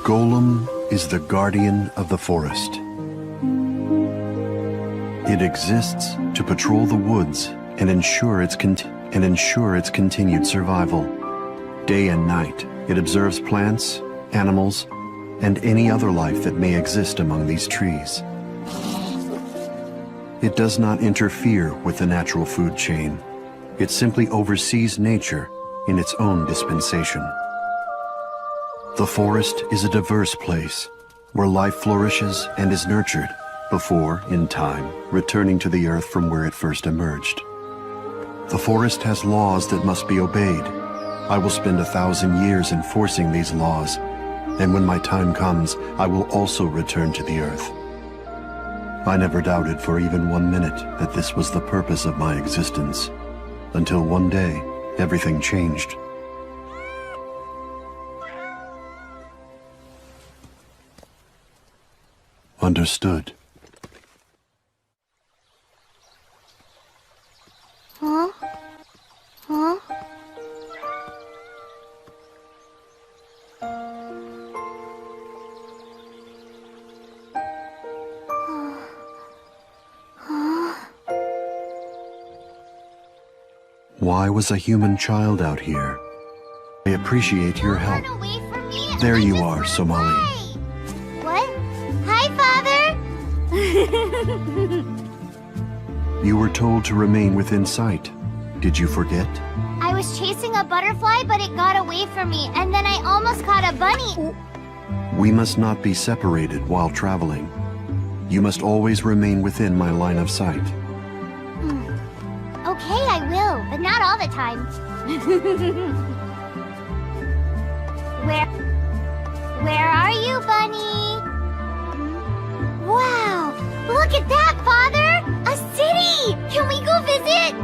Golem is the guardian of the forest. It exists to patrol the woods and ensure its continued survival. Day and night, it observes plants, animals, and any other life that may exist among these trees. It does not interfere with the natural food chain. It simply oversees nature in its own dispensation. The forest is a diverse place where life flourishes and is nurtured before, in time, returning to the earth from where it first emerged. The forest has laws that must be obeyed. I will spend 1,000 years enforcing these laws, and when my time comes, I will also return to the earth. I never doubted for even 1 minute that this was the purpose of my existence, until one day, everything changed. Understood. Huh? Huh? Why was a human child out here? I appreciate your help. Run away from me? There you Just are, Somali. play. What? Hi, Father! You were told to remain within sight. Did you forget? I was chasing a butterfly, but it got away from me, and then I almost caught a bunny. We must not be separated while traveling. You must always remain within my line of sight. Okay, I will, but not all the time. Where are you, Bunny? Wow! Look at that, Father! A city! Can we go visit?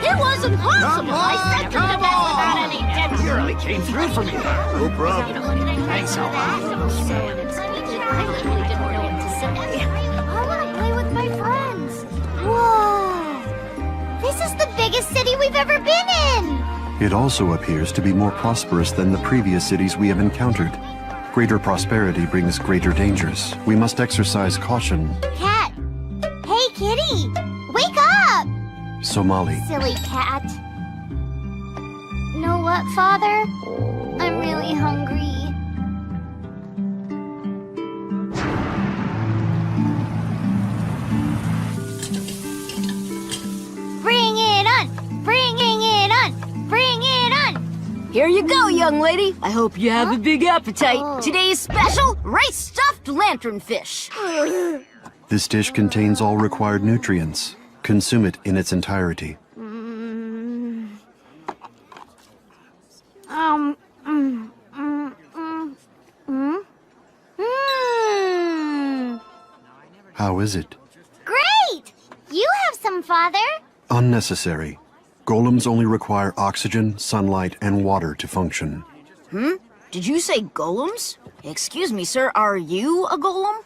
It wasn't possible. I said to the best without any debts. You really came through for me. No problem. Thanks, Alma. I want to play with my friends. Whoa! This is the biggest city we've ever been in! It also appears to be more prosperous than the previous cities we have encountered. Greater prosperity brings greater dangers. We must exercise caution. Cat! Hey, kitty! Wake up! Somali. Silly cat. Know what, Father? I'm really hungry. Bring it on! Bringing it on! Bring it on! Here you go, young lady. I hope you have a big appetite. Oh. Today's special, rice stuffed lanternfish. This dish contains all required nutrients. Consume it in its entirety. How is it? Great! You have some, Father. Unnecessary. Golems only require oxygen, sunlight, and water to function. Did you say golems? Excuse me, sir, are you a golem?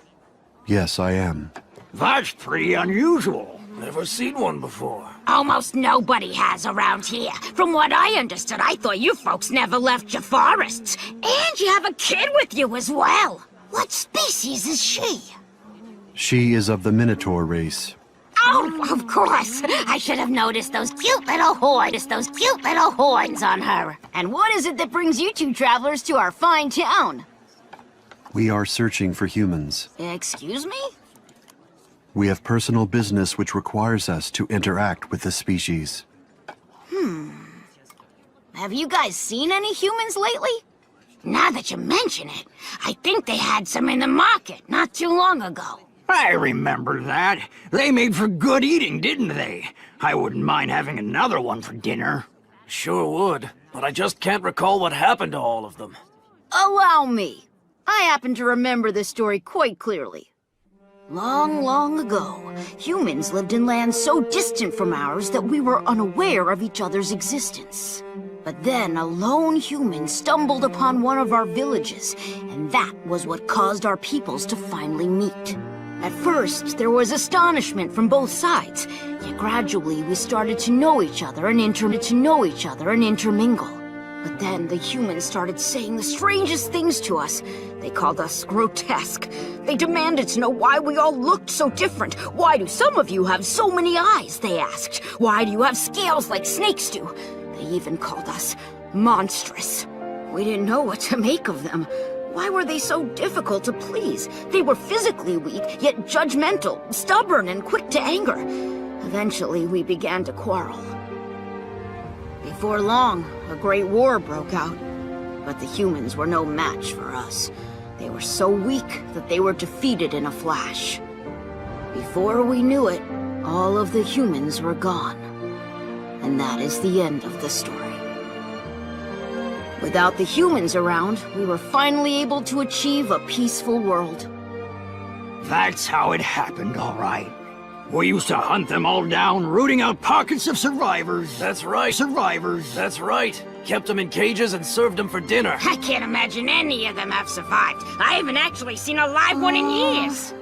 Yes, I am. That's pretty unusual. Never seen one before. Almost nobody has around here. From what I understood, I thought you folks never left your forests. And you have a kid with you as well. What species is she? She is of the Minotaur race. Oh, of course. I should have noticed those cute little horns on her. And what is it that brings you two travelers to our fine town? We are searching for humans. Excuse me? We have personal business which requires us to interact with the species. Have you guys seen any humans lately? Now that you mention it, I think they had some in the market not too long ago. I remember that. They made for good eating, didn't they? I wouldn't mind having another one for dinner. Sure would, but I just can't recall what happened to all of them. Allow me. I happen to remember this story quite clearly. Long, long ago, humans lived in lands so distant from ours that we were unaware of each other's existence. But then a lone human stumbled upon one of our villages, and that was what caused our peoples to finally meet. At first, there was astonishment from both sides, yet gradually we started to know each other and intermingle. But then the humans started saying the strangest things to us. They called us grotesque. They demanded to know why we all looked so different. Why do some of you have so many eyes, they asked. Why do you have scales like snakes do? They even called us monstrous. We didn't know what to make of them. Why were they so difficult to please? They were physically weak, yet judgmental, stubborn, and quick to anger. Eventually, we began to quarrel. Before long, a great war broke out. But the humans were no match for us. They were so weak that they were defeated in a flash. Before we knew it, all of the humans were gone. And that is the end of the story. Without the humans around, we were finally able to achieve a peaceful world. That's how it happened, all right. We used to hunt them all down, rooting out pockets of survivors. That's right. Survivors. That's right. Kept them in cages and served them for dinner. I can't imagine any of them have survived. I haven't actually seen a live one in years.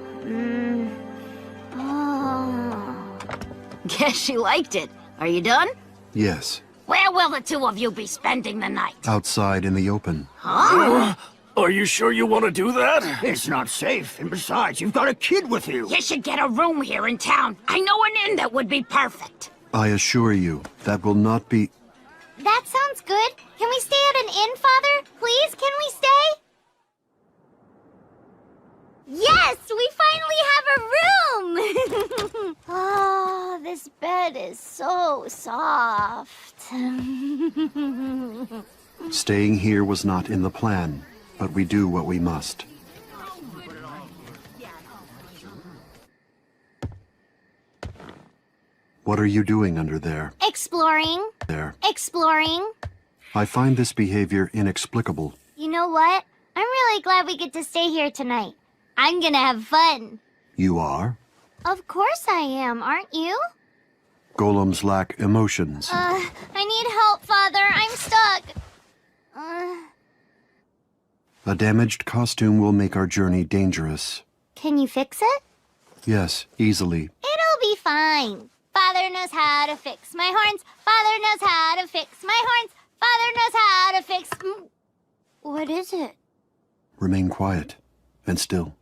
Guess she liked it. Are you done? Yes, Where will the two of you be spending the night? outside in the open. Are you sure you want to do that? It's not safe, and besides, you've got a kid with you. You should get a room here in town. I know an inn that would be perfect. I assure you, that will not be... That sounds good. Can we stay at an inn, Father? Please, can we stay? Yes, we finally have a room! Oh, this bed is so soft. Staying here was not in the plan, but we do what we must. What are you doing under there? Exploring. There. Exploring. I find this behavior inexplicable. You know what? I'm really glad we get to stay here tonight. I'm gonna have fun. You are? Of course I am, aren't you? Golems lack emotions. I need help, Father. I'm stuck. A damaged costume will make our journey dangerous. Can you fix it? Yes, easily. It'll be fine. Father knows how to fix my horns. Father knows how to fix my horns. Father knows how to fix... What is it? Remain quiet and still.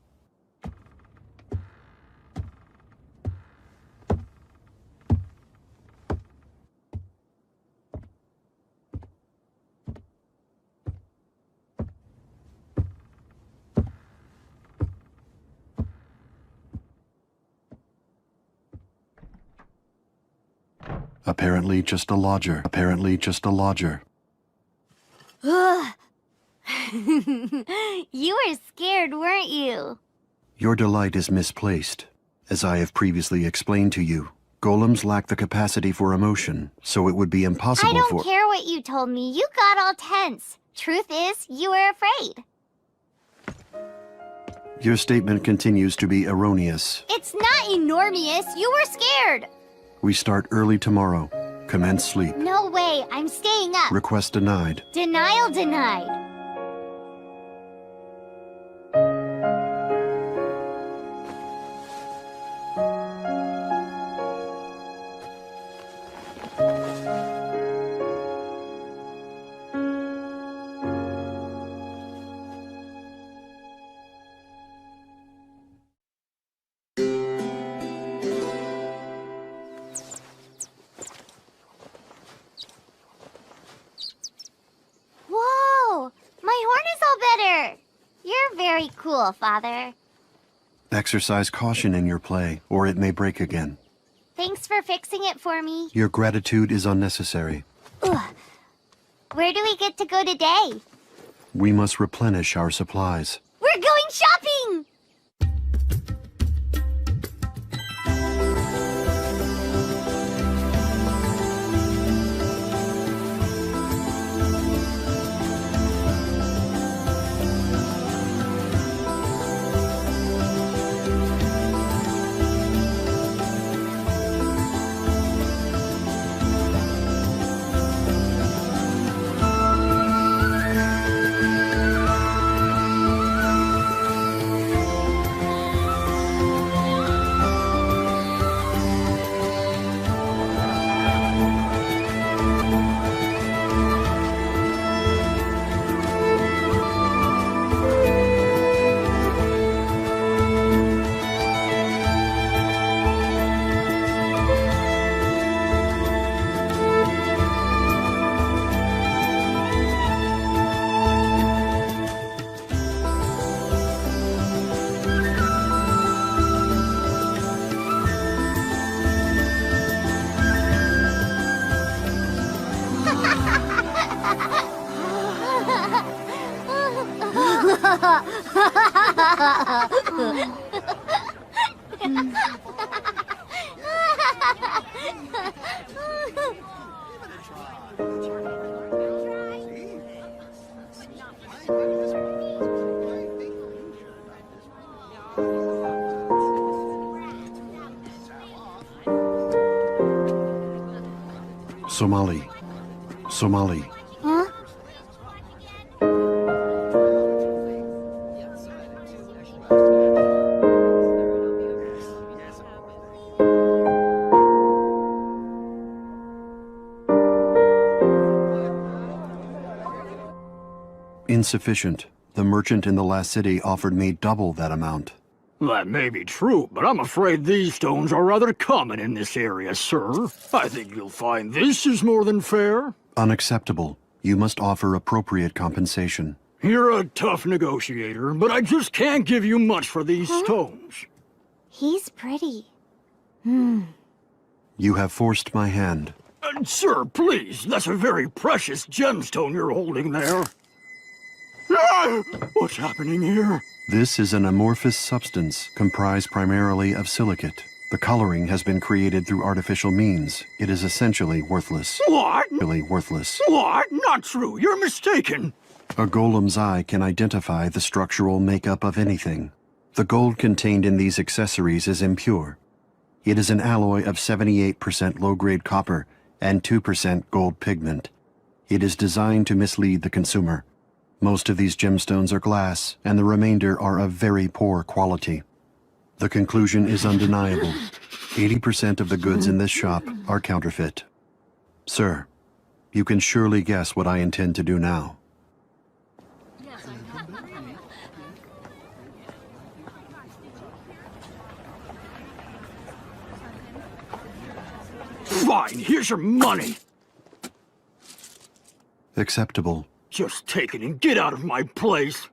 Apparently just a lodger. Apparently just a lodger. You were scared, weren't you? Your delight is misplaced. As I have previously explained to you, golems lack the capacity for emotion, so it would be impossible I don't for... care what you told me. You got all tense. Truth is, you were afraid. Your statement continues to be erroneous. It's not enormous. You were scared. We start early tomorrow. Commence sleep. No way. I'm staying up. Request denied. Denial denied. Whoa! My horn is all better. You're very cool, Father. Exercise caution in your play, or it may break again. Thanks for fixing it for me. Your gratitude is unnecessary. Where do we get to go today? We must replenish our supplies. We're going shopping! Somali. Somali. Huh? Insufficient. The merchant in the last city offered me double that amount. That may be true, but I'm afraid these stones are rather common in this area, sir. I think you'll find this is more than fair. Unacceptable. You must offer appropriate compensation. You're a tough negotiator, but I just can't give you much for these stones. He's pretty. You have forced my hand. Sir, please, that's a very precious gemstone you're holding there. Ah, what's happening here? This is an amorphous substance comprised primarily of silicate. The coloring has been created through artificial means. It is essentially worthless. What? Really worthless. What? Not true. You're mistaken. A golem's eye can identify the structural makeup of anything. The gold contained in these accessories is impure. It is an alloy of 78% low-grade copper and 2% gold pigment. It is designed to mislead the consumer. Most of these gemstones are glass, and the remainder are of very poor quality. The conclusion is undeniable. 80% of the goods in this shop are counterfeit. Sir, you can surely guess what I intend to do now. Fine, here's your money. Acceptable. Just take it and get out of my place.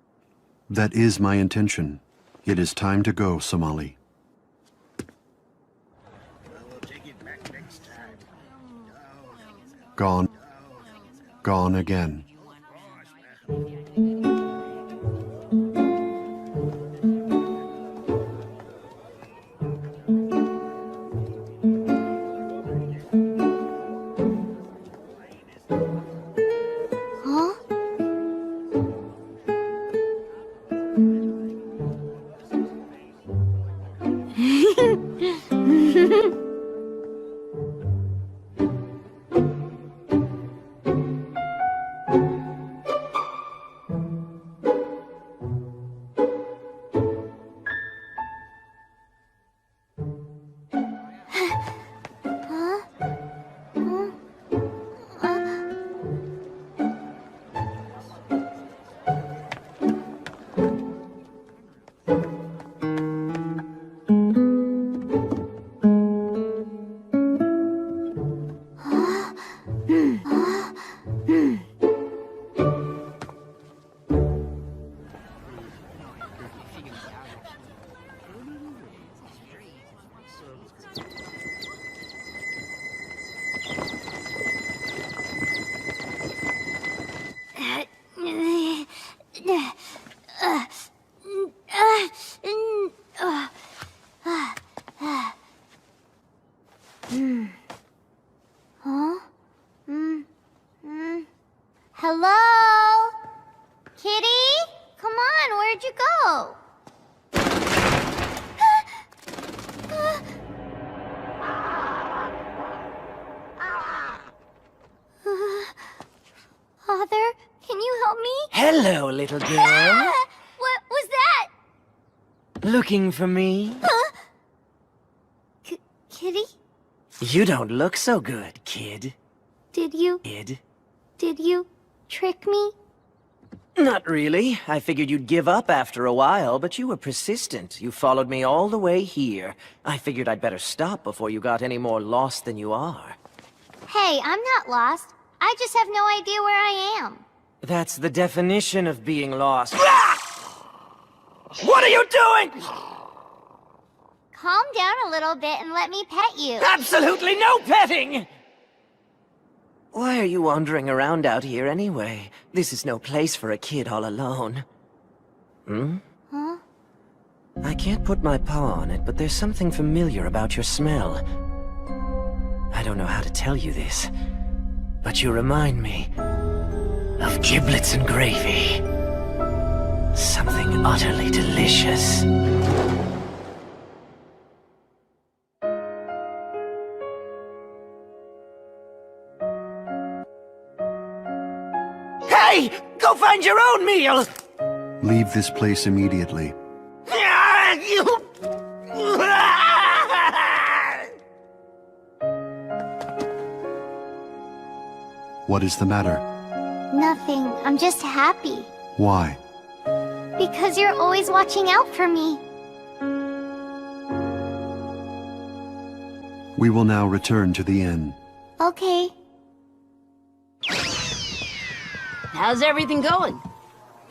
That is my intention. It is time to go, Somali. Gone. Gone again. Huh? Hello? Kitty? Come on, where'd you go? Father, can you help me? Hello, little girl. What was that? Looking for me? Kitty? You don't look so good, kid. Did you trick me? Not really. I figured you'd give up after a while, but you were persistent. You followed me all the way here. I figured I'd better stop before you got any more lost than you are. Hey, I'm not lost. I just have no idea where I am. That's the definition of being lost. What are you doing? Calm down a little bit and let me pet you. Absolutely no petting! Why are you wandering around out here anyway? This is no place for a kid all alone. I can't put my paw on it, but there's something familiar about your smell. I don't know how to tell you this, but you remind me of giblets and gravy. Something utterly delicious. Hey! Go find your own meal! Leave this place immediately. What is the matter? Nothing. I'm just happy. Why? Because you're always watching out for me. We will now return to the inn. Okay. How's everything going?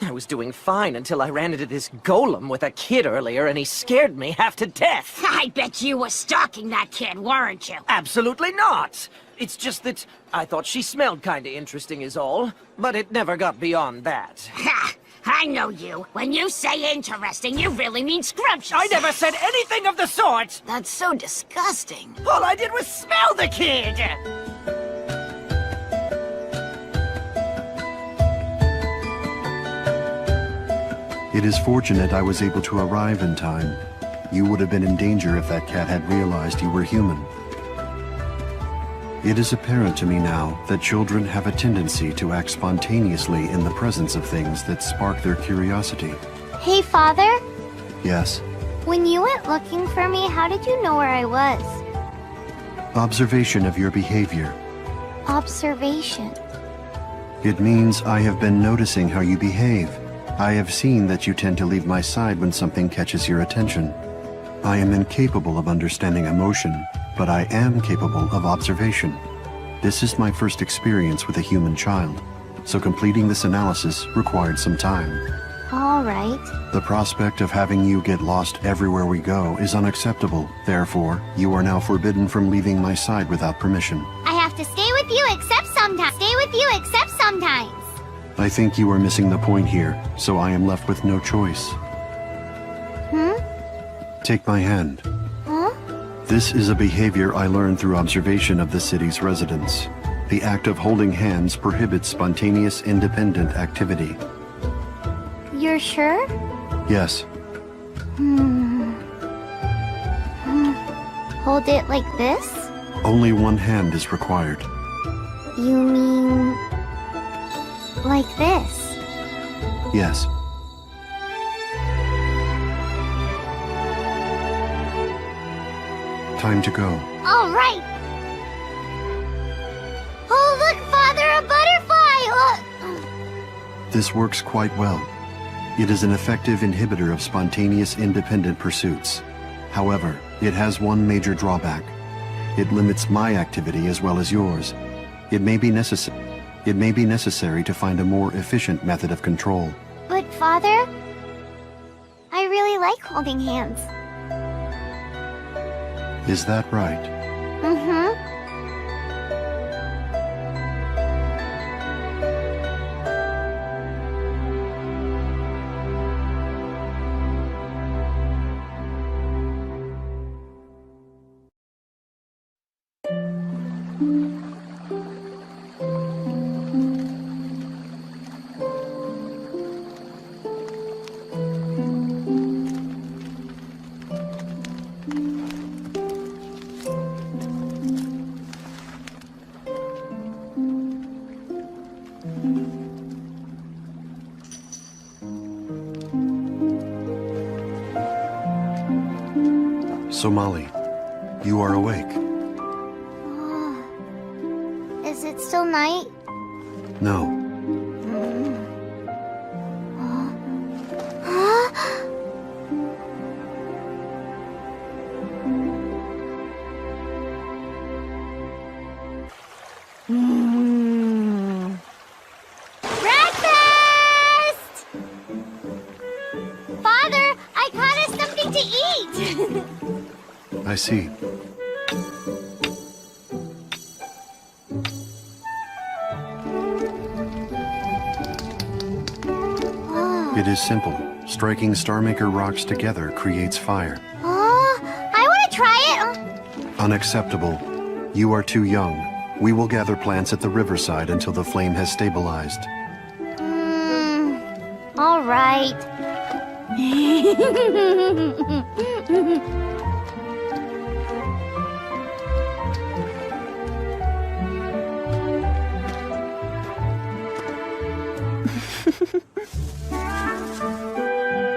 I was doing fine until I ran into this golem with a kid earlier, and he scared me half to death. I bet you were stalking that kid, weren't you? Absolutely not! It's just that I thought she smelled kinda interesting is all, but it never got beyond that. Ha! I know you. When you say interesting, you really mean scrumptious. I never said anything of the sort! That's so disgusting. All I did was smell the kid! It is fortunate I was able to arrive in time. You would have been in danger if that cat had realized you were human. It is apparent to me now that children have a tendency to act spontaneously in the presence of things that spark their curiosity. Hey, Father. Yes, When you went looking for me, how did you know where I was? observation of your behavior. Observation. It means I have been noticing how you behave. I have seen that you tend to leave my side when something catches your attention. I am incapable of understanding emotion, but I am capable of observation. This is my first experience with a human child, so completing this analysis required some time. All right. The prospect of having you get lost everywhere we go is unacceptable. Therefore, you are now forbidden from leaving my side without permission. I have to stay with you except sometimes. Stay with you except sometimes. I think you are missing the point here, so I am left with no choice. Take my hand. This is a behavior I learned through observation of the city's residents. The act of holding hands prohibits spontaneous, independent activity. You're sure? Yes, Hold it like this? only one hand is required. You mean... like this? Yes. Time to go. All right. Oh, look, Father, a butterfly! Look! This works quite well. It is an effective inhibitor of spontaneous, independent pursuits. However, it has one major drawback. It limits my activity as well as yours. It may be necessary to find a more efficient method of control. But, Father, I really like holding hands. Is that right? Mm-hmm. So, Molly, you are awake. Is it still night? No. Breakfast! Father, I caught us something to eat! I see. It is simple. Striking Starmaker rocks together creates fire. I want to try it. Unacceptable. You are too young. We will gather plants at the riverside until the flame has stabilized. All right.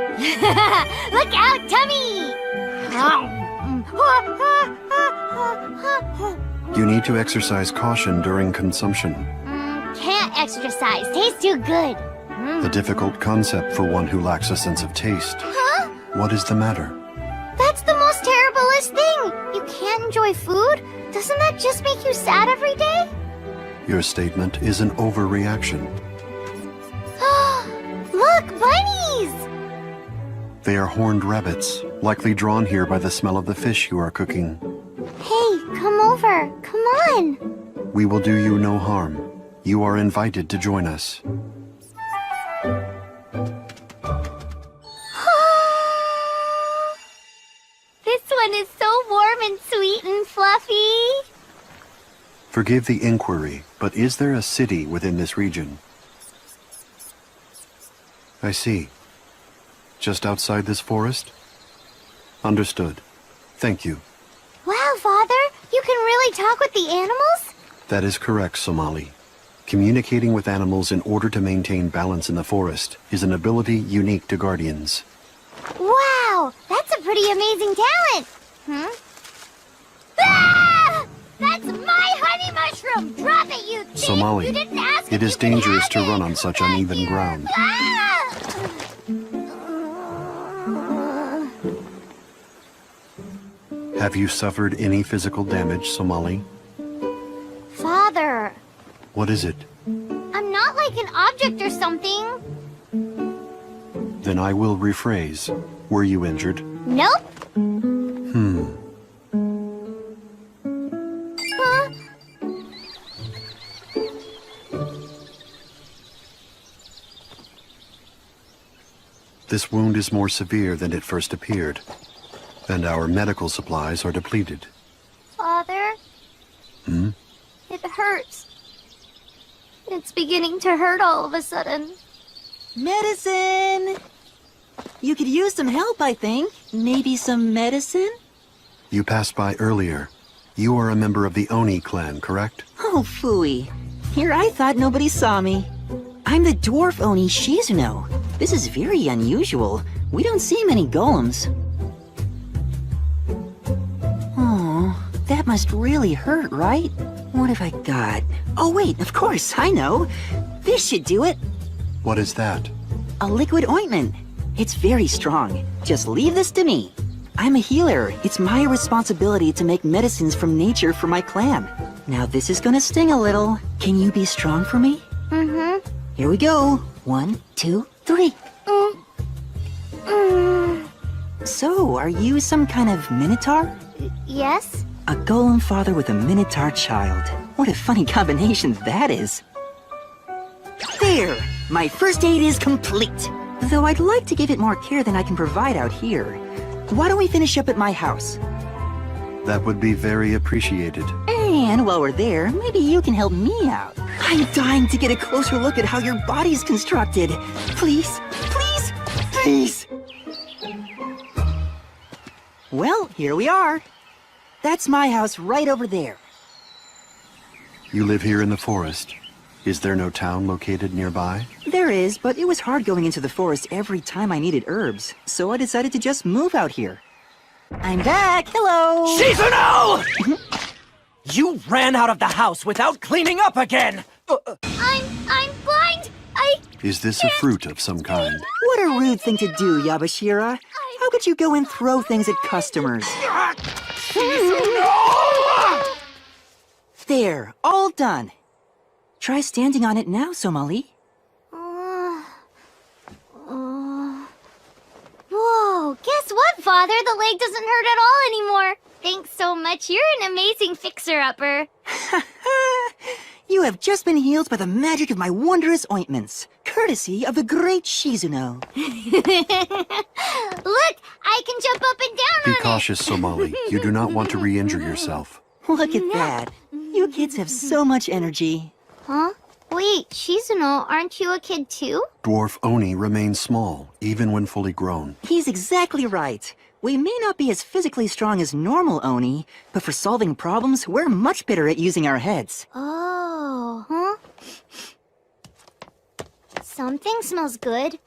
Look out, Tummy! You need to exercise caution during consumption. Can't exercise. Tastes too good. A difficult concept for one who lacks a sense of taste. Huh? What is the matter? That's the most terriblest thing. You can't enjoy food? Doesn't that just make you sad every day? Your statement is an overreaction. Look, bunnies! They are horned rabbits, likely drawn here by the smell of the fish you are cooking. Hey, come over. Come on. We will do you no harm. You are invited to join us. This one is so warm and sweet and fluffy. Forgive the inquiry, but is there a city within this region? I see. Just outside this forest? Understood. Thank you. Wow, Father, you can really talk with the animals? That is correct, Somali. Communicating with animals in order to maintain balance in the forest is an ability unique to guardians. Wow, that's a pretty amazing talent. Ah! That's my honey mushroom! Drop it, you thief! Somali, You didn't ask it if is you could dangerous have to it. run on such Thank uneven you. ground. Ah! Have you suffered any physical damage, Somali? Father, What is it? I'm not like an object or something. Then I will rephrase. Were you injured? Nope. Huh? This wound is more severe than it first appeared, and our medical supplies are depleted. Father? It hurts. It's beginning to hurt all of a sudden. Medicine! You could use some help, I think. Maybe some medicine? You passed by earlier. You are a member of the Oni clan, correct? Oh, phooey. Here I thought nobody saw me. I'm the dwarf Oni Shizuno. This is very unusual. We don't see many golems. Oh, that must really hurt, right? What have I got? Oh, wait, of course, I know. This should do it. What is that? A liquid ointment. It's very strong. Just leave this to me. I'm a healer. It's my responsibility to make medicines from nature for my clan. Now this is gonna sting a little. Can you be strong for me? Mm-hmm. Here we go. 1, 2, 3. So, are you some kind of minotaur? Yes? A golem father with a minotaur child. What a funny combination that is. There! My first aid is complete. Though I'd like to give it more care than I can provide out here. Why don't we finish up at my house? That would be very appreciated. And while we're there, maybe you can help me out. I'm dying to get a closer look at how your body's constructed. Please, please, please! Well, here we are. That's my house right over there. You live here in the forest. Is there no town located nearby? There is, but it was hard going into the forest every time I needed herbs, so I decided to just move out here. I'm back! Hello! Shizuno! You ran out of the house without cleaning up again! I'm blind! Is this a fruit of some kind? What a rude thing to do, Yabashira. How could you go and throw things at customers? There, all done. Try standing on it now, Somali. Whoa, guess what, Father? The leg doesn't hurt at all anymore. Thanks so much. You're an amazing fixer-upper. You have just been healed by the magic of my wondrous ointments. courtesy of the great Shizuno. Look, I can jump up and down Be on cautious, Somali. You do not want to re-injure yourself. Look at that. You kids have so much energy. it. Huh? Wait, Shizuno, aren't you a kid too? Dwarf Oni remains small, even when fully grown. He's exactly right. We may not be as physically strong as normal Oni, but for solving problems, we're much better at using our heads. Oh, huh? Something smells good.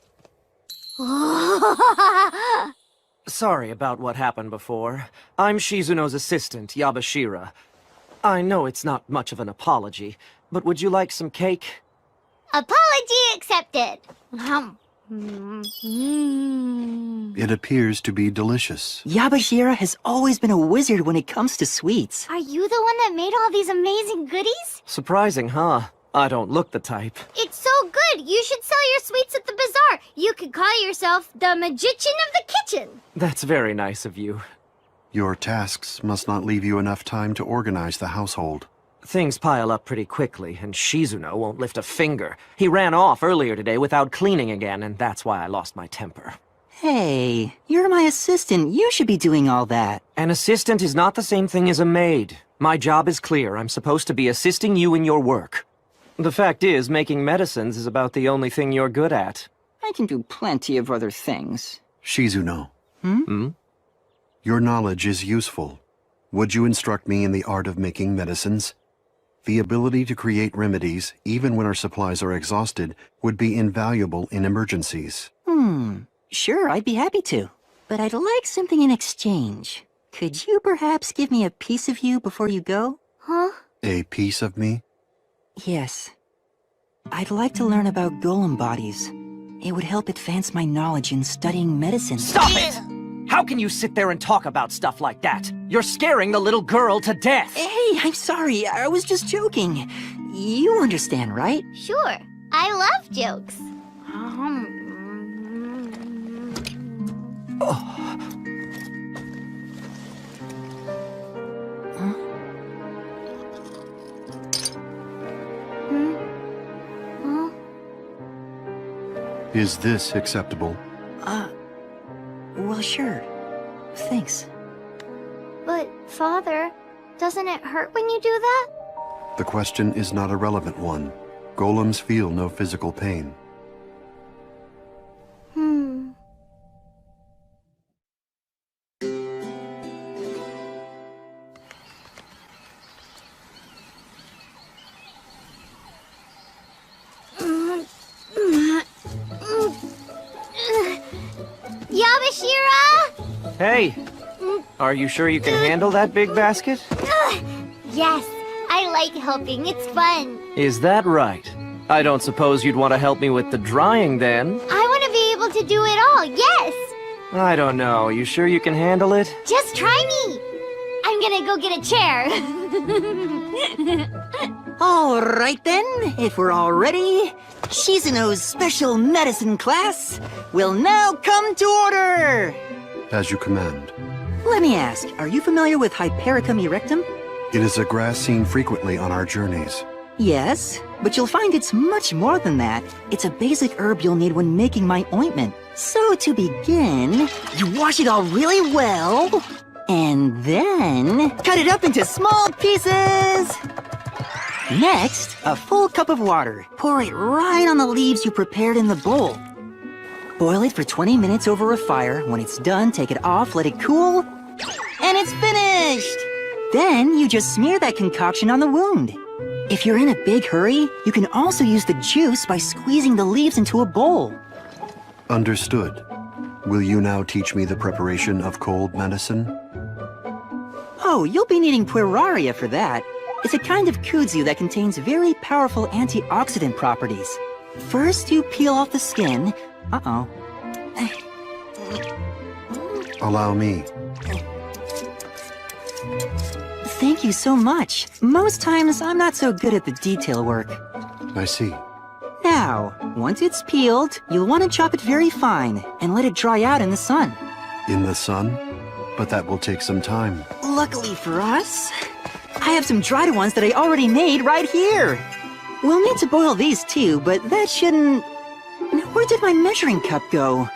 Sorry about what happened before. I'm Shizuno's assistant, Yabashira. I know it's not much of an apology, but would you like some cake? Apology accepted. It appears to be delicious. Yabashira has always been a wizard when it comes to sweets. Are you the one that made all these amazing goodies? Surprising, huh? I don't look the type. It's so good. You should sell your sweets at the bazaar. You could call yourself the magician of the kitchen. That's very nice of you. Your tasks must not leave you enough time to organize the household. Things pile up pretty quickly, and Shizuno won't lift a finger. He ran off earlier today without cleaning again, and that's why I lost my temper. Hey, you're my assistant. You should be doing all that. An assistant is not the same thing as a maid. My job is clear. I'm supposed to be assisting you in your work. The fact is, making medicines is about the only thing you're good at. I can do plenty of other things. Shizuno. Hmm? Your knowledge is useful. Would you instruct me in the art of making medicines? The ability to create remedies, even when our supplies are exhausted, would be invaluable in emergencies. Sure, I'd be happy to. But I'd like something in exchange. Could you perhaps give me a piece of you before you go? Huh? A piece of me? Yes. I'd like to learn about golem bodies. It would help advance my knowledge in studying medicine. Stop it! How can you sit there and talk about stuff like that? You're scaring the little girl to death! Hey, I'm sorry. I was just joking. You understand, right? Sure. I love jokes. Is this acceptable? Well, sure. Thanks. But, Father, doesn't it hurt when you do that? The question is not a relevant one. Golems feel no physical pain. Yabashira! Hey! Are you sure you can handle that big basket? Yes, I like helping. It's fun. Is that right? I don't suppose you'd want to help me with the drying, then? I want to be able to do it all, yes! I don't know. You sure you can handle it? Just try me! I'm gonna go get a chair. All right then, if we're all ready, Shizuno's special medicine class will now come to order! As you command. Let me ask, are you familiar with Hypericum erectum? It is a grass seen frequently on our journeys. Yes, but you'll find it's much more than that. It's a basic herb you'll need when making my ointment. So to begin, you wash it all really well, and then cut it up into small pieces. Next, a full cup of water. Pour it right on the leaves you prepared in the bowl. Boil it for 20 minutes over a fire. When it's done, take it off, let it cool, and it's finished! Then you just smear that concoction on the wound. If you're in a big hurry, you can also use the juice by squeezing the leaves into a bowl. Understood. Will you now teach me the preparation of cold medicine? Oh, you'll be needing Pueraria for that. It's a kind of kudzu that contains very powerful antioxidant properties. First, you peel off the skin. Uh-oh. Allow me. Thank you so much. Most times, I'm not so good at the detail work. I see. Now, once it's peeled, you'll want to chop it very fine and let it dry out in the sun. In the sun? But that will take some time. Luckily for us, I have some dried ones that I already made right here. We'll need to boil these too, but that shouldn't... Where did my measuring cup go?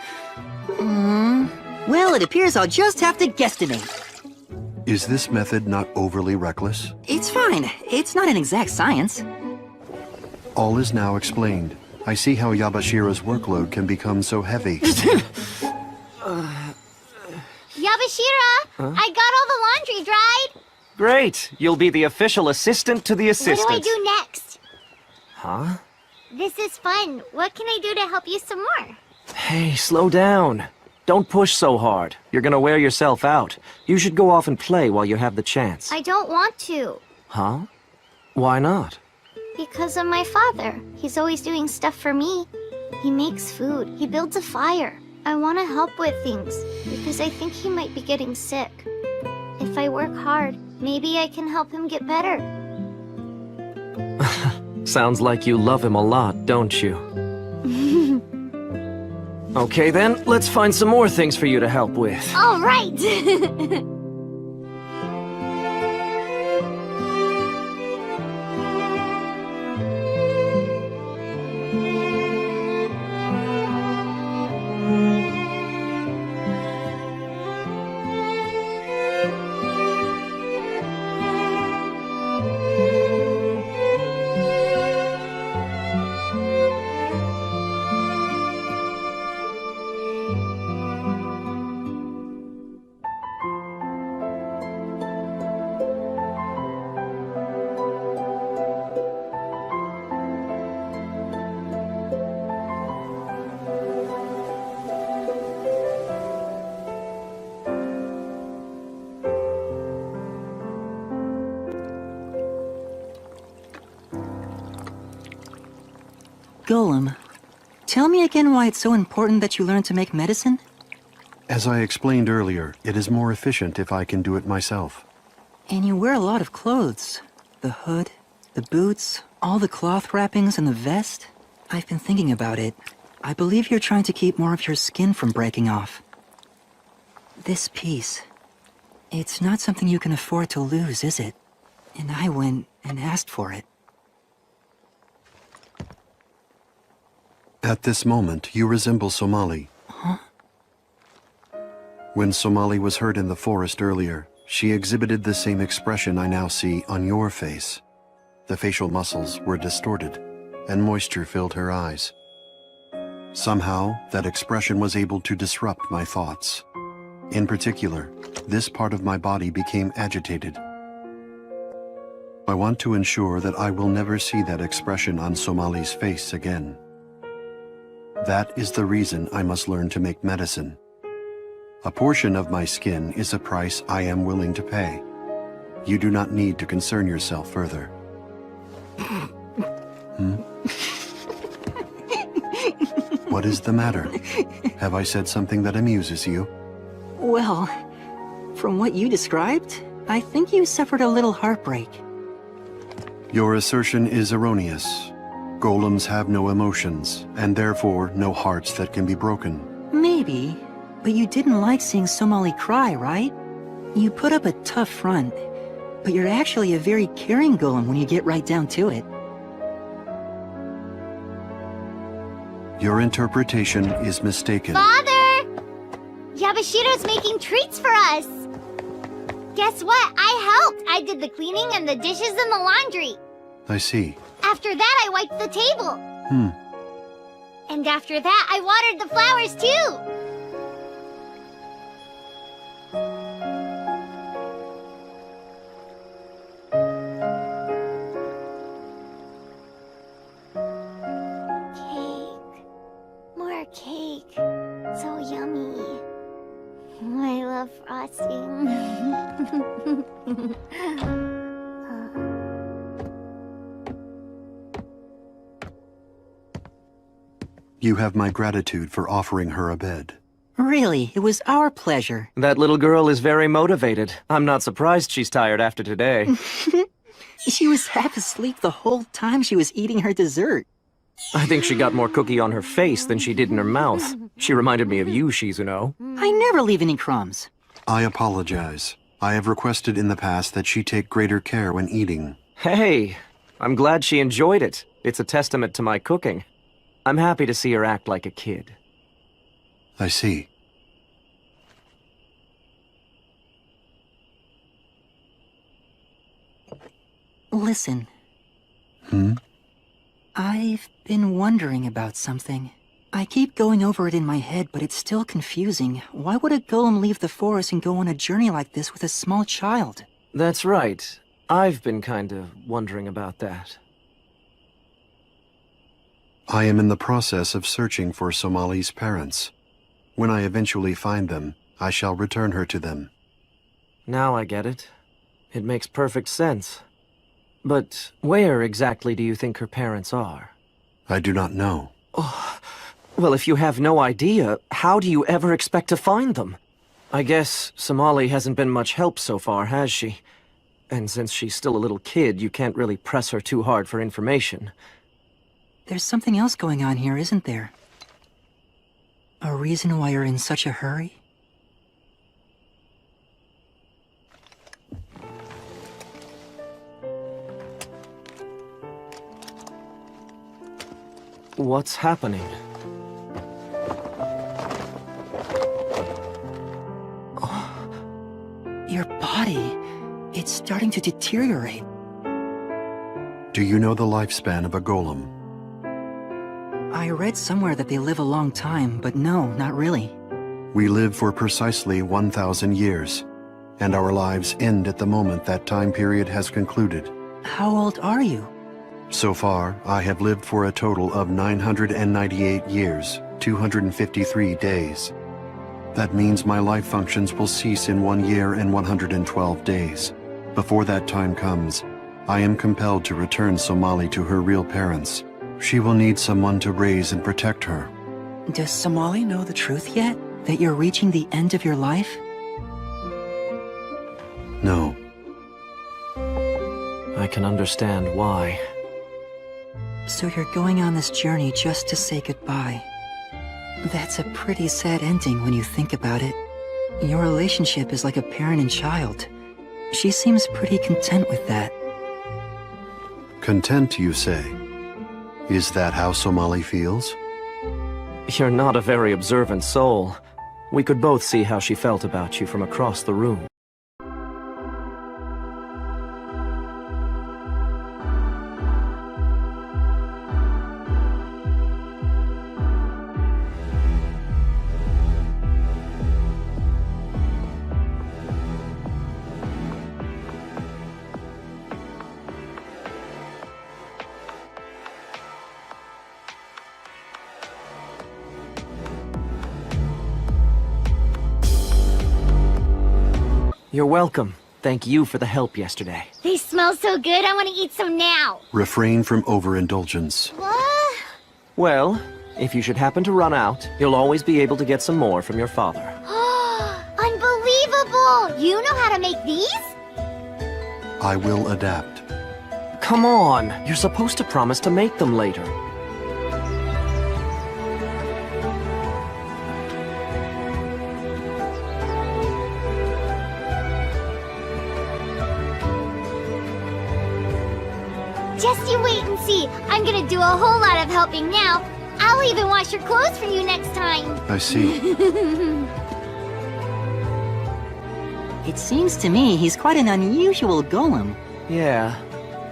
Well, it appears I'll just have to guesstimate. Is this method not overly reckless? It's fine. It's not an exact science. All is now explained. I see how Yabashira's workload can become so heavy. Yabashira, I got all the laundry dried. Great! You'll be the official assistant to the assistant. What do I do next? Huh? This is fun. What can I do to help you some more? Hey, slow down. Don't push so hard. You're gonna wear yourself out. You should go off and play while you have the chance. I don't want to. Huh? Why not? Because of my father. He's always doing stuff for me. He makes food. He builds a fire. I want to help with things because I think he might be getting sick. If I work hard, maybe I can help him get better. Sounds like you love him a lot, don't you? Okay then, let's find some more things for you to help with. All right. Golem, tell me again why it's so important that you learn to make medicine? As I explained earlier, it is more efficient if I can do it myself. And you wear a lot of clothes. The hood, the boots, all the cloth wrappings and the vest. I've been thinking about it. I believe you're trying to keep more of your skin from breaking off. This piece. It's not something you can afford to lose, is it? And I went and asked for it. At this moment, you resemble Somali. Huh? When Somali was hurt in the forest earlier, she exhibited the same expression I now see on your face. The facial muscles were distorted, and moisture filled her eyes. Somehow, that expression was able to disrupt my thoughts. In particular, this part of my body became agitated. I want to ensure that I will never see that expression on Somali's face again. That is the reason I must learn to make medicine. A portion of my skin is a price I am willing to pay. You do not need to concern yourself further. What is the matter? Have I said something that amuses you? Well, from what you described, I think you suffered a little heartbreak. Your assertion is erroneous. Golems have no emotions, and therefore no hearts that can be broken. Maybe, but you didn't like seeing Somali cry, right? You put up a tough front, but you're actually a very caring golem when you get right down to it. Your interpretation is mistaken. Father! Yabashira's making treats for us. Guess what? I helped. I did the cleaning and the dishes and the laundry. I see. After that, I wiped the table. And after that, I watered the flowers too. Cake. More cake. So yummy. I love frosting. You have my gratitude for offering her a bed. Really, it was our pleasure. That little girl is very motivated. I'm not surprised she's tired after today. She was half asleep the whole time she was eating her dessert. I think she got more cookie on her face than she did in her mouth. She reminded me of you, Shizuno. I never leave any crumbs. I apologize. I have requested in the past that she take greater care when eating. Hey, I'm glad she enjoyed it. It's a testament to my cooking. I'm happy to see her act like a kid. I see. Listen. Hmm? I've been wondering about something. I keep going over it in my head, but it's still confusing. Why would a golem leave the forest and go on a journey like this with a small child? That's right. I've been kinda wondering about that. I am in the process of searching for Somali's parents. When I eventually find them, I shall return her to them. Now I get it. It makes perfect sense. But where exactly do you think her parents are? I do not know. Well, if you have no idea, how do you ever expect to find them? I guess Somali hasn't been much help so far, has she? And since she's still a little kid, you can't really press her too hard for information. There's something else going on here, isn't there? A reason why you're in such a hurry? What's happening? Your body, it's starting to deteriorate. Do you know the lifespan of a golem? I read somewhere that they live a long time, but no, not really. We live for precisely 1,000 years, and our lives end at the moment that time period has concluded. How old are you? So far, I have lived for a total of 998 years, 253 days. That means my life functions will cease in 1 year and 112 days. Before that time comes, I am compelled to return Somali to her real parents. She will need someone to raise and protect her. Does Somali know the truth yet? That you're reaching the end of your life? No. I can understand why. So you're going on this journey just to say goodbye. That's a pretty sad ending when you think about it. Your relationship is like a parent and child. She seems pretty content with that. Content, you say? Is that how Somali feels? You're not a very observant soul. We could both see how she felt about you from across the room. You're welcome. Thank you for the help yesterday. They smell so good, I want to eat some now. Refrain from overindulgence. What? Well, if you should happen to run out, you'll always be able to get some more from your father. Unbelievable! You know how to make these? I will adapt. Come on! You're supposed to promise to make them later. Just you wait and see. I'm gonna do a whole lot of helping now. I'll even wash your clothes for you next time. I see. It seems to me he's quite an unusual golem. Yeah,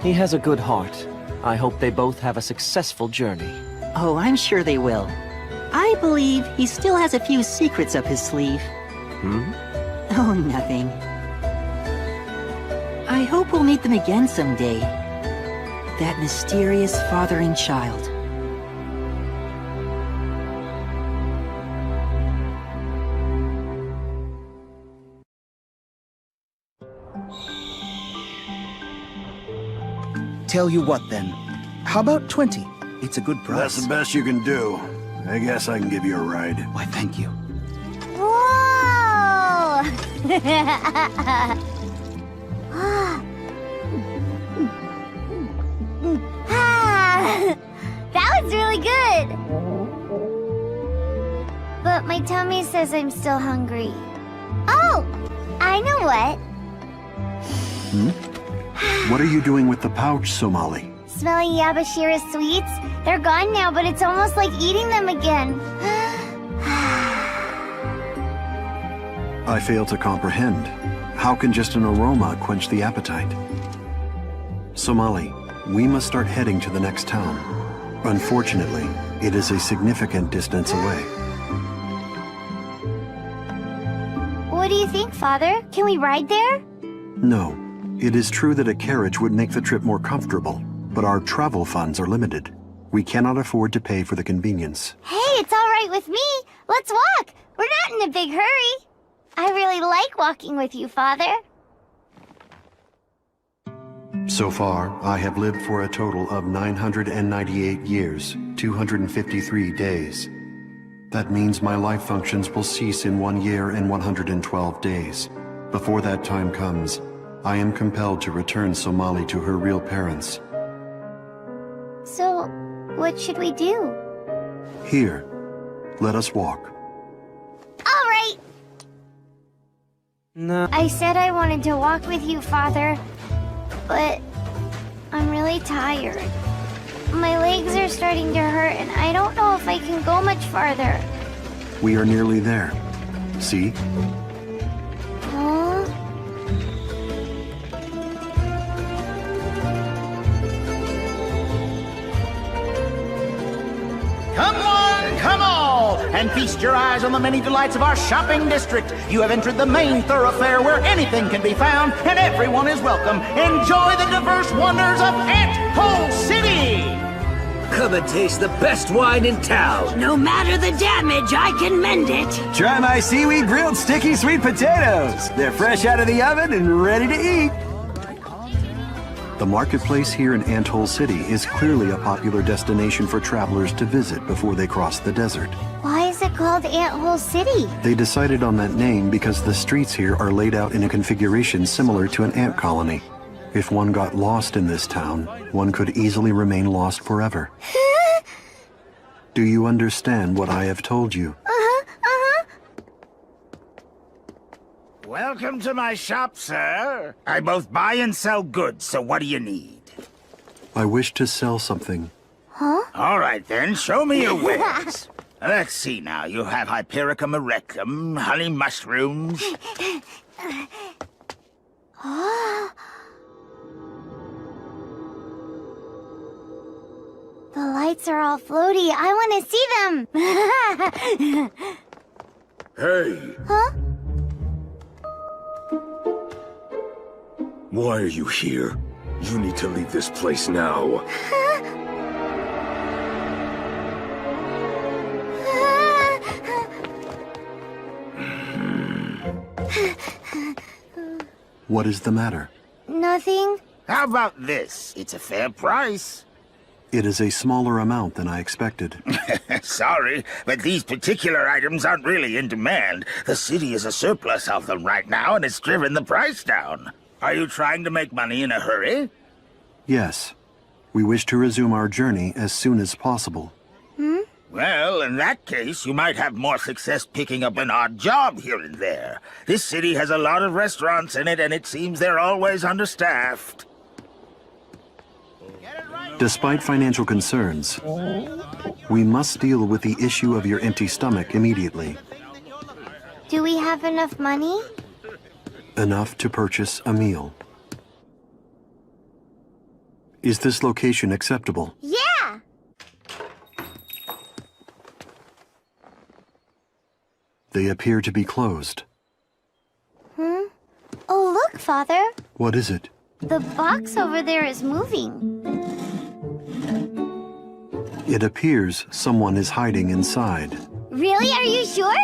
he has a good heart. I hope they both have a successful journey. Oh, I'm sure they will. I believe he still has a few secrets up his sleeve. Hmm? Oh, nothing. I hope we'll meet them again someday. That mysterious father and child. Tell you what, then. How about 20? It's a good price. That's the best you can do. I guess I can give you a ride. Why, thank you. Whoa! That was really good! But my tummy says I'm still hungry. Oh! I know what. What are you doing with the pouch, Somali? Smelling Yabashira's sweets? They're gone now, but it's almost like eating them again. I fail to comprehend. How can just an aroma quench the appetite? Somali, we must start heading to the next town. Unfortunately, it is a significant distance away. What do you think, Father? Can we ride there? No. It is true that a carriage would make the trip more comfortable, but our travel funds are limited. We cannot afford to pay for the convenience. Hey, it's all right with me. Let's walk. We're not in a big hurry. I really like walking with you, Father. So far, I have lived for a total of 998 years, 253 days. That means my life functions will cease in 1 year and 112 days. Before that time comes, I am compelled to return Somali to her real parents. So, what should we do? Here, let us walk. All right. No. I said I wanted to walk with you, Father, but I'm really tired. My legs are starting to hurt, and I don't know if I can go much farther. We are nearly there. See? Huh? Come one, come all, and feast your eyes on the many delights of our shopping district. You have entered the main thoroughfare where anything can be found and everyone is welcome. Enjoy the diverse wonders of Ant Hole City! Come and taste the best wine in town. No matter the damage, I can mend it. Try my seaweed grilled sticky sweet potatoes. They're fresh out of the oven and ready to eat. The marketplace here in Ant Hole City is clearly a popular destination for travelers to visit before they cross the desert. Why is it called Ant Hole City? They decided on that name because the streets here are laid out in a configuration similar to an ant colony. If one got lost in this town, one could easily remain lost forever. Do you understand what I have told you? Welcome to my shop, sir. I both buy and sell goods, so what do you need? I wish to sell something. All right, then, show me your wares. Let's see now. You have Hypericum erectum, honey mushrooms. The lights are all floaty. I want to see them. Hey! Huh? Why are you here? You need to leave this place now. What is the matter? Nothing. How about this? It's a fair price. It is a smaller amount than I expected. Sorry, but these particular items aren't really in demand. The city is a surplus of them right now, and it's driven the price down. Are you trying to make money in a hurry? Yes. We wish to resume our journey as soon as possible. Well, in that case, you might have more success picking up an odd job here and there. This city has a lot of restaurants in it, and it seems they're always understaffed. Despite financial concerns, we must deal with the issue of your empty stomach immediately. Do we have enough money? Enough to purchase a meal. Is this location acceptable? Yeah! They appear to be closed. Oh, look, Father. What is it? The box over there is moving. It appears someone is hiding inside. Really? Are you sure?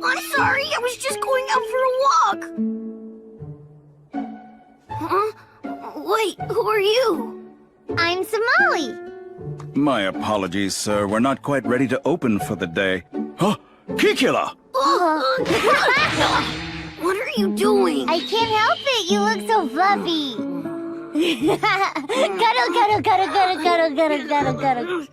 I'm sorry, I was just going out for a walk. Huh? Wait, who are you? I'm Somali. My apologies, sir. We're not quite ready to open for the day. Huh? Kikila! What are you doing? I can't help it. You look so fluffy. Cuddle, cuddle, cuddle, cuddle, cuddle, cuddle, cuddle, cuddle.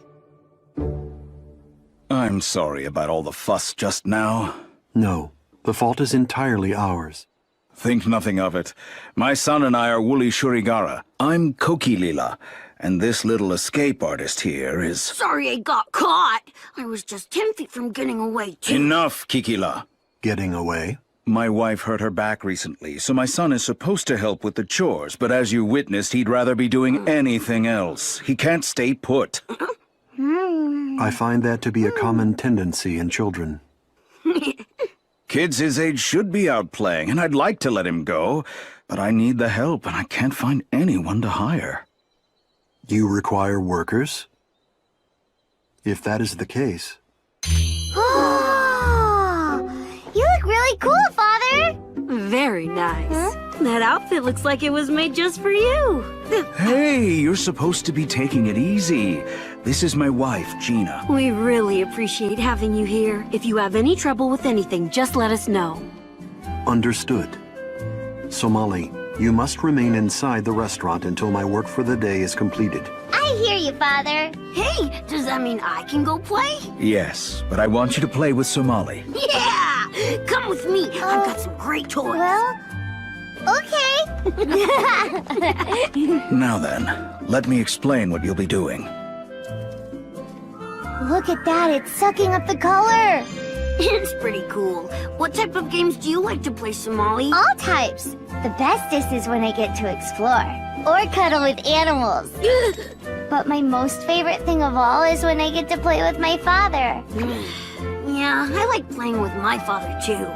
I'm sorry about all the fuss just now. No, the fault is entirely ours. Think nothing of it. My son and I are Wooly Shurigara. I'm Kokilila, and this little escape artist here is... Sorry I got caught. I was just 10 feet from getting away, too. Enough, Kikila. Getting away? My wife hurt her back recently, so my son is supposed to help with the chores, but as you witnessed, he'd rather be doing anything else. He can't stay put. I find that to be a common tendency in children. Kids his age should be out playing, and I'd like to let him go, but I need the help, and I can't find anyone to hire. You require workers? If that is the case... You look really cool, Father! Very nice. That outfit looks like it was made just for you. Hey, you're supposed to be taking it easy. This is my wife, Gina. We really appreciate having you here. If you have any trouble with anything, just let us know. Understood. Somali, you must remain inside the restaurant until my work for the day is completed. I hear you, Father. Hey, does that mean I can go play? Yes, but I want you to play with Somali. Yeah! Come with me. I've got some great toys. Well, okay. Now then, let me explain what you'll be doing. Look at that, it's sucking up the color. It's pretty cool. What type of games do you like to play, Somali? All types. The bestest is when I get to explore or cuddle with animals. But my most favorite thing of all is when I get to play with my father. Yeah, I like playing with my father, too.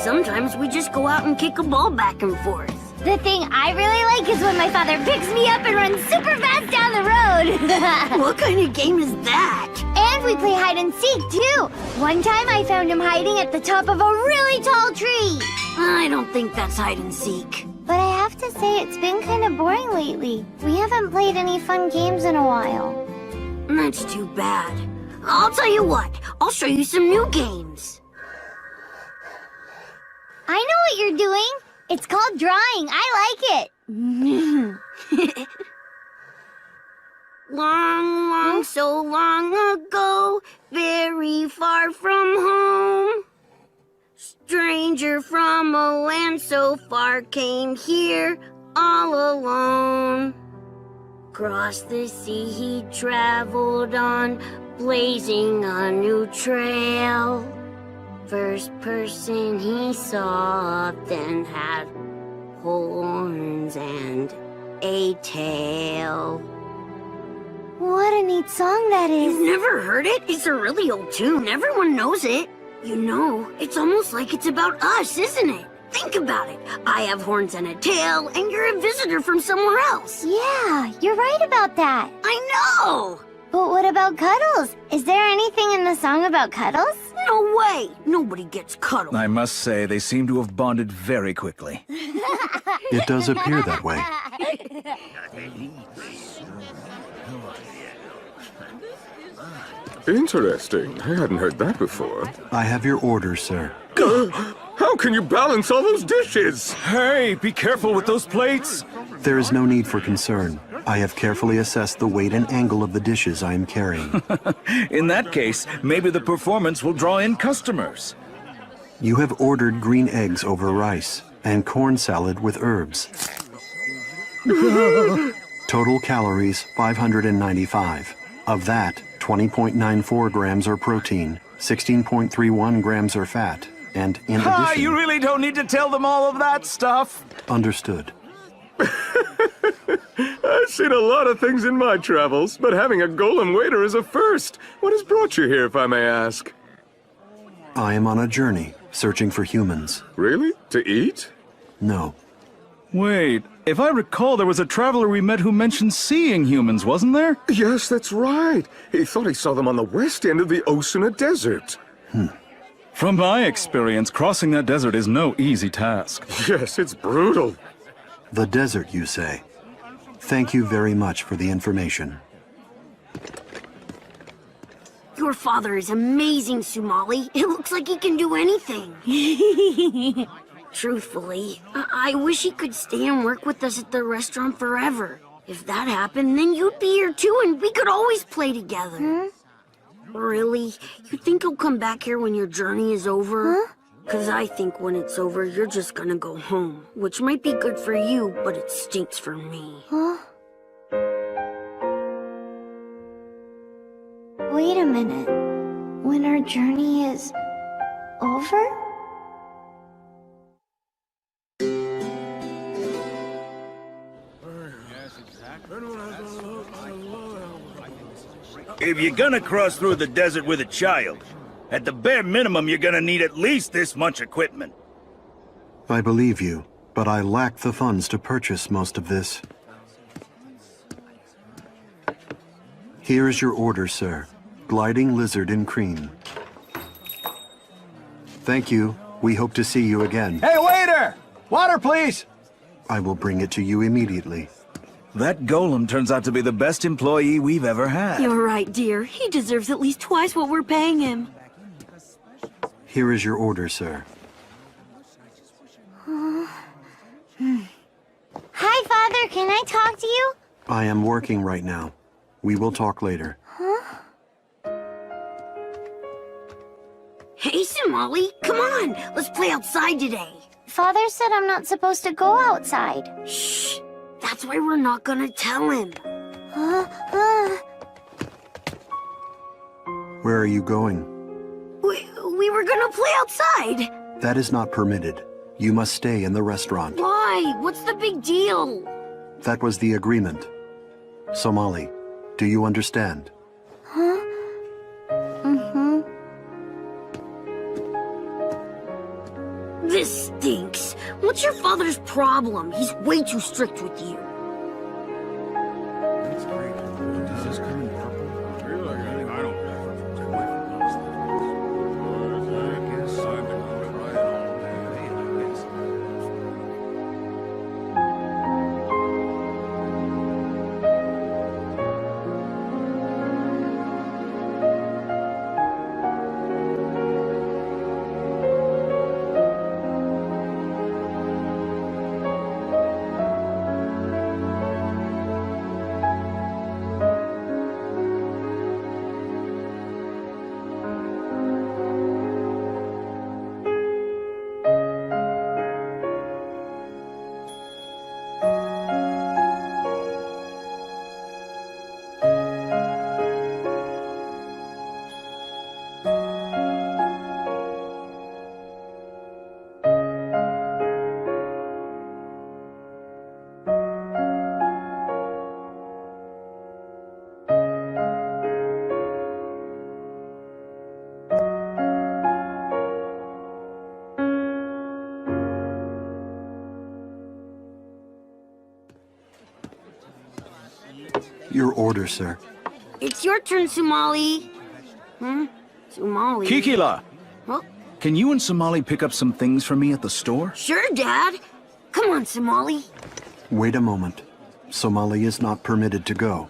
Sometimes we just go out and kick a ball back and forth. The thing I really like is when my father picks me up and runs super fast down the road. What kind of game is that? And we play hide and seek, too. One time I found him hiding at the top of a really tall tree. I don't think that's hide and seek. But I have to say it's been kind of boring lately. We haven't played any fun games in a while. That's too bad. I'll tell you what, I'll show you some new games. I know what you're doing. It's called drawing. I like it. Long, so long ago, very far from home. Stranger from a land so far came here all alone. Across the sea he traveled on, blazing a new trail. First person he saw then had horns and a tail. What a neat song that is. You've never heard it? It's a really old tune. Everyone knows it. You know, it's almost like it's about us, isn't it? Think about it. I have horns and a tail, and you're a visitor from somewhere else. Yeah, you're right about that. I know! But what about cuddles? Is there anything in the song about cuddles? No way! Nobody gets cuddled. I must say, they seem to have bonded very quickly. It does appear that way. Interesting. I hadn't heard that before. I have your order, sir. How can you balance all those dishes? Hey, be careful with those plates! There is no need for concern. I have carefully assessed the weight and angle of the dishes I am carrying. In that case, maybe the performance will draw in customers. You have ordered green eggs over rice and corn salad with herbs. Total calories 595. Of that, 20.94 grams are protein, 16.31 grams are fat, and in addition... You really don't need to tell them all of that stuff! Understood. I've seen a lot of things in my travels, but having a golem waiter is a first. What has brought you here, if I may ask? I am on a journey, searching for humans. Really? To eat? No. Wait, if I recall, there was a traveler we met who mentioned seeing humans, wasn't there? Yes, that's right. He thought he saw them on the west end of the Osuna Desert. From my experience, crossing that desert is no easy task. Yes, it's brutal. The desert, you say? Thank you very much for the information. Your father is amazing, Somali. It looks like he can do anything. Truthfully, I wish he could stay and work with us at the restaurant forever. If that happened, then you'd be here too, and we could always play together. Really? You think he'll come back here when your journey is over? 'Cause I think when it's over, you're just gonna go home. Which might be good for you, but it stinks for me. Huh? Wait a minute. When our journey is over? If you're gonna cross through the desert with a child, at the bare minimum you're gonna need at least this much equipment. I believe you, but I lack the funds to purchase most of this. Here is your order, sir. Gliding lizard in cream. Thank you. We hope to see you again. Hey, waiter! Water, please! I will bring it to you immediately. That golem turns out to be the best employee we've ever had. You're right, dear. He deserves at least twice what we're paying him. Here is your order, sir. Hi, Father. Can I talk to you? I am working right now. We will talk later. Hey, Somali, come on. Let's play outside today. Father said I'm not supposed to go outside. Shh. That's why we're not gonna tell him. Where are you going? We were gonna play outside. That is not permitted. You must stay in the restaurant. Why? What's the big deal? That was the agreement. Somali, do you understand? This stinks. What's your father's problem? He's way too strict with you. Your order, sir. It's your turn, Somali. Somali. Kikila! Huh? Can you and Somali pick up some things for me at the store? Sure, Dad. Come on, Somali. Wait a moment. Somali is not permitted to go.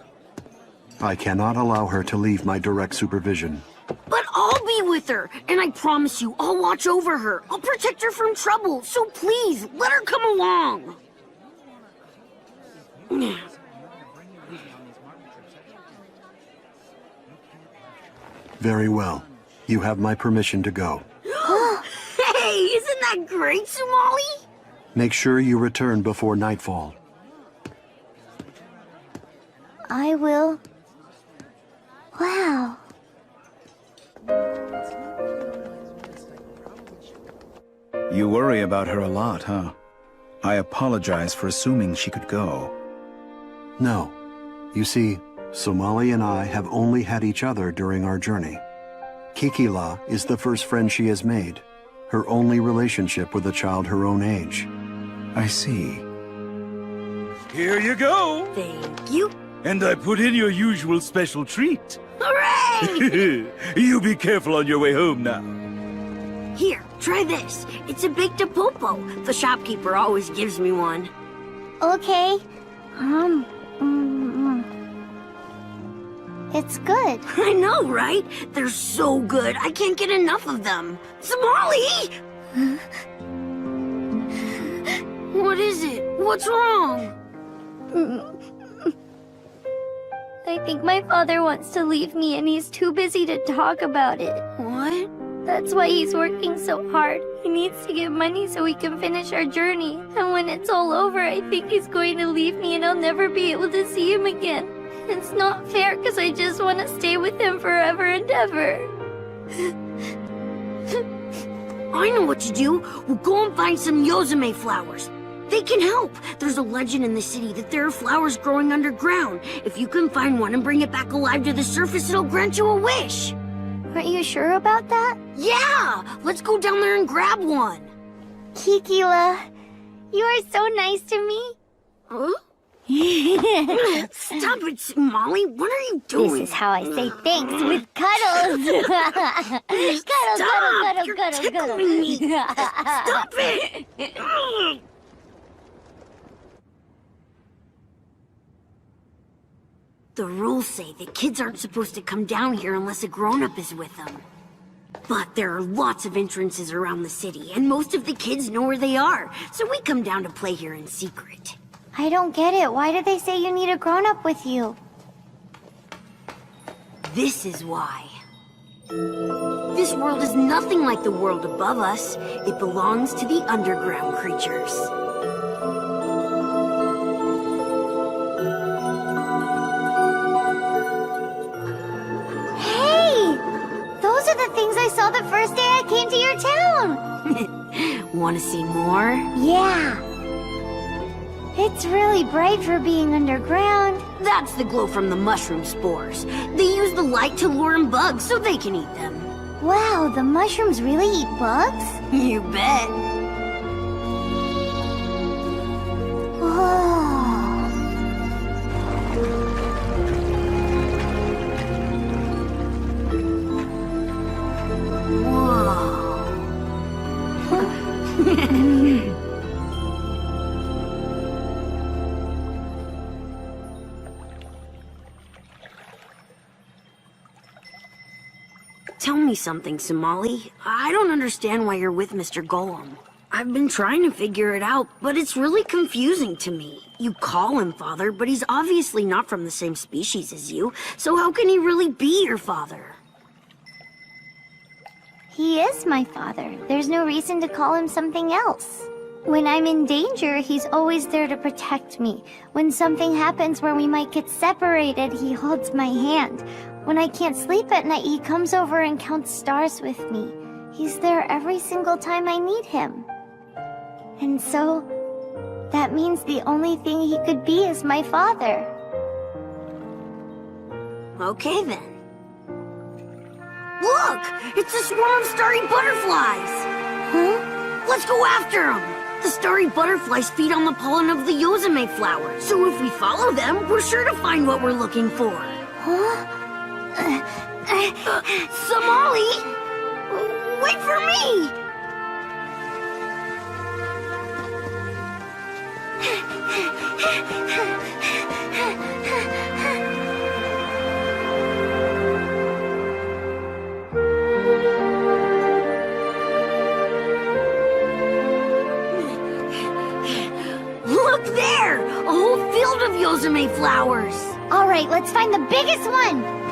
I cannot allow her to leave my direct supervision. But I'll be with her, and I promise you, I'll watch over her. I'll protect her from trouble, so please, let her come along. Very well. You have my permission to go. Hey, isn't that great, Somali? Make sure you return before nightfall. I will. Wow. You worry about her a lot, huh? I apologize for assuming she could go. No. You see, Somali and I have only had each other during our journey. Kikila is the first friend she has made, her only relationship with a child her own age. I see. Here you go! Thank you. And I put in your usual special treat. Hooray! You be careful on your way home now. Here, try this. It's a baked popo. The shopkeeper always gives me one. Okay. It's good. I know, right? They're so good. I can't get enough of them. Somali! What is it? What's wrong? I think my father wants to leave me and he's too busy to talk about it. What? That's why he's working so hard. He needs to get money so we can finish our journey. And when it's all over, I think he's going to leave me and I'll never be able to see him again. It's not fair because I just want to stay with him forever and ever. I know what to do. We'll go and find some Yozume flowers. They can help. There's a legend in the city that there are flowers growing underground. If you can find one and bring it back alive to the surface, it'll grant you a wish. Are you sure about that? Yeah! Let's go down there and grab one. Kikila, you are so nice to me. Huh? Stop it, Molly. What are you doing? This is how I say thanks, with cuddles. Cuddle, Stop! cuddle, You're cuddle, cuddle, tickling me. Stop it! The rules say that kids aren't supposed to come down here unless a grown-up is with them. But there are lots of entrances around the city, and most of the kids know where they are, so we come down to play here in secret. I don't get it. Why do they say you need a grown-up with you? This is why. This world is nothing like the world above us. It belongs to the underground creatures. Hey! Those are the things I saw the first day I came to your town! Want to see more? Yeah! It's really bright for being underground. That's the glow from the mushroom spores. They use the light to lure in bugs so they can eat them. Wow, the mushrooms really eat bugs? You bet. Whoa. Tell me something, Somali. I don't understand why you're with Mr. Golem. I've been trying to figure it out, but it's really confusing to me. You call him father, but he's obviously not from the same species as you, so how can he really be your father? He is my father. There's no reason to call him something else. When I'm in danger, he's always there to protect me. When something happens where we might get separated, he holds my hand. When I can't sleep at night, he comes over and counts stars with me. He's there every single time I need him. And so, that means the only thing he could be is my father. Okay then. Look! It's a swarm of starry butterflies! Huh? Let's go after them! The starry butterflies feed on the pollen of the Yozume flower, so if we follow them, we're sure to find what we're looking for. Huh? Somali! Wait for me! Look there! A whole field of Yozume flowers! All right, let's find the biggest one!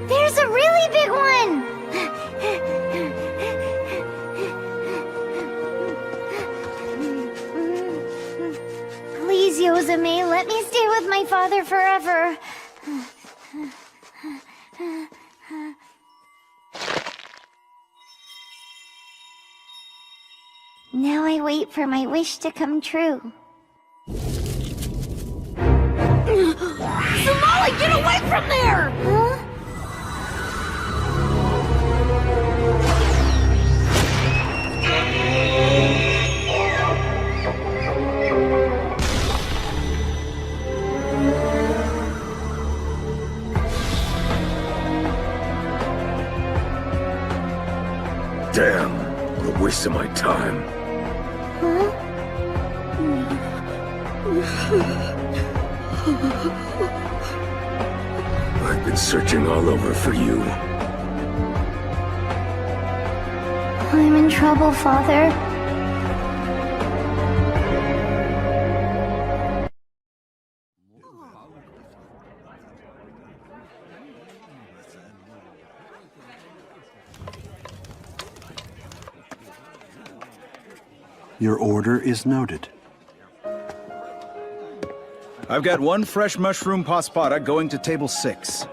There's a really big one! Please, Yozume, let me stay with my father forever. Now I wait for my wish to come true. Somali, get away from there! Huh? Damn, what a waste of my time. I've been searching all over for you. I'm in trouble, Father. Your order is noted. I've got 1 fresh mushroom paspada going to table 6.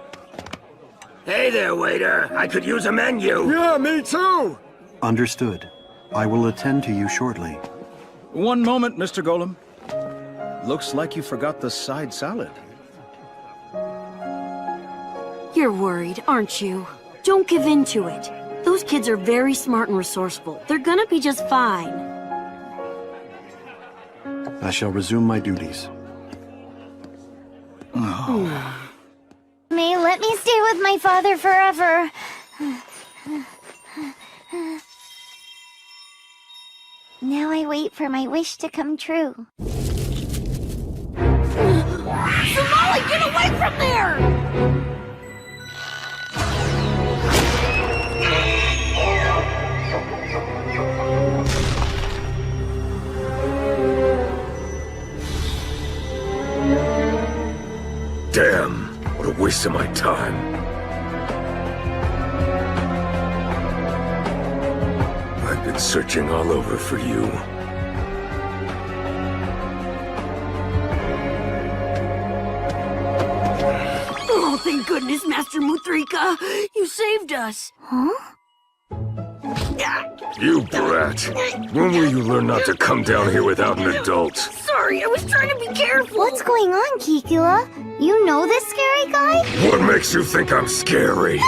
Hey there, waiter. I could use a menu. Yeah, me too! Understood. I will attend to you shortly. One moment, Mr. Golem. Looks like you forgot the side salad. You're worried, aren't you? Don't give in to it. Those kids are very smart and resourceful. They're gonna be just fine. I shall resume my duties. May let me stay with my father forever. Now I wait for my wish to come true. Somali, get away from there! Damn, what a waste of my time. I've been searching all over for you. Oh, thank goodness, Master Muthrika! You saved us! Huh? You brat. When will you learn not to come down here without an adult? Sorry, I was trying to be careful! What's going on, Kikula? You know this scary guy? What makes you think I'm scary?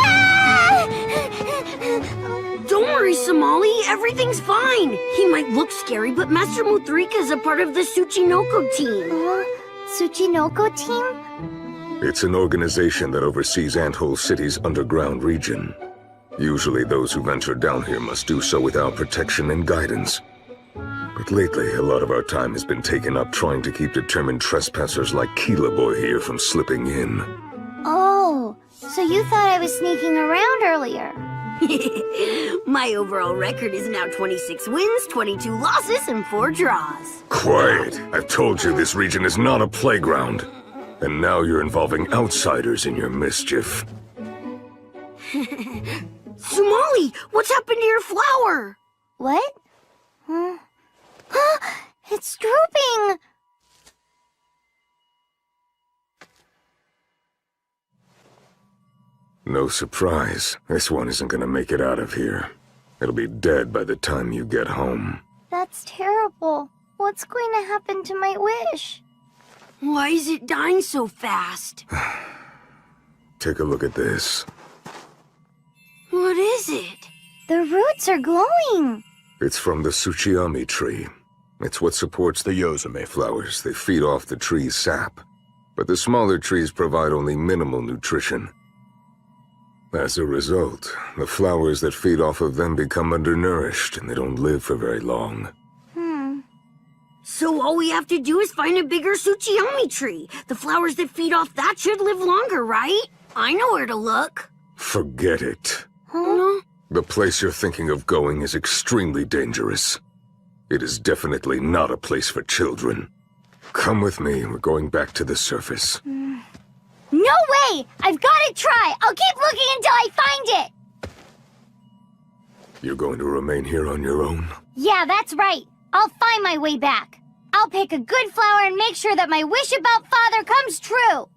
Don't worry, Somali. Everything's fine. He might look scary, but Master Muthrika is a part of the Tsuchinoko team. Tsuchinoko team? It's an organization that oversees Anthole City's underground region. Usually those who venture down here must do so without protection and guidance. But lately, a lot of our time has been taken up trying to keep determined trespassers like Keela Boy here from slipping in. Oh, so you thought I was sneaking around earlier. My overall record is now 26 wins, 22 losses, and 4 draws. Quiet! I've told you this region is not a playground. And now you're involving outsiders in your mischief. Somali, what's happened to your flower? What? It's drooping! No surprise. This one isn't gonna make it out of here. It'll be dead by the time you get home. That's terrible. What's going to happen to my wish? Why is it dying so fast? Take a look at this. What is it? The roots are glowing. It's from the Tsuchiami tree. It's what supports the Yozume flowers. They feed off the tree's sap. But the smaller trees provide only minimal nutrition. As a result, the flowers that feed off of them become undernourished and they don't live for very long. So all we have to do is find a bigger Tsuchiami tree. The flowers that feed off that should live longer, right? I know where to look. Forget it. Huh? The place you're thinking of going is extremely dangerous. It is definitely not a place for children. Come with me, we're going back to the surface. No way! I've got to try! I'll keep looking until I find it! You're going to remain here on your own? Yeah, that's right. I'll find my way back. I'll pick a good flower and make sure that my wish about Father comes true.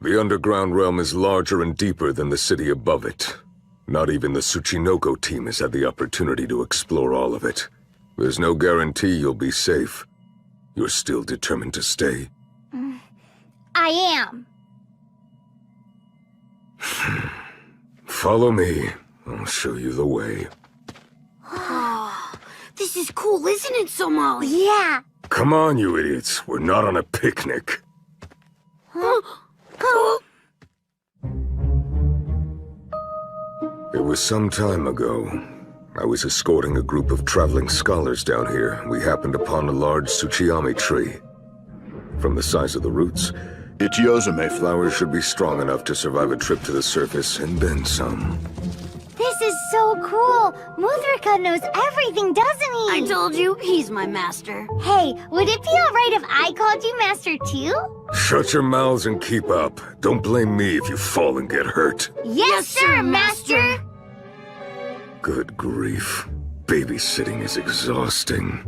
The underground realm is larger and deeper than the city above it. Not even the Tsuchinoko team has had the opportunity to explore all of it. There's no guarantee you'll be safe. You're still determined to stay? I am. Follow me. I'll show you the way. Oh, this is cool, isn't it, Somali? Yeah. Come on, you idiots. We're not on a picnic. It was some time ago. I was escorting a group of traveling scholars down here. We happened upon a large Tsuchiami tree. From the size of the roots, its Yozume flowers should be strong enough to survive a trip to the surface and then some. This is so cool. Muthrika knows everything, doesn't he? I told you, he's my master. Hey, would it be alright if I called you Master too? Shut your mouths and keep up. Don't blame me if you fall and get hurt. Yes, sir, Master! Good grief. Babysitting is exhausting.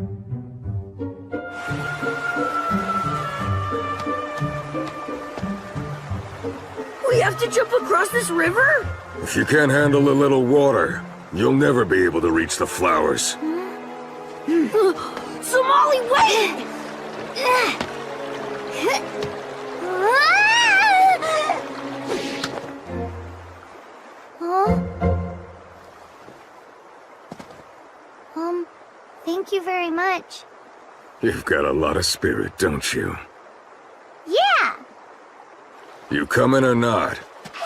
We have to jump across this river? If you can't handle a little water, you'll never be able to reach the flowers. Somali, wait! Huh? Thank you very much. You've got a lot of spirit, don't you? Yeah! You coming or not?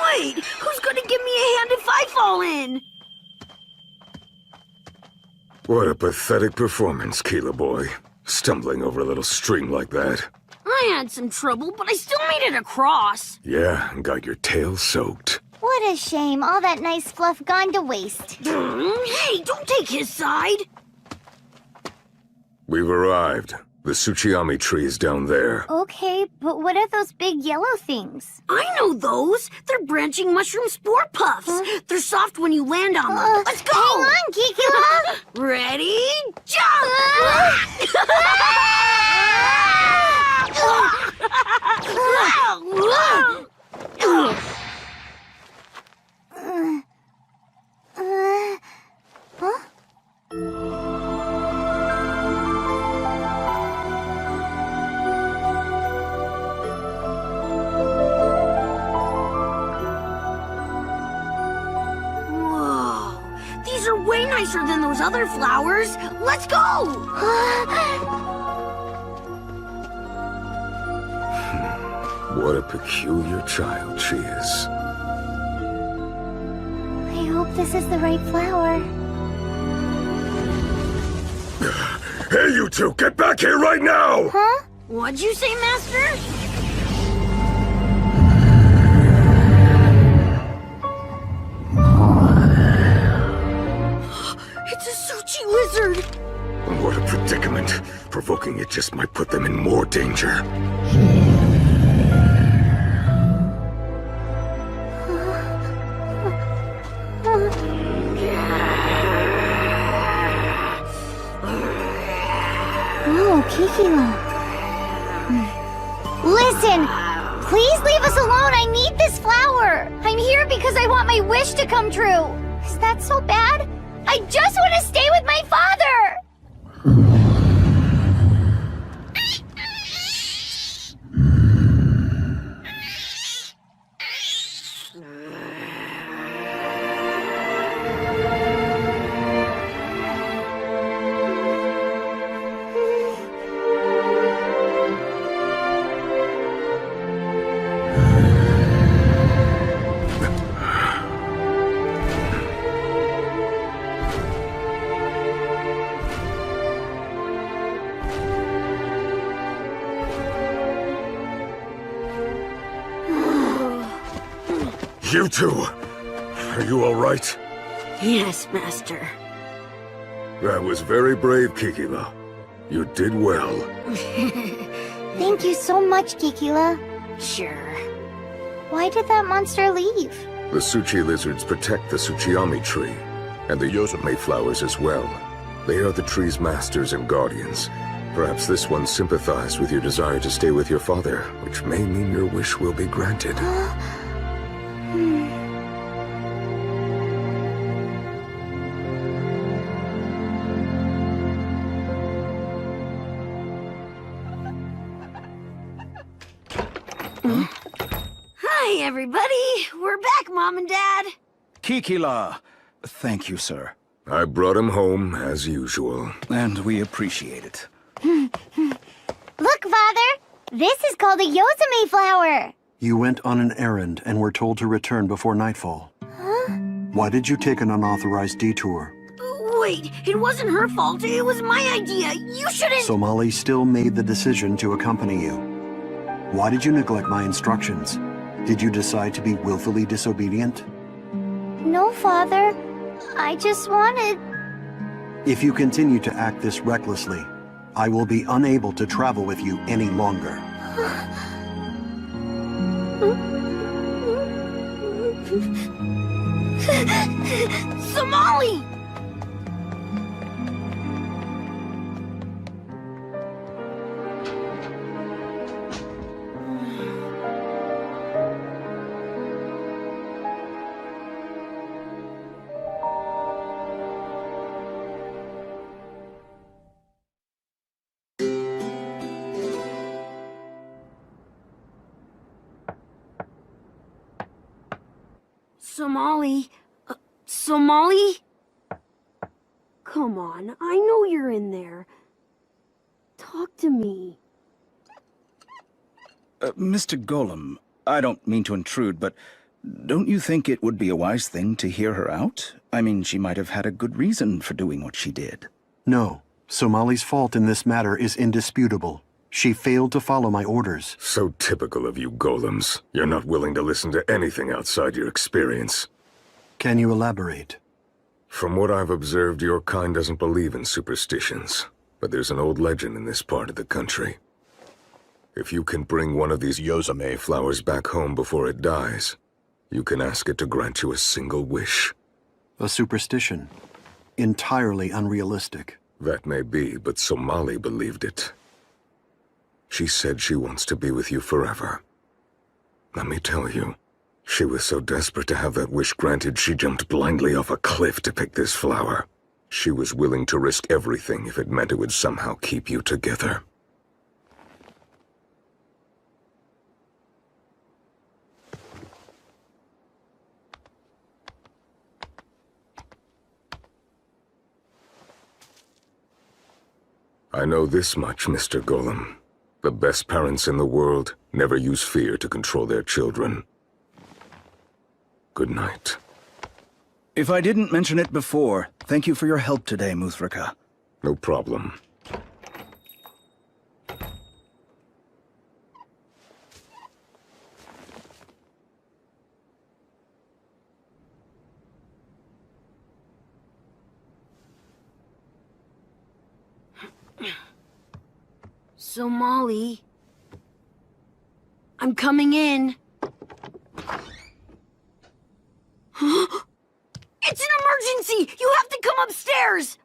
Wait, who's gonna give me a hand if I fall in? What a pathetic performance, Keela boy. Stumbling over a little stream like that. I had some trouble, but I still made it across. Yeah, and got your tail soaked. What a shame, all that nice fluff gone to waste. Hey, don't take his side. We've arrived. The Tsuchiyami tree is down there. Okay, but what are those big yellow things? I know those. They're branching mushroom spore puffs. They're soft when you land on them. Let's go! Hang on, Kikila! Ready, jump! These are way nicer than those other flowers. Let's go! What a peculiar child she is. I hope this is the right flower. Hey, you two, get back here right now! Huh? What'd you say, Master? It's a Suchi lizard! What a predicament. Provoking it just might put them in more danger. Oh, Kikila. Listen! Please leave us alone! I need this flower! I'm here because I want my wish to come true! Is that so bad? I just want to stay with my father! You two, are you all right? Yes, Master. That was very brave, Kikila. You did well. Thank you so much, Kikila. Sure. Why did that monster leave? The Tsuchi lizards protect the Tsuchiyami tree, and the Yozume flowers as well. They are the tree's masters and guardians. Perhaps this one sympathized with your desire to stay with your father, which may mean your wish will be granted. Hi, everybody. We're back, Mom and Dad. Kikila. Thank you, sir. I brought him home, as usual. And we appreciate it. Look, Father! This is called a Yozume flower! You went on an errand and were told to return before nightfall. Huh? Why did you take an unauthorized detour? Wait, it wasn't her fault. It was my idea. You shouldn't... Somali still made the decision to accompany you. Why did you neglect my instructions? Did you decide to be willfully disobedient? No, Father. I just wanted... If you continue to act this recklessly, I will be unable to travel with you any longer. Somali! Somali? Somali? Come on, I know you're in there. Talk to me. Mr. Golem, I don't mean to intrude, but don't you think it would be a wise thing to hear her out? I mean, she might have had a good reason for doing what she did. No. Somali's fault in this matter is indisputable. She failed to follow my orders. So typical of you golems. You're not willing to listen to anything outside your experience. Can you elaborate? From what I've observed, your kind doesn't believe in superstitions. But there's an old legend in this part of the country. If you can bring one of these Yozame flowers back home before it dies, you can ask it to grant you a single wish. A superstition. Entirely unrealistic. That may be, but Somali believed it. She said she wants to be with you forever. Let me tell you, she was so desperate to have that wish granted, she jumped blindly off a cliff to pick this flower. She was willing to risk everything if it meant it would somehow keep you together. I know this much, Mr. Golem. The best parents in the world never use fear to control their children. Good night. If I didn't mention it before, thank you for your help today, Muthrika. No problem. Somali. I'm coming in. It's an emergency! You have to come upstairs!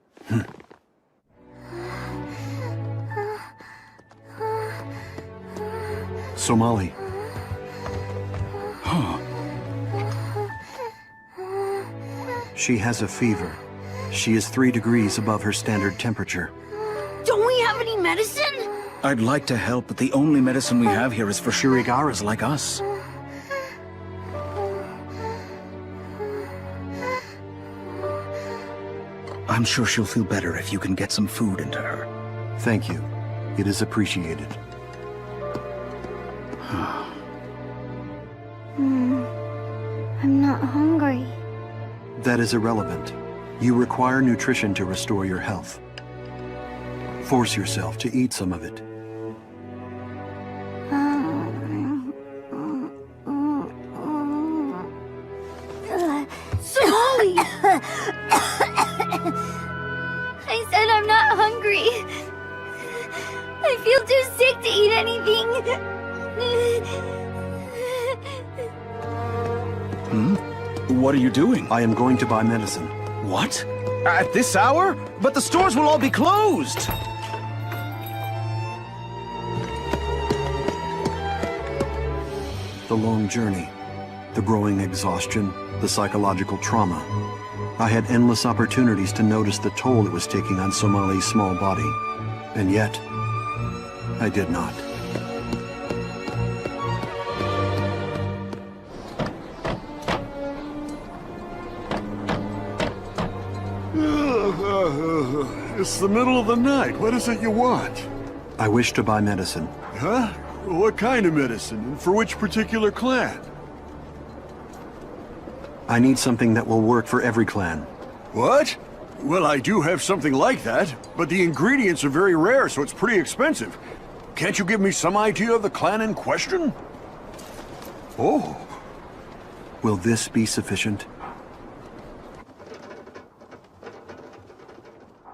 Somali. She has a fever. She is 3 degrees above her standard temperature. Don't we have any medicine? I'd like to help, but the only medicine we have here is for Shirigaras like us. I'm sure she'll feel better if you can get some food into her. Thank you. It is appreciated. I'm not hungry. That is irrelevant. You require nutrition to restore your health. Force yourself to eat some of it. Somali! I said I'm not hungry. I feel too sick to eat anything. What are you doing? I am going to buy medicine. What? At this hour? But the stores will all be closed! The long journey, the growing exhaustion, the psychological trauma. I had endless opportunities to notice the toll it was taking on Somali's small body. And yet, I did not. It's the middle of the night. What is it you want? I wish to buy medicine. Huh? What kind of medicine? And for which particular clan? I need something that will work for every clan. What? Well, I do have something like that, but the ingredients are very rare, so it's pretty expensive. Can't you give me some idea of the clan in question? Oh. Will this be sufficient?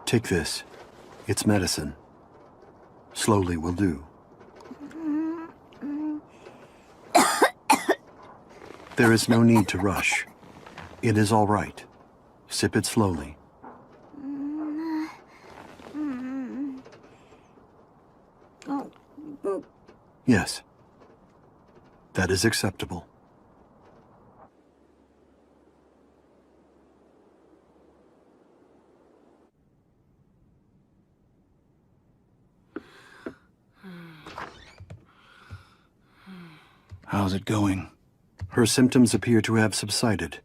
Take this. It's medicine. Slowly will do. There is no need to rush. It is all right. Sip it slowly. Yes. That is acceptable. How's it going? Her symptoms appear to have subsided.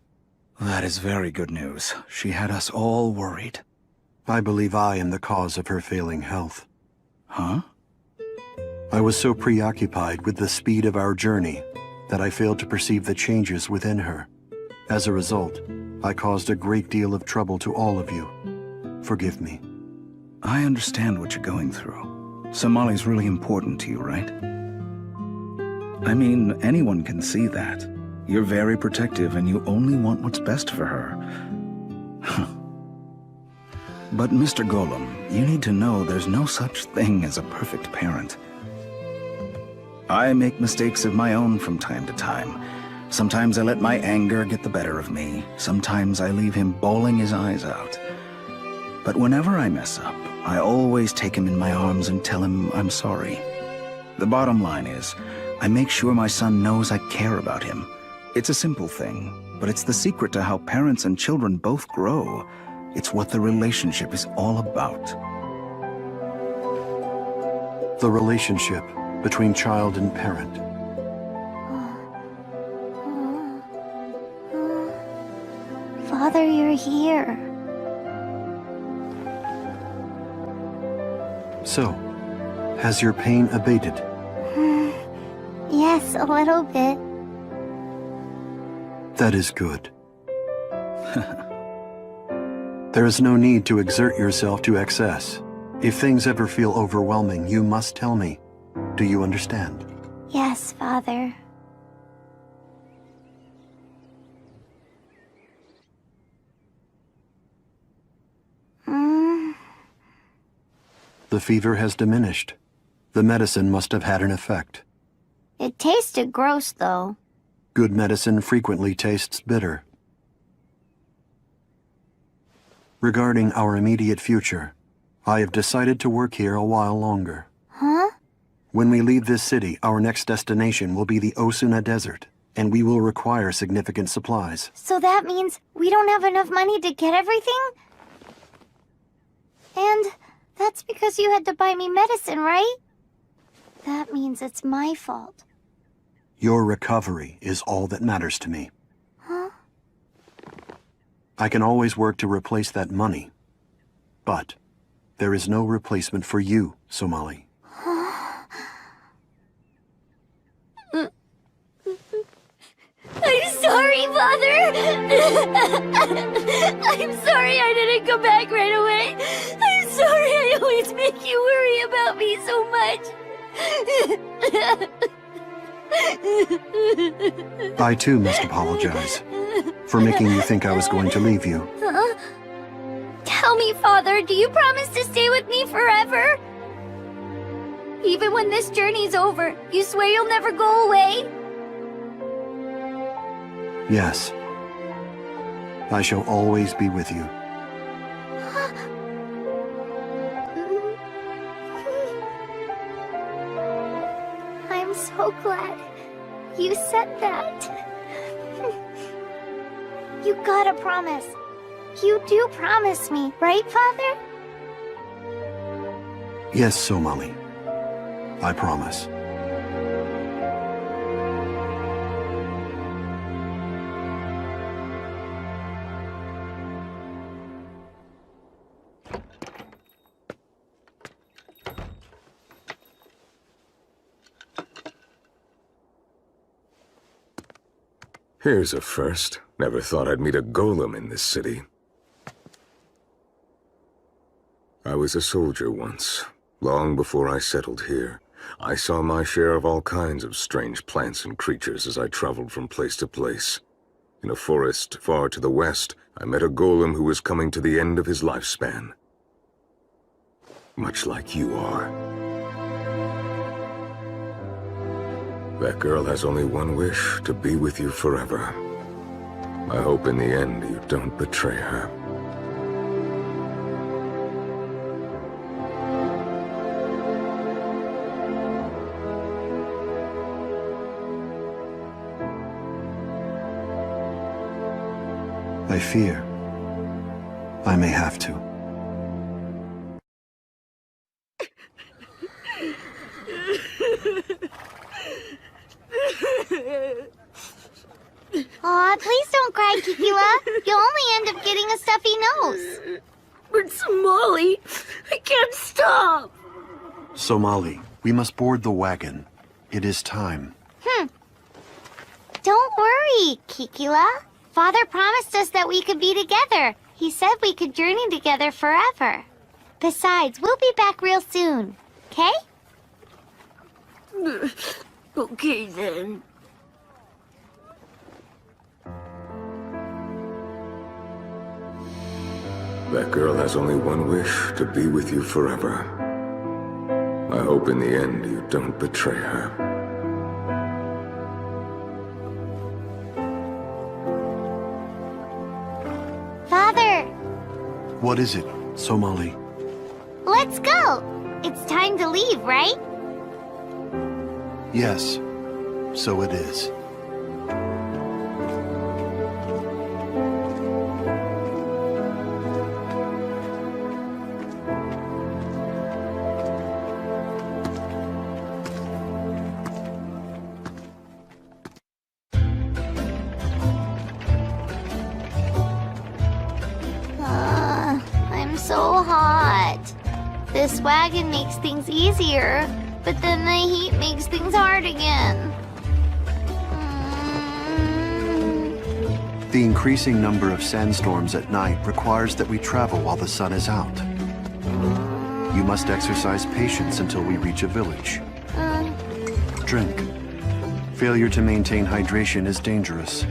That is very good news. She had us all worried. I believe I am the cause of her failing health. Huh? I was so preoccupied with the speed of our journey that I failed to perceive the changes within her. As a result, I caused a great deal of trouble to all of you. Forgive me. I understand what you're going through. Somali's really important to you, right? I mean, anyone can see that. You're very protective and you only want what's best for her. But Mr. Golem, you need to know there's no such thing as a perfect parent. I make mistakes of my own from time to time. Sometimes I let my anger get the better of me. Sometimes I leave him bawling his eyes out. But whenever I mess up, I always take him in my arms and tell him I'm sorry. The bottom line is, I make sure my son knows I care about him. It's a simple thing, but it's the secret to how parents and children both grow. It's what the relationship is all about. The relationship between child and parent. Father, you're here. So, has your pain abated? Yes, a little bit. That is good. There is no need to exert yourself to excess. If things ever feel overwhelming, you must tell me. Do you understand? Yes, Father. The fever has diminished. The medicine must have had an effect. It tasted gross, though. Good medicine frequently tastes bitter. Regarding our immediate future, I have decided to work here a while longer. Huh? When we leave this city, our next destination will be the Osuna Desert, and we will require significant supplies. So that means we don't have enough money to get everything? And that's because you had to buy me medicine, right? That means it's my fault. Your recovery is all that matters to me. Huh? I can always work to replace that money. But there is no replacement for you, Somali. I'm sorry, Father! I'm sorry I didn't come back right away. I'm sorry I always make you worry about me so much. I too must apologize for making you think I was going to leave you. Huh? Tell me, Father, do you promise to stay with me forever? Even when this journey's over, you swear you'll never go away? Yes. I shall always be with you. I'm so glad you said that. You gotta promise. You do promise me, right, Father? Yes, Somali. I promise. Here's a first. Never thought I'd meet a golem in this city. I was a soldier once, long before I settled here. I saw my share of all kinds of strange plants and creatures as I traveled from place to place. In a forest far to the west, I met a golem who was coming to the end of his lifespan. Much like you are. That girl has only one wish, to be with you forever. I hope in the end you don't betray her. I fear I may have to. Aw, please don't cry, Kikila. You'll only end up getting a stuffy nose. But Somali, I can't stop. Somali, we must board the wagon. It is time. Don't worry, Kikila. Father promised us that we could be together. He said we could journey together forever. Besides, we'll be back real soon. Okay? Okay, then. That girl has only one wish, to be with you forever. I hope in the end you don't betray her. Father, What is it, Somali? let's go. It's time to leave, right? Yes, so it is. I'm so hot. This wagon makes things easier, but then the heat makes things hard again. The increasing number of sandstorms at night requires that we travel while the sun is out. You must exercise patience until we reach a village. Drink. Failure to maintain hydration is dangerous.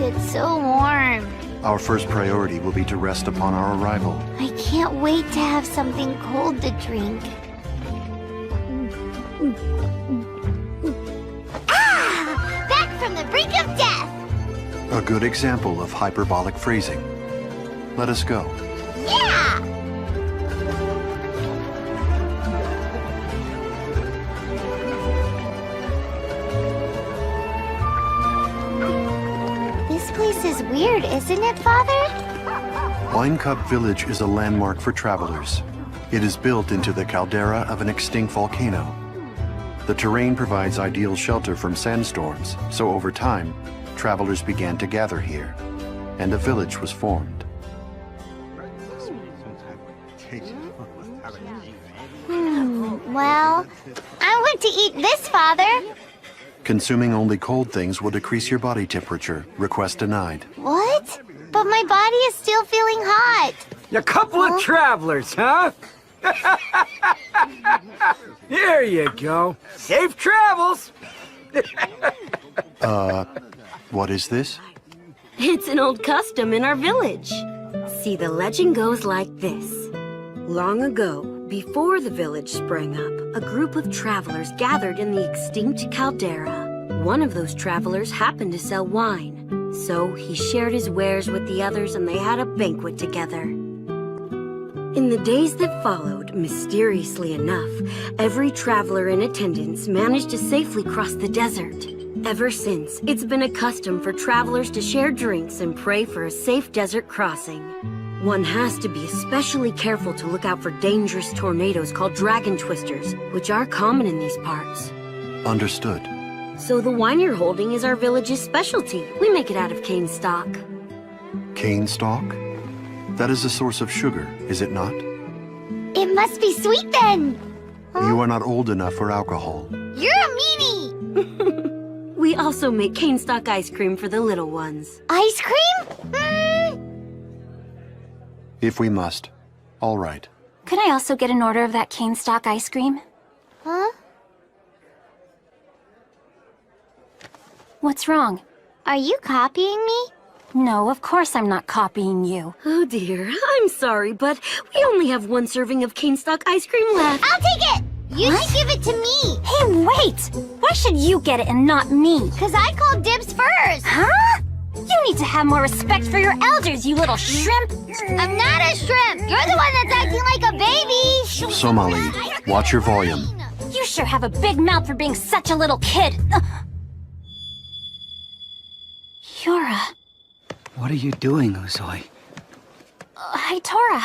It's so warm. Our first priority will be to rest upon our arrival. I can't wait to have something cold to drink. Ah! Back from the brink of death! A good example of hyperbolic phrasing. Let us go. Yeah! This place is weird, isn't it, Father? Wine Cup Village is a landmark for travelers. It is built into the caldera of an extinct volcano. The terrain provides ideal shelter from sandstorms, so over time, travelers began to gather here, and a village was formed. Well, I want to eat this, Father. Consuming only cold things will decrease your body temperature. Request denied. What? But my body is still feeling hot. You couple of travelers, huh? Here you go. Safe travels. What is this? It's an old custom in our village. See, the legend goes like this. Long ago, before the village sprang up, a group of travelers gathered in the extinct caldera. One of those travelers happened to sell wine, so he shared his wares with the others and they had a banquet together. In the days that followed, mysteriously enough, every traveler in attendance managed to safely cross the desert. Ever since, it's been a custom for travelers to share drinks and pray for a safe desert crossing. One has to be especially careful to look out for dangerous tornadoes called dragon twisters, which are common in these parts. Understood. So the wine you're holding is our village's specialty. We make it out of cane stock. Cane stalk? That is a source of sugar, is it not? It must be sweet then. You are not old enough for alcohol. You're a meanie. We also make cane stock ice cream for the little ones. Ice cream? If we must. All right. Could I also get an order of that cane stock ice cream? Huh? What's wrong? Are you copying me? No, of course I'm not copying you. Oh dear, I'm sorry, but we only have one serving of cane stock ice cream left. I'll take it! You should give it to me! Hey, wait! Why should you get it and not me? Cause I called dibs first! Huh? You need to have more respect for your elders, you little shrimp! I'm not a shrimp! You're the one that's acting like a baby! Somali, watch your volume. You sure have a big mouth for being such a little kid! Yura. What are you doing, Uzoi? Hitora.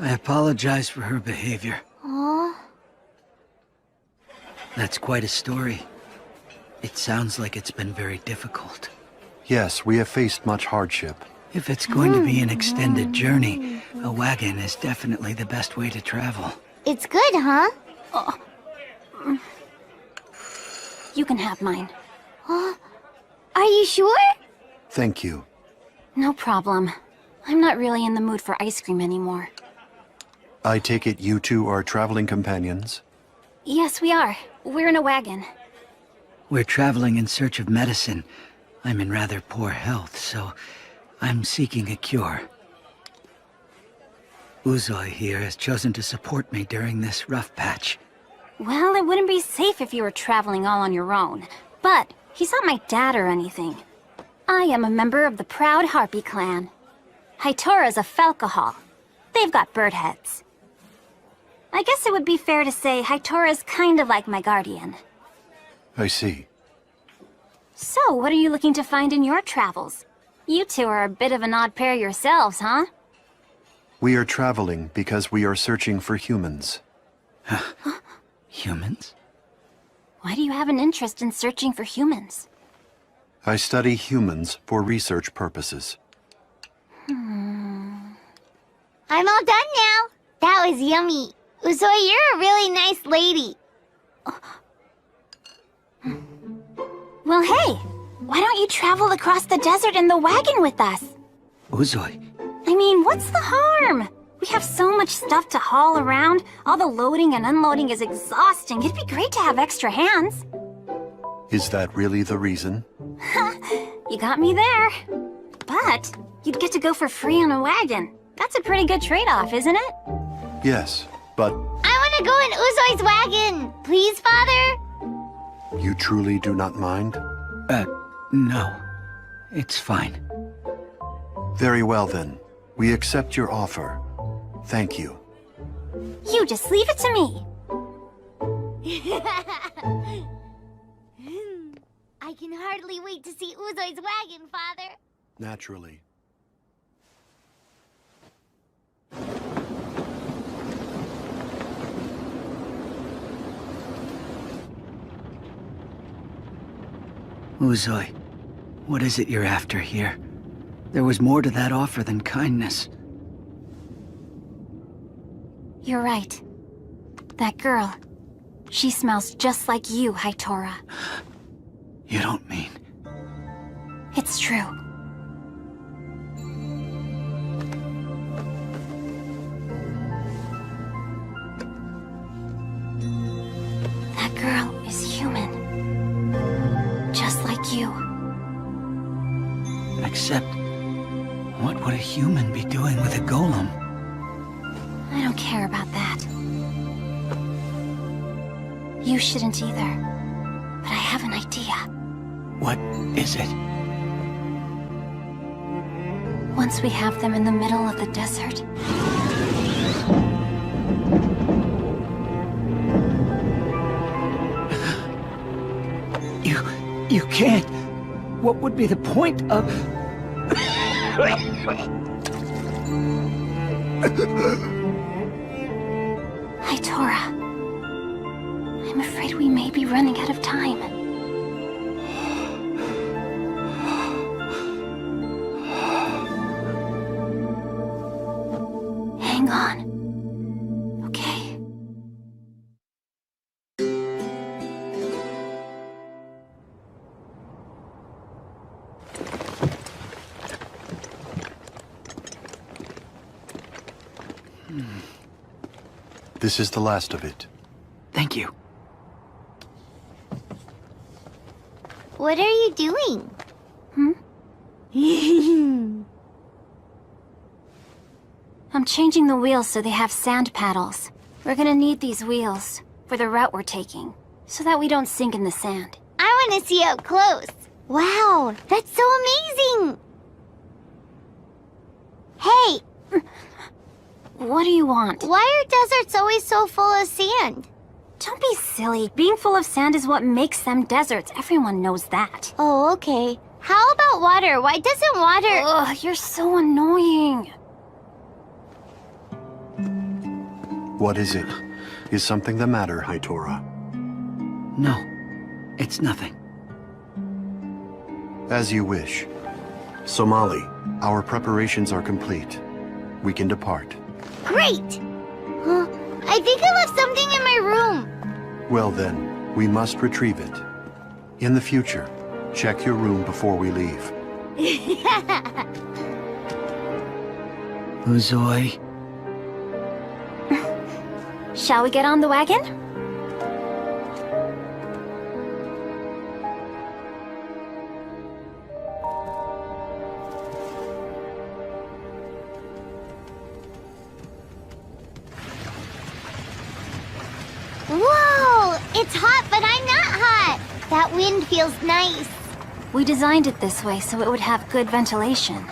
I apologize for her behavior. Aww. That's quite a story. It sounds like it's been very difficult. Yes, we have faced much hardship. If it's going to be an extended journey, a wagon is definitely the best way to travel. It's good, huh? You can have mine. Are you sure? Thank you. No problem. I'm not really in the mood for ice cream anymore. I take it you two are traveling companions? Yes, we are. We're in a wagon. We're traveling in search of medicine. I'm in rather poor health, so I'm seeking a cure. Uzoi here has chosen to support me during this rough patch. Well, it wouldn't be safe if you were traveling all on your own. But he's not my dad or anything. I am a member of the Proud Harpy clan. Hitora's a Falcohol. They've got bird heads. I guess it would be fair to say Hitora's kind of like my guardian. I see. So, what are you looking to find in your travels? You two are a bit of an odd pair yourselves, huh? We are traveling because we are searching for humans. Humans? Why do you have an interest in searching for humans? I study humans for research purposes. I'm all done now. That was yummy. Uzoi, you're a really nice lady. Well, hey! Why don't you travel across the desert in the wagon with us? Uzoi. I mean, what's the harm? We have so much stuff to haul around. All the loading and unloading is exhausting. It'd be great to have extra hands. Is that really the reason? You got me there. But you'd get to go for free on a wagon. That's a pretty good trade-off, isn't it? Yes, but I want to go in Uzoi's wagon. Please, Father? you truly do not mind? No. It's fine. Very well then. We accept your offer. Thank you. You just leave it to me. I can hardly wait to see Uzoi's wagon, Father. Naturally. Uzoi, what is it you're after here? There was more to that offer than kindness. You're right. That girl, she smells just like you, Hitora. You don't mean... It's true. That girl is human. Just like you. Except, what would a human be doing with a golem? I don't care about that. You shouldn't either. But I have an idea. What is it? Once we have them in the middle of the desert... You can't! What would be the point of... Hitora. I'm afraid we may be running out of time. Hang on. Okay. This is the last of it. Thank you. What are you doing? I'm changing the wheels so they have sand paddles. We're gonna need these wheels for the route we're taking, so that we don't sink in the sand. I want to see up close. Wow, that's so amazing! Hey! What do you want? Why are deserts always so full of sand? Don't be silly. Being full of sand is what makes them deserts. Everyone knows that. Oh, okay. How about water? Why doesn't water... Ugh, you're so annoying. What is it? Is something the matter, Hitora? No, it's nothing. As you wish. Somali, our preparations are complete. We can depart. Great! Huh? I think I left something in my room. Well then, we must retrieve it. In the future, check your room before we leave. Uzoi. Shall we get on the wagon? Whoa! It's hot, but I'm not hot. That wind feels nice. We designed it this way so it would have good ventilation.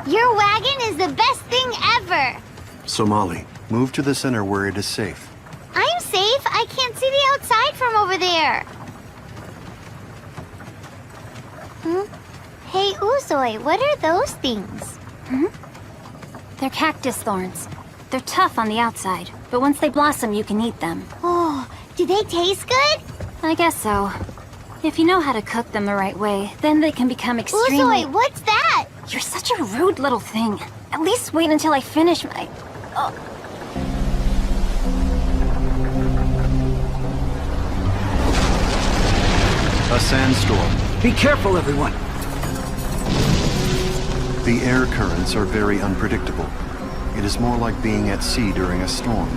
Your wagon is the best thing ever. Somali, move to the center where it is safe. I'm safe. I can't see the outside from over there. Hey, Uzoi, what are those things? They're cactus thorns. They're tough on the outside, but once they blossom, you can eat them. Oh, do they taste good? I guess so. If you know how to cook them the right way, then they can become extremely... Uzoi, what's that? You're such a rude little thing. At least wait until I finish my... A sandstorm. Be careful, everyone. The air currents are very unpredictable. It is more like being at sea during a storm.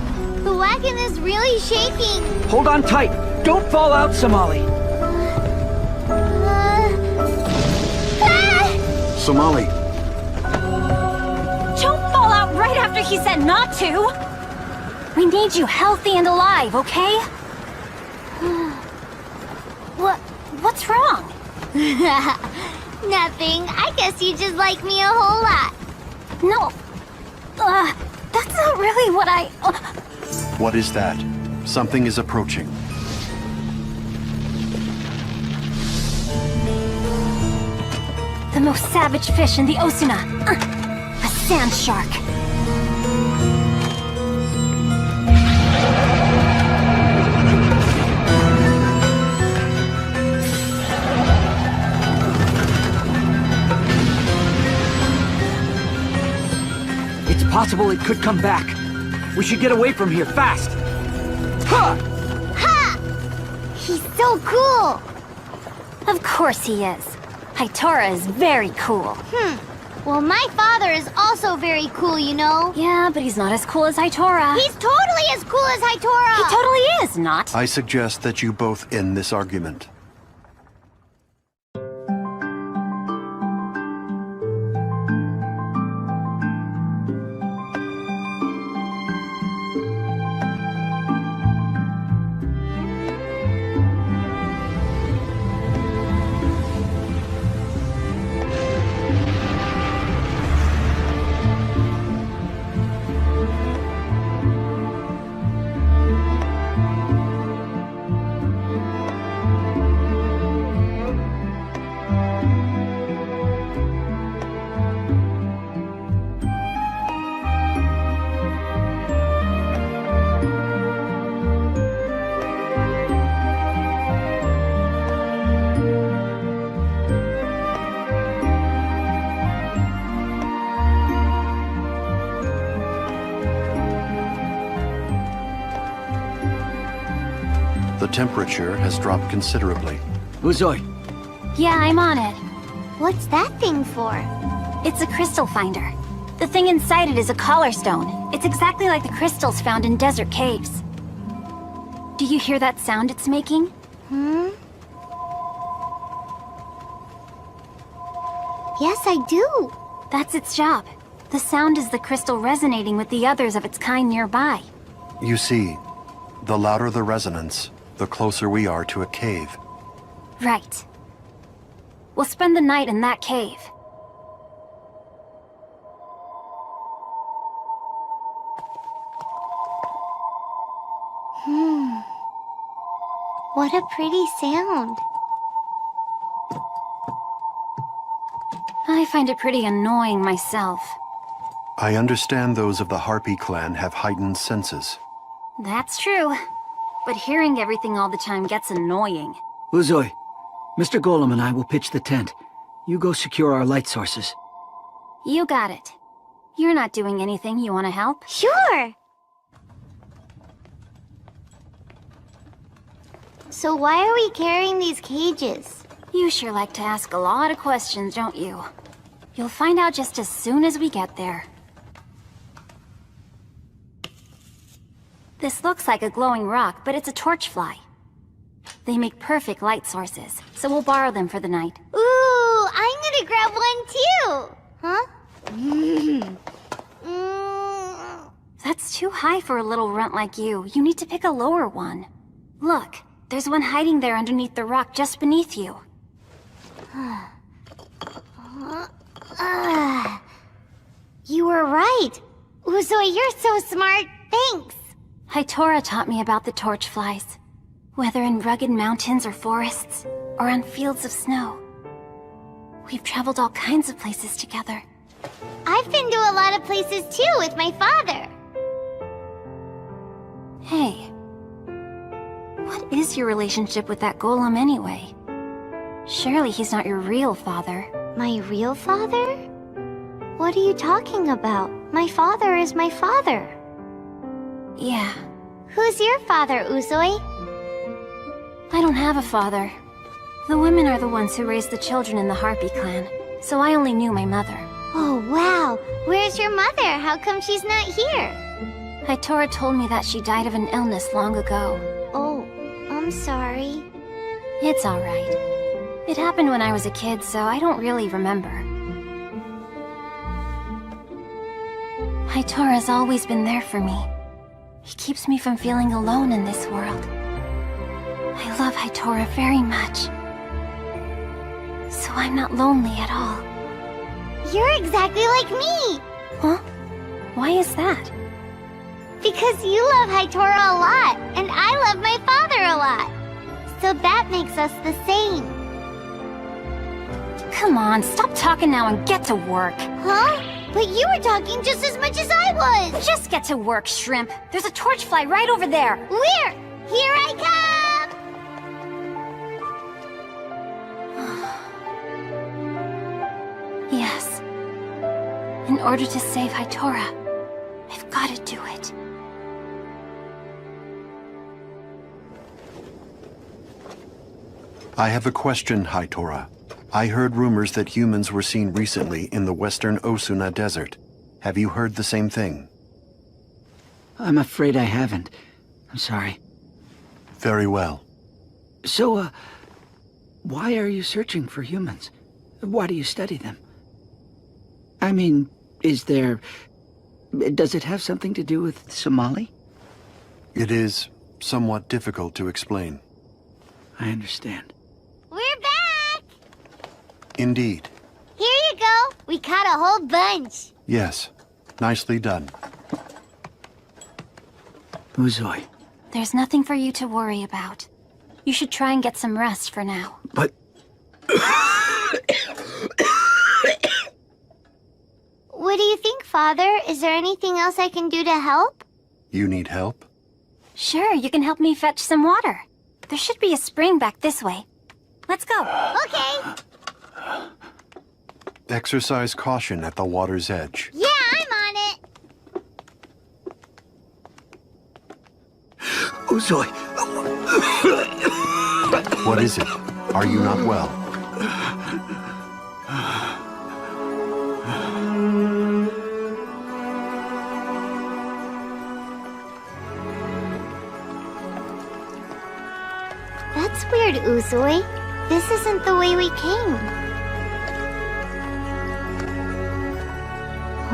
The wagon is really shaking. Hold on tight. Don't fall out, Somali. Somali! Don't fall out right after he said not to! We need you healthy and alive, okay? What's wrong? Nothing. I guess you just like me a whole lot. No. That's not really what I... What is that? Something is approaching. The most savage fish in the Osuna. A sand shark. It's possible it could come back. We should get away from here fast. Ha! Ha! He's so cool. Of course he is. Hitora is very cool. Well, my father is also very cool, you know. Yeah, but he's not as cool as Hitora. He's totally as cool as Hitora. He totally is not. I suggest that you both end this argument. The temperature has dropped considerably. Uzoi. Yeah, I'm on it. What's that thing for? It's a crystal finder. The thing inside it is a collar stone. It's exactly like the crystals found in desert caves. Do you hear that sound it's making? Yes, I do. That's its job. The sound is the crystal resonating with the others of its kind nearby. You see, the louder the resonance, the closer we are to a cave. Right. We'll spend the night in that cave. What a pretty sound. I find it pretty annoying myself. I understand those of the Harpy clan have heightened senses. That's true. But hearing everything all the time gets annoying. Uzoi, Mr. Golem and I will pitch the tent. You go secure our light sources. You got it. You're not doing anything. You want to help? Sure! So why are we carrying these cages? You sure like to ask a lot of questions, don't you? You'll find out just as soon as we get there. This looks like a glowing rock, but it's a torchfly. They make perfect light sources, so we'll borrow them for the night. Ooh, I'm gonna grab one too! Huh? That's too high for a little runt like you. You need to pick a lower one. Look, there's one hiding there underneath the rock just beneath you. You were right. Uzoi, you're so smart. Thanks. Hitora taught me about the torchflies. Whether in rugged mountains or forests, or on fields of snow. We've traveled all kinds of places together. I've been to a lot of places too with my father. Hey. What is your relationship with that golem anyway? Surely he's not your real father. My real father? What are you talking about? My father is my father. Yeah. Who's your father, Uzoi? I don't have a father. The women are the ones who raised the children in the Harpy clan, so I only knew my mother. Oh, wow. Where's your mother? How come she's not here? Hitora told me that she died of an illness long ago. Oh, I'm sorry. It's alright. It happened when I was a kid, so I don't really remember. Hitora's always been there for me. He keeps me from feeling alone in this world. I love Hitora very much. So I'm not lonely at all. You're exactly like me! Huh? Why is that? Because you love Hitora a lot, and I love my father a lot. So that makes us the same. Come on, stop talking now and get to work. Huh? But you were talking just as much as I was! Just get to work, Shrimp. There's a torchfly right over there. Where? Here I come! Yes. In order to save Hitora, I've got to do it. I have a question, Hitora. I heard rumors that humans were seen recently in the western Osuna Desert. Have you heard the same thing? I'm afraid I haven't. I'm sorry. Very well. So, why are you searching for humans? Why do you study them? I mean, does it have something to do with Somali? It is somewhat difficult to explain. I understand. We're back! Indeed. Here you go. We caught a whole bunch. Yes. Nicely done. Uzoi. There's nothing for you to worry about. You should try and get some rest for now. But... What do you think, Father? Is there anything else I can do to help? You need help? Sure, you can help me fetch some water. There should be a spring back this way. Let's go. Okay. Exercise caution at the water's edge. Yeah, I'm on it. Uzoi. What is it? Are you not well? That's weird, Uzoi. This isn't the way we came.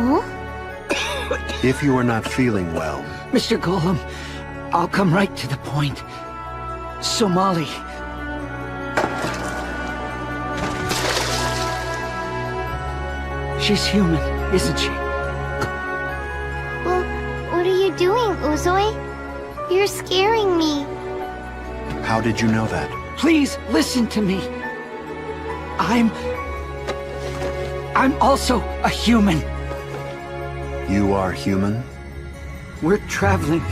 Huh? If you are not feeling well, Mr. Golem, I'll come right to the point. Somali. She's human, isn't she? Well, what are you doing, Uzoi? You're scaring me. how did you know that? Please listen to me. I'm also a human. You are human? We're traveling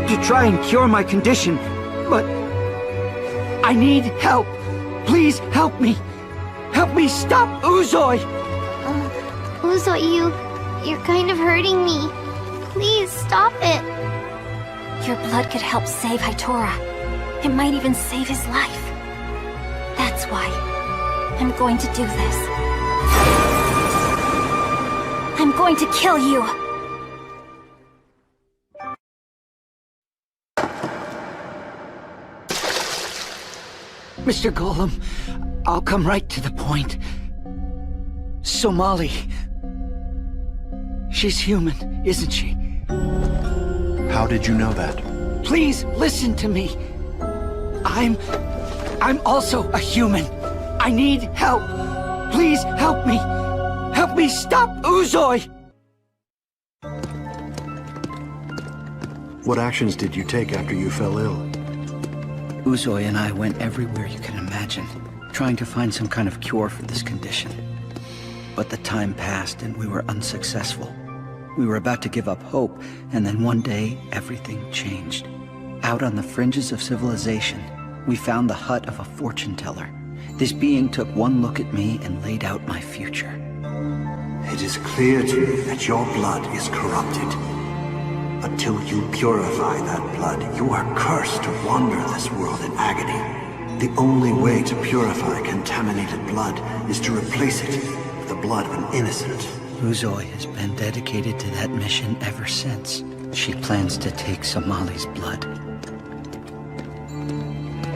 to try and cure my condition, but I need help. Please help me. Help me stop Uzoi. Uzoi, you're kind of hurting me. Please stop it. Your blood could help save Hitora. It might even save his life. That's why I'm going to do this. I'm going to kill you. Mr. Golem, I'll come right to the point. Somali. She's human, isn't she? How did you know that? Please listen to me. I'm also a human. I need help. Please help me. Help me stop Uzoi. What actions did you take after you fell ill? Uzoi and I went everywhere you can imagine, trying to find some kind of cure for this condition. But the time passed and we were unsuccessful. We were about to give up hope, and then one day, everything changed. Out on the fringes of civilization, we found the hut of a fortune teller. This being took one look at me and laid out my future. It is clear to me that your blood is corrupted. Until you purify that blood, you are cursed to wander this world in agony. The only way to purify contaminated blood is to replace it with the blood of an innocent. Uzoi has been dedicated to that mission ever since. She plans to take Somali's blood.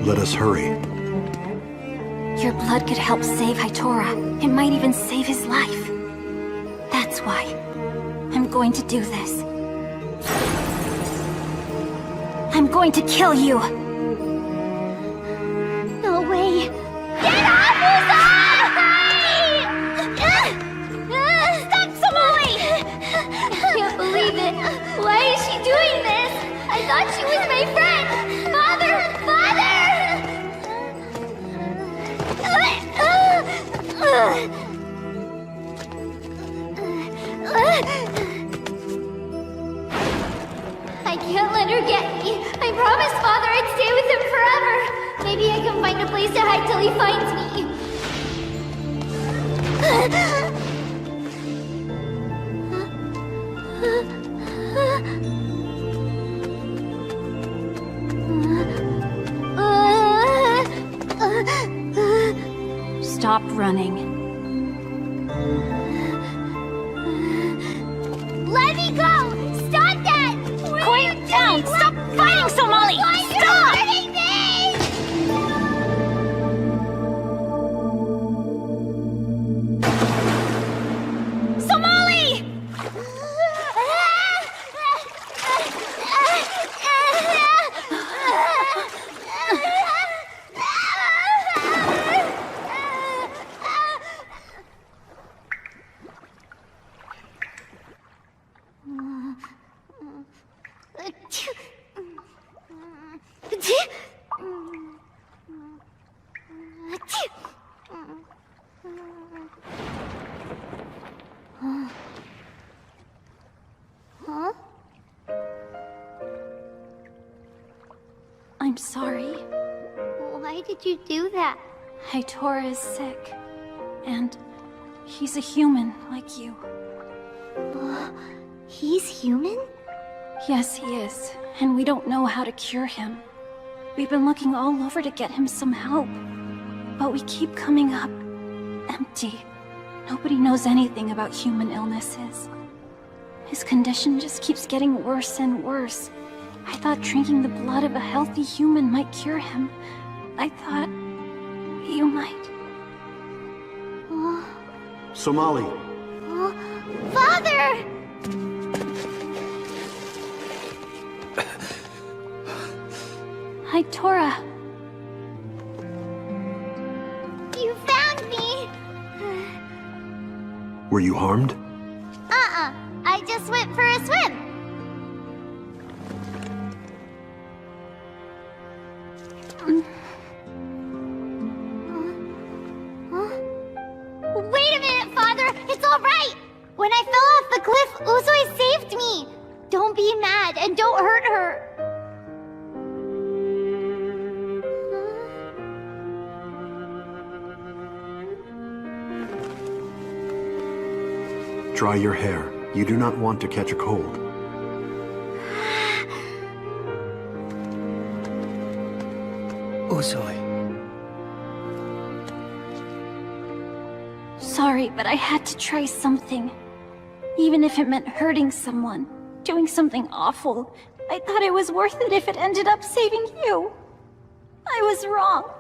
Let us hurry. Your blood could help save Hitora. It might even save his life. That's why I'm going to do this. I'm going to kill you! No way! Get off, Uzoi! Stop, Somali! I can't believe it. Why is she doing this? I thought she was my friend! Father! I can't let her get me. I promised Father I'd stay with him forever. Maybe I can find a place to hide till he finds me. Stop running. Let me go! Stop that! Quiet down! Stop fighting, Somali! Stop! Hurting me! Somali! Huh? I'm sorry. Why did you do that? Hitora is sick. And he's a human like you. He's human? Yes, he is. And we don't know how to cure him. We've been looking all over to get him some help. But we keep coming up empty. Nobody knows anything about human illnesses. His condition just keeps getting worse and worse. I thought drinking the blood of a healthy human might cure him. I thought you might. Somali. Father! Hitora. You found me! Were you harmed? I just went for a swim. Wait a minute, Father! It's all right! When I fell off the cliff, Uzui saved me! Don't be mad and don't hurt her! Dry your hair. You do not want to catch a cold. Uzui. Sorry, but I had to try something. Even if it meant hurting someone, doing something awful, I thought it was worth it if it ended up saving you. I was wrong.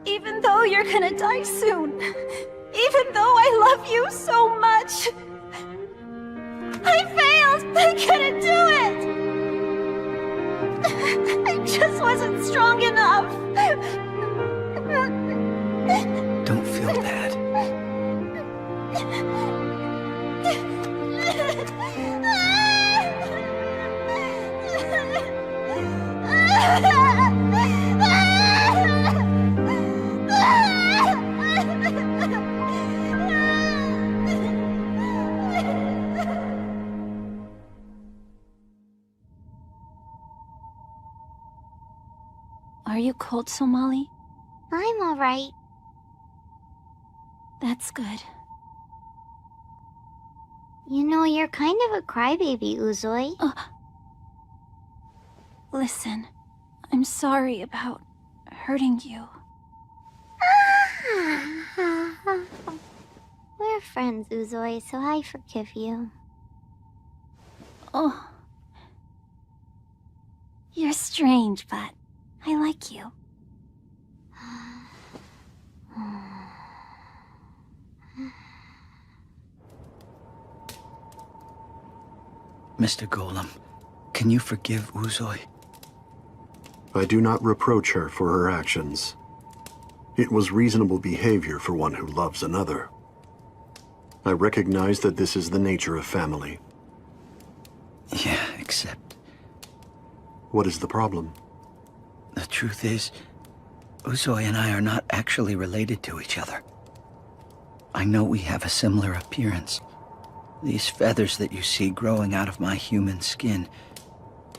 Even though you're gonna die soon. Even though I love you so much. I failed! I couldn't do it! I just wasn't strong enough. Don't feel bad. Are you cold, Somali? I'm alright. That's good. You know, you're kind of a crybaby, Uzui. Listen, I'm sorry about hurting you. We're friends, Uzui, so I forgive you. Oh. You're strange, but I like you. Mr. Golem, can you forgive Uzui? I do not reproach her for her actions. It was reasonable behavior for one who loves another. I recognize that this is the nature of family. Yeah, except... What is the problem? The truth is, Uzui and I are not actually related to each other. I know we have a similar appearance. These feathers that you see growing out of my human skin,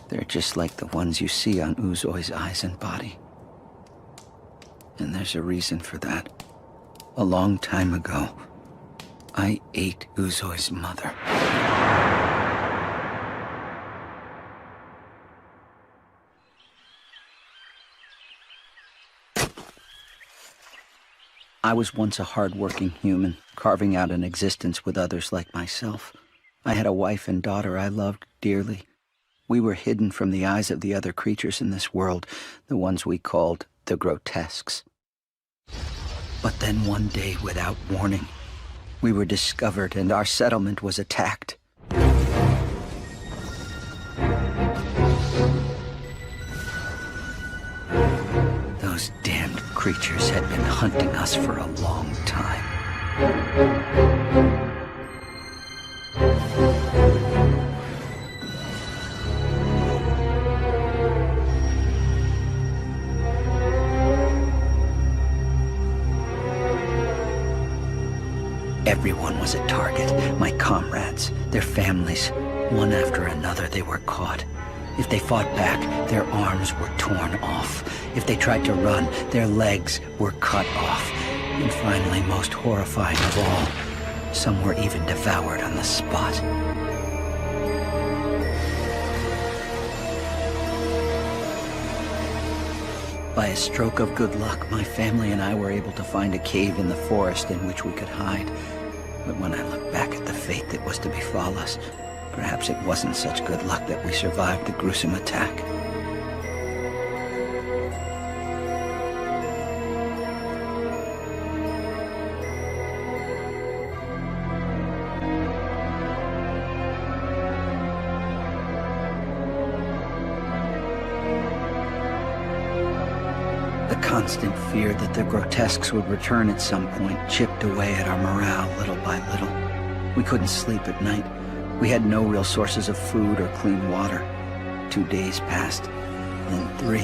they're just like the ones you see on Uzui's eyes and body. And there's a reason for that. A long time ago, I ate Uzui's mother. I was once a hard-working human, carving out an existence with others like myself. I had a wife and daughter I loved dearly. We were hidden from the eyes of the other creatures in this world, the ones we called the grotesques. But then one day, without warning, we were discovered and our settlement was attacked. Those damned creatures had been hunting us for a long time. Everyone was a target. My comrades, their families. One after another, they were caught. If they fought back, their arms were torn off. If they tried to run, their legs were cut off. And finally, most horrifying of all, some were even devoured on the spot. By a stroke of good luck, my family and I were able to find a cave in the forest in which we could hide. But when I look back at the fate that was to befall us, perhaps it wasn't such good luck that we survived the gruesome attack. constant fear that the grotesques would return at some point chipped away at our morale little by little. We couldn't sleep at night. We had no real sources of food or clean water. 2 days passed, then 3.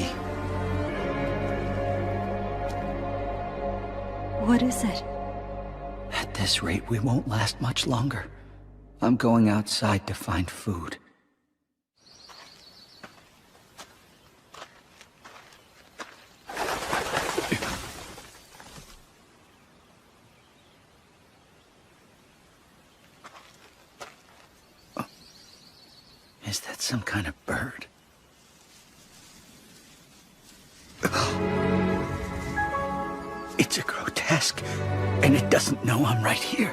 What is it? At this rate, we won't last much longer. I'm going outside to find food. Is that some kind of bird? It's a grotesque, and it doesn't know I'm right here.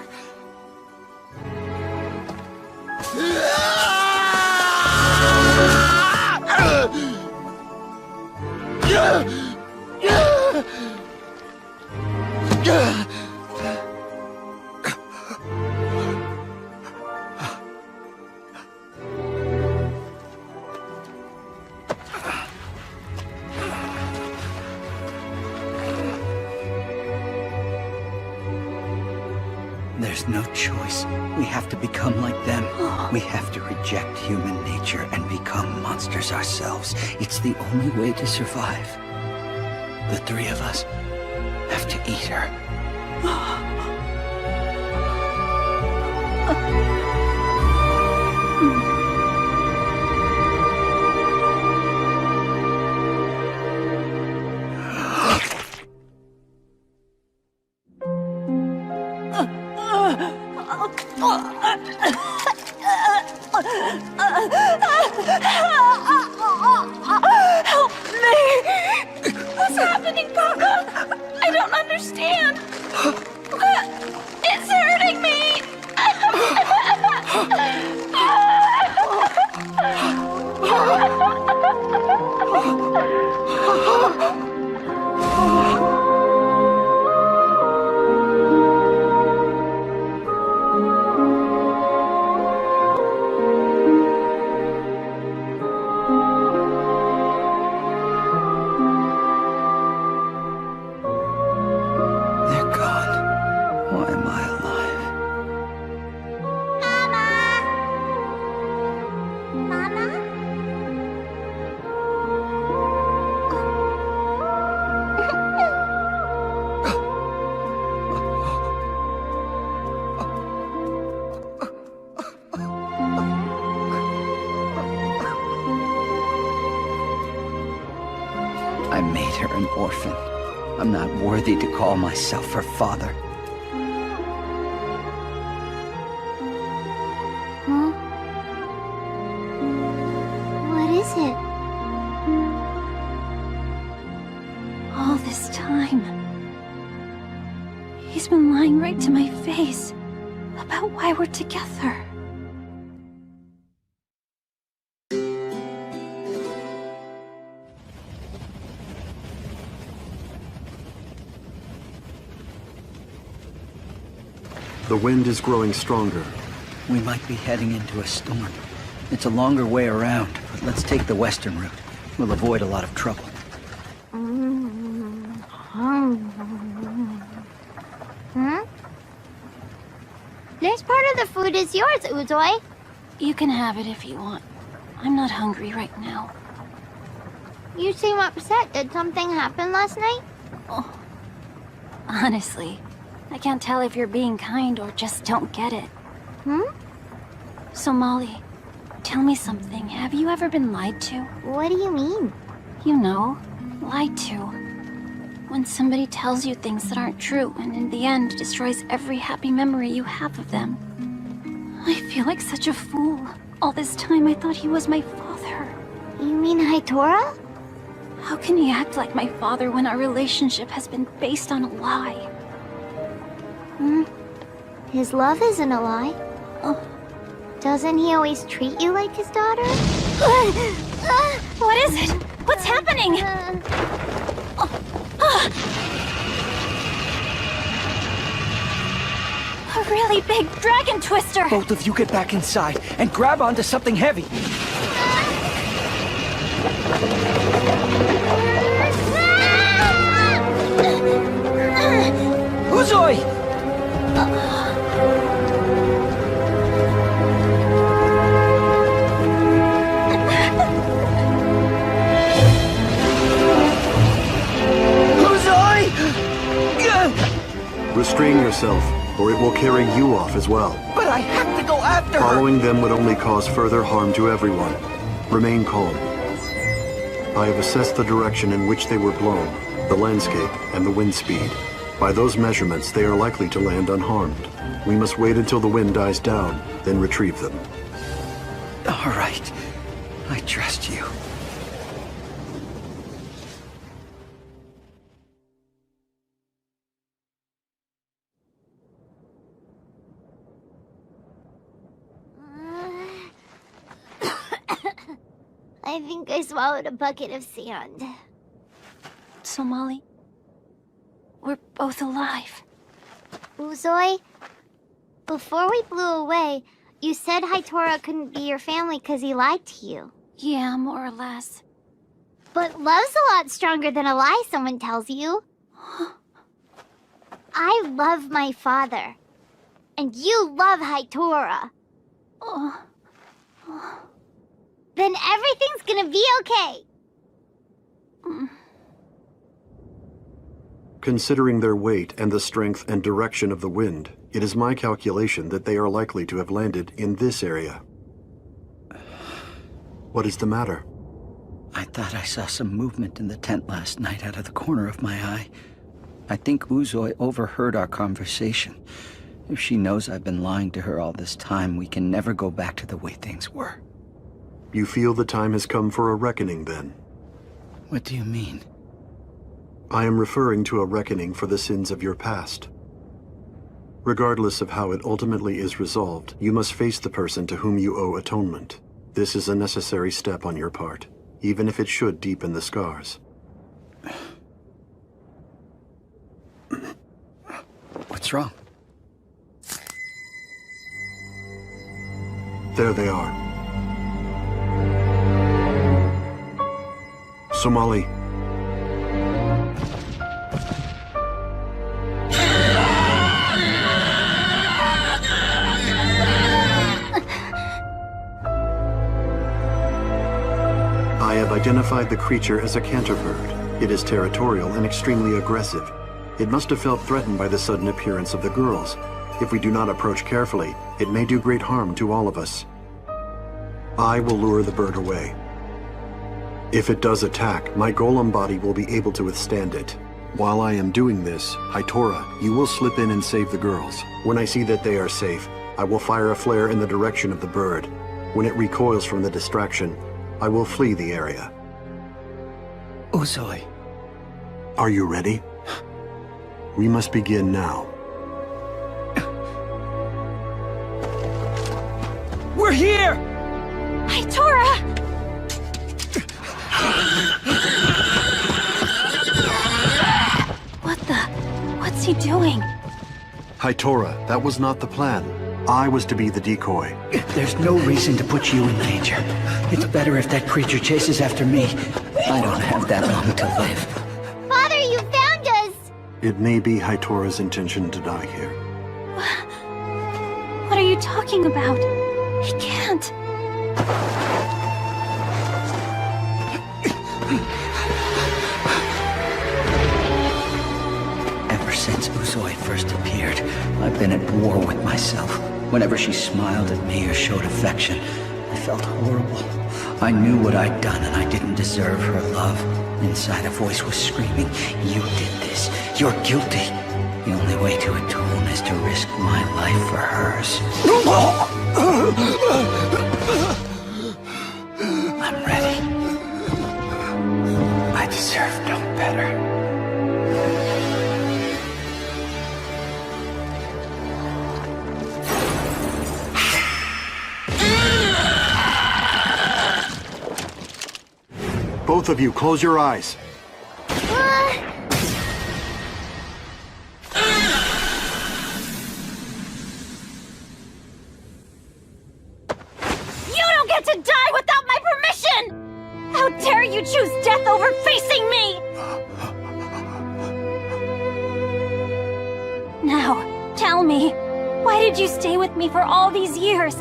There's no choice. We have to become like them. We have to reject human nature and become monsters ourselves. It's the only way to survive. The 3 of us have to eat her. Help me! What's happening, Papa? I don't understand. It's hurting me! They're gone. Why am I alive? Mama? I made her an orphan. I'm not worthy to call myself her father. Huh? What is it? All this time. He's been lying right to my face about why we're together. The wind is growing stronger. We might be heading into a storm. It's a longer way around, but let's take the western route. We'll avoid a lot of trouble. Hmm? This part of the food is yours, Uzoi. You can have it if you want. I'm not hungry right now. You seem upset. Did something happen last night? Oh. Honestly, I can't tell if you're being kind or just don't get it. So Molly, tell me something. Have you ever been lied to? What do you mean? You know, lied to. When somebody tells you things that aren't true and in the end destroys every happy memory you have of them. I feel like such a fool. All this time I thought he was my father. You mean Haitora? How can he act like my father when our relationship has been based on a lie? His love isn't a lie. Doesn't he always treat you like his daughter? What is it? What's happening? A really big dragon twister! Both of you get back inside and grab onto something heavy. Uzoi! Restrain yourself, or it will carry you off as well. But I have to go after her! Following them would only cause further harm to everyone. Remain calm. I have assessed the direction in which they were blown, the landscape, and the wind speed. By those measurements, they are likely to land unharmed. We must wait until the wind dies down, then retrieve them. All right. I trust you. I think I swallowed a bucket of sand. So, Molly, we're both alive. Uzoi, before we blew away, you said Hitora couldn't be your family because he lied to you. Yeah, more or less. But love's a lot stronger than a lie someone tells you. I love my father. And you love Hitora. Then everything's gonna be okay. Considering their weight and the strength and direction of the wind, it is my calculation that they are likely to have landed in this area. What is the matter? I thought I saw some movement in the tent last night out of the corner of my eye. I think Uzoi overheard our conversation. If she knows I've been lying to her all this time, we can never go back to the way things were. You feel the time has come for a reckoning, then? What do you mean? I am referring to a reckoning for the sins of your past. Regardless of how it ultimately is resolved, you must face the person to whom you owe atonement. This is a necessary step on your part, even if it should deepen the scars. What's wrong? There they are. Somali. I have identified the creature as a canterbird. It is territorial and extremely aggressive. It must have felt threatened by the sudden appearance of the girls. If we do not approach carefully, it may do great harm to all of us. I will lure the bird away. If it does attack, my golem body will be able to withstand it. While I am doing this, Hitora, you will slip in and save the girls. When I see that they are safe, I will fire a flare in the direction of the bird. When it recoils from the distraction, I will flee the area. Uzoi. Are you ready? We must begin now. We're here! Hitora! What's he doing? Hitora, that was not the plan. I was to be the decoy. There's no reason to put you in danger. It's better if that creature chases after me. I don't have that long to live. Father, you found us! It may be Hitora's intention to die here. What are you talking about? He can't. Ever since Uzoi first appeared, I've been at war with myself. Whenever she smiled at me or showed affection, I felt horrible. I knew what I'd done and I didn't deserve her love. Inside a voice was screaming, "You did this. You're guilty." The only way to atone is to risk my life for hers. I'm ready. I deserve no better. Both of you, close your eyes. You don't get to die without my permission! How dare you choose death over facing me! Now, tell me, why did you stay with me for all these years?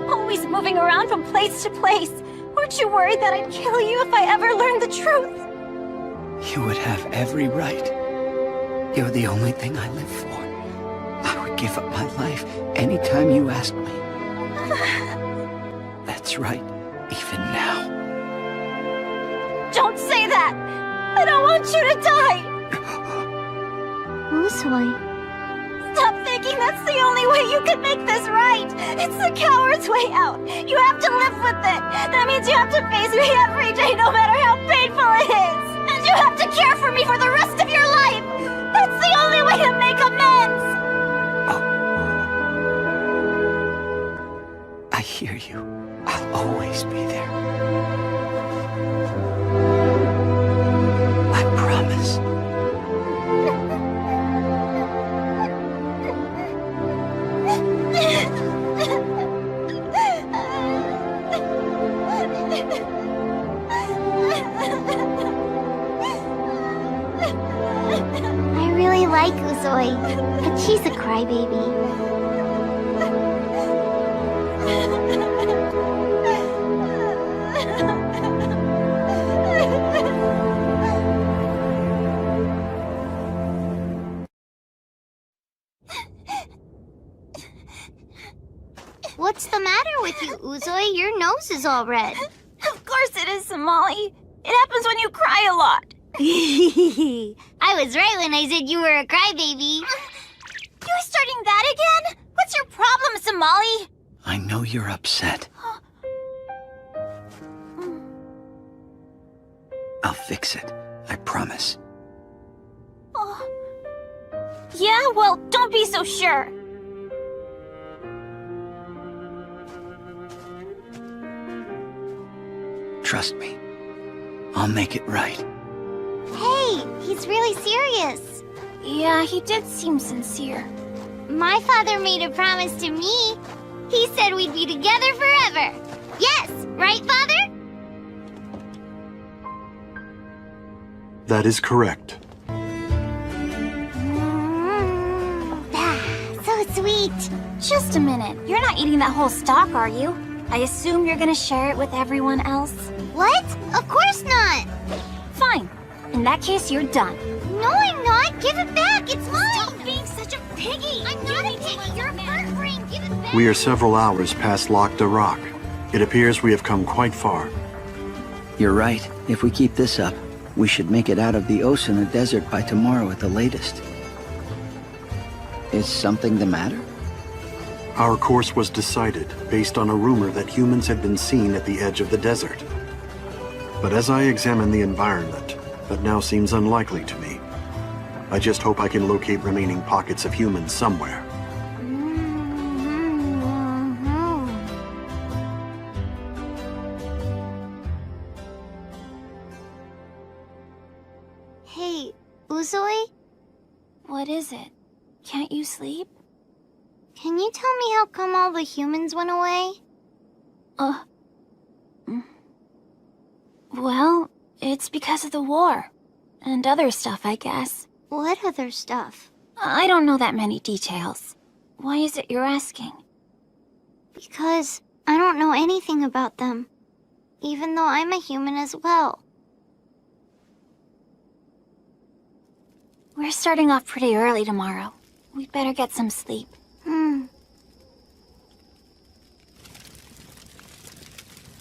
Always moving around from place to place. Weren't you worried that I'd kill you if I ever learned the truth? You would have every right. You're the only thing I live for. I would give up my life anytime you asked me. That's right, even now. Don't say that! I don't want you to die! Uzui. Stop thinking that's the only way you can make this right! It's the coward's way out! You have to live with it! That means you have to face me every day, no matter how painful it is! And you have to care for me for the rest of your life! That's the only way to make amends! I hear you. I'll always be there. I promise. I really like Uzui, but she's a crybaby. What's the matter with you, Uzui? Your nose is all red. Of course it is, Somali. It happens when you cry a lot. I was right when I said you were a crybaby. You're starting that again? What's your problem, Somali? I know you're upset. I'll fix it. I promise. Oh. Yeah, well, don't be so sure. Trust me. I'll make it right. Hey, he's really serious. Yeah, he did seem sincere. My father made a promise to me. He said we'd be together forever. Yes, right, Father? That is correct. So sweet. Just a minute. You're not eating that whole stalk, are you? I assume you're gonna share it with everyone else? What? Of course not. Fine. In that case, you're done. No, I'm not. Give it back. It's mine. Stop being such a piggy. I'm not a piggy. You're a bird brain. Give it back. We are several hours past Lac de Roc. It appears we have come quite far. You're right. If we keep this up, we should make it out of the Osuna Desert by tomorrow at the latest. Is something the matter? Our course was decided based on a rumor that humans had been seen at the edge of the desert. But as I examine the environment, that now seems unlikely to me. I just hope I can locate remaining pockets of humans somewhere. Hey, Uzui? What is it? Can't you sleep? Can you tell me how come all the humans went away? Well, it's because of the war. And other stuff, I guess. What other stuff? I don't know that many details. Why is it you're asking? Because I don't know anything about them. Even though I'm a human as well. We're starting off pretty early tomorrow. We'd better get some sleep.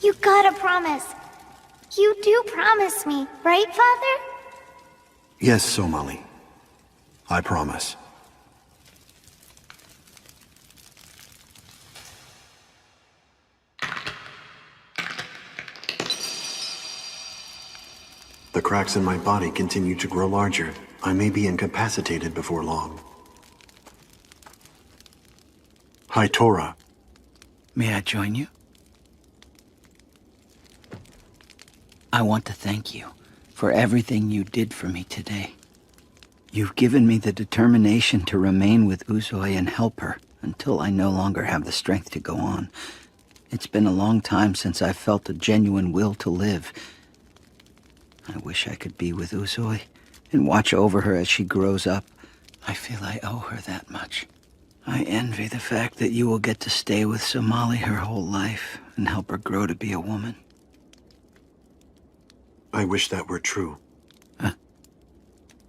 You gotta promise. You do promise me, right, Father? Yes, Somali. I promise. The cracks in my body continue to grow larger. I may be incapacitated before long. Hi, Tora. May I join you? I want to thank you for everything you did for me today. You've given me the determination to remain with Uzui and help her until I no longer have the strength to go on. It's been a long time since I felt a genuine will to live. I wish I could be with Uzui and watch over her as she grows up. I feel I owe her that much. I envy the fact that you will get to stay with Somali her whole life and help her grow to be a woman. I wish that were true.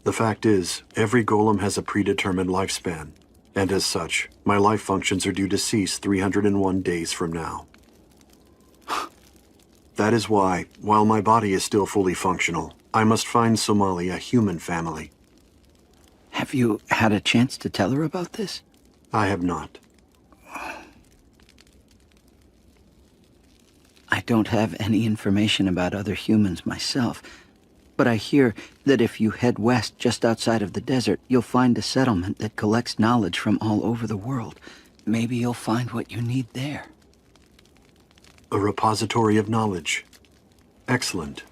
The fact is, every golem has a predetermined lifespan, and as such, my life functions are due to cease 301 days from now. That is why, while my body is still fully functional, I must find Somali a human family. Have you had a chance to tell her about this? I have not. I don't have any information about other humans myself, but I hear that if you head west just outside of the desert, you'll find a settlement that collects knowledge from all over the world. Maybe you'll find what you need there. A repository of knowledge. Excellent.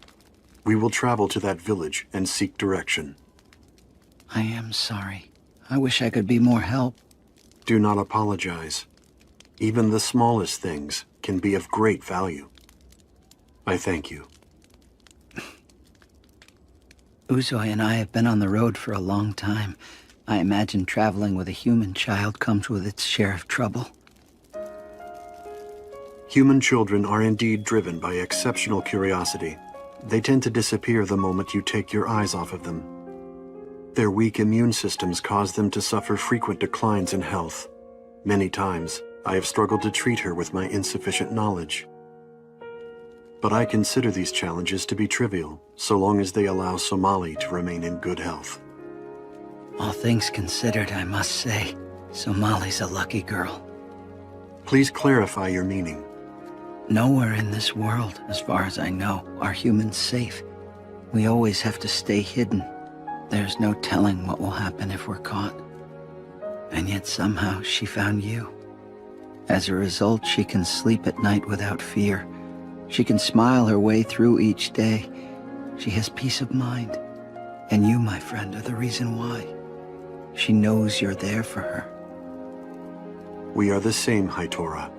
We will travel to that village and seek direction. I am sorry. I wish I could be more help. Do not apologize. Even the smallest things can be of great value. I thank you. Uzoy and I have been on the road for a long time. I imagine traveling with a human child comes with its share of trouble. Human children are indeed driven by exceptional curiosity. They tend to disappear the moment you take your eyes off of them. Their weak immune systems cause them to suffer frequent declines in health. Many times, I have struggled to treat her with my insufficient knowledge. But I consider these challenges to be trivial, so long as they allow Somali to remain in good health. All things considered, I must say, Somali's a lucky girl. Please clarify your meaning. Nowhere in this world, as far as I know, are humans safe. We always have to stay hidden. There's no telling what will happen if we're caught. And yet somehow she found you. As a result, she can sleep at night without fear. She can smile her way through each day. She has peace of mind. And you, my friend, are the reason why. She knows you're there for her. We are the same, Haitora.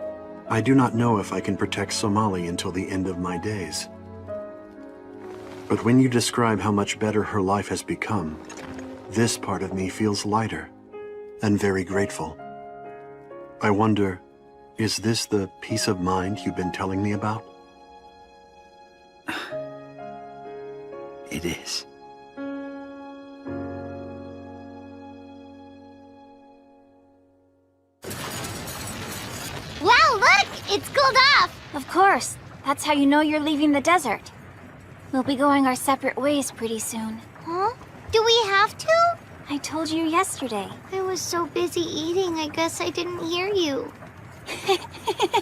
I do not know if I can protect Somali until the end of my days. But when you describe how much better her life has become, this part of me feels lighter and very grateful. I wonder, is this the peace of mind you've been telling me about? It is. Wow, look! It's cooled off! Of course. That's how you know you're leaving the desert. We'll be going our separate ways pretty soon. Huh? Do we have to? I told you yesterday. I was so busy eating, I guess I didn't hear you.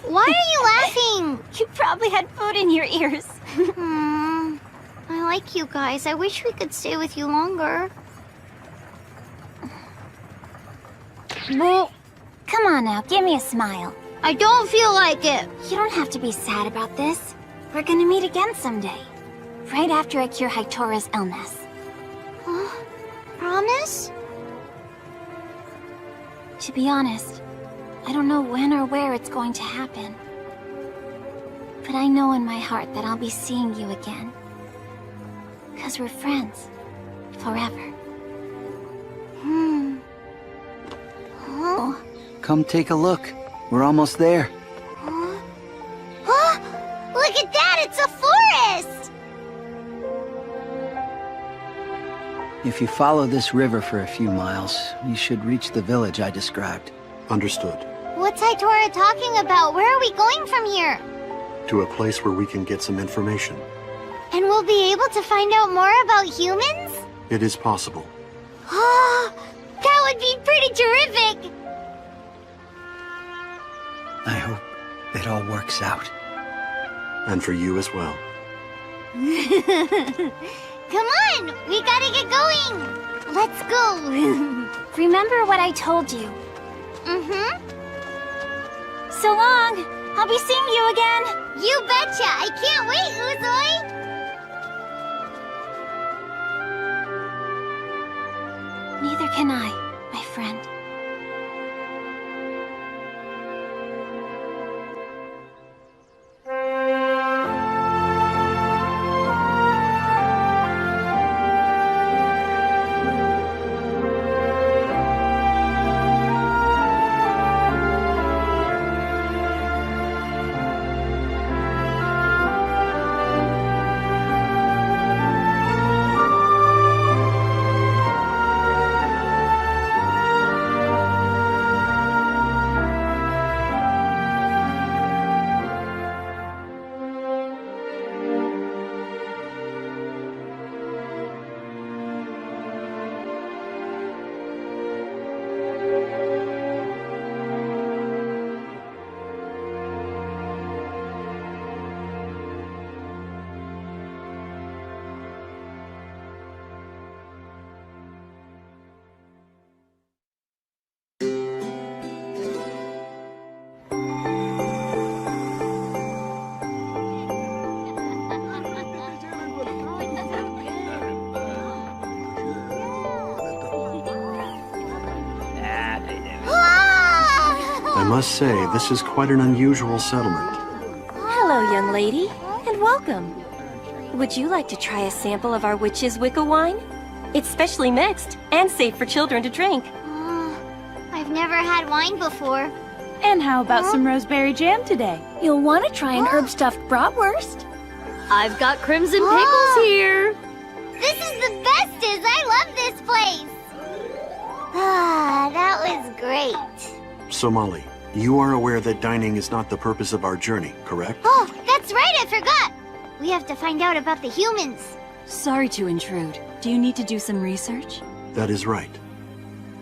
Why are you laughing? You probably had food in your ears. I like you guys. I wish we could stay with you longer. Well, come on now, give me a smile. I don't feel like it. You don't have to be sad about this. We're gonna meet again someday. Right after I cure Haitora's illness. Promise? To be honest, I don't know when or where it's going to happen. But I know in my heart that I'll be seeing you again. 'Cause we're friends. Forever. Oh. Come take a look. We're almost there. Look at that! It's a forest! If you follow this river for a few miles, you should reach the village I described. Understood. What's Haitora talking about? Where are we going from here? To a place where we can get some information. And we'll be able to find out more about humans? It is possible. That would be pretty terrific! I hope it all works out. And for you as well. Come on! We gotta get going! Let's go! Remember what I told you. So long! I'll be seeing you again! You betcha! I can't wait, Uzoy! Neither can I, my friend. I must say, this is quite an unusual settlement. Hello, young lady, and welcome. Would you like to try a sample of our witch's Wicca wine? It's specially mixed and safe for children to drink. I've never had wine before. And how about some roseberry jam today? You'll want to try an herb-stuffed bratwurst. I've got crimson pickles here. This is the bestest! I love this place! Ah, that was great. Somali, you are aware that dining is not the purpose of our journey, correct? Oh, that's right, I forgot! We have to find out about the humans. Sorry to intrude. Do you need to do some research? That is right.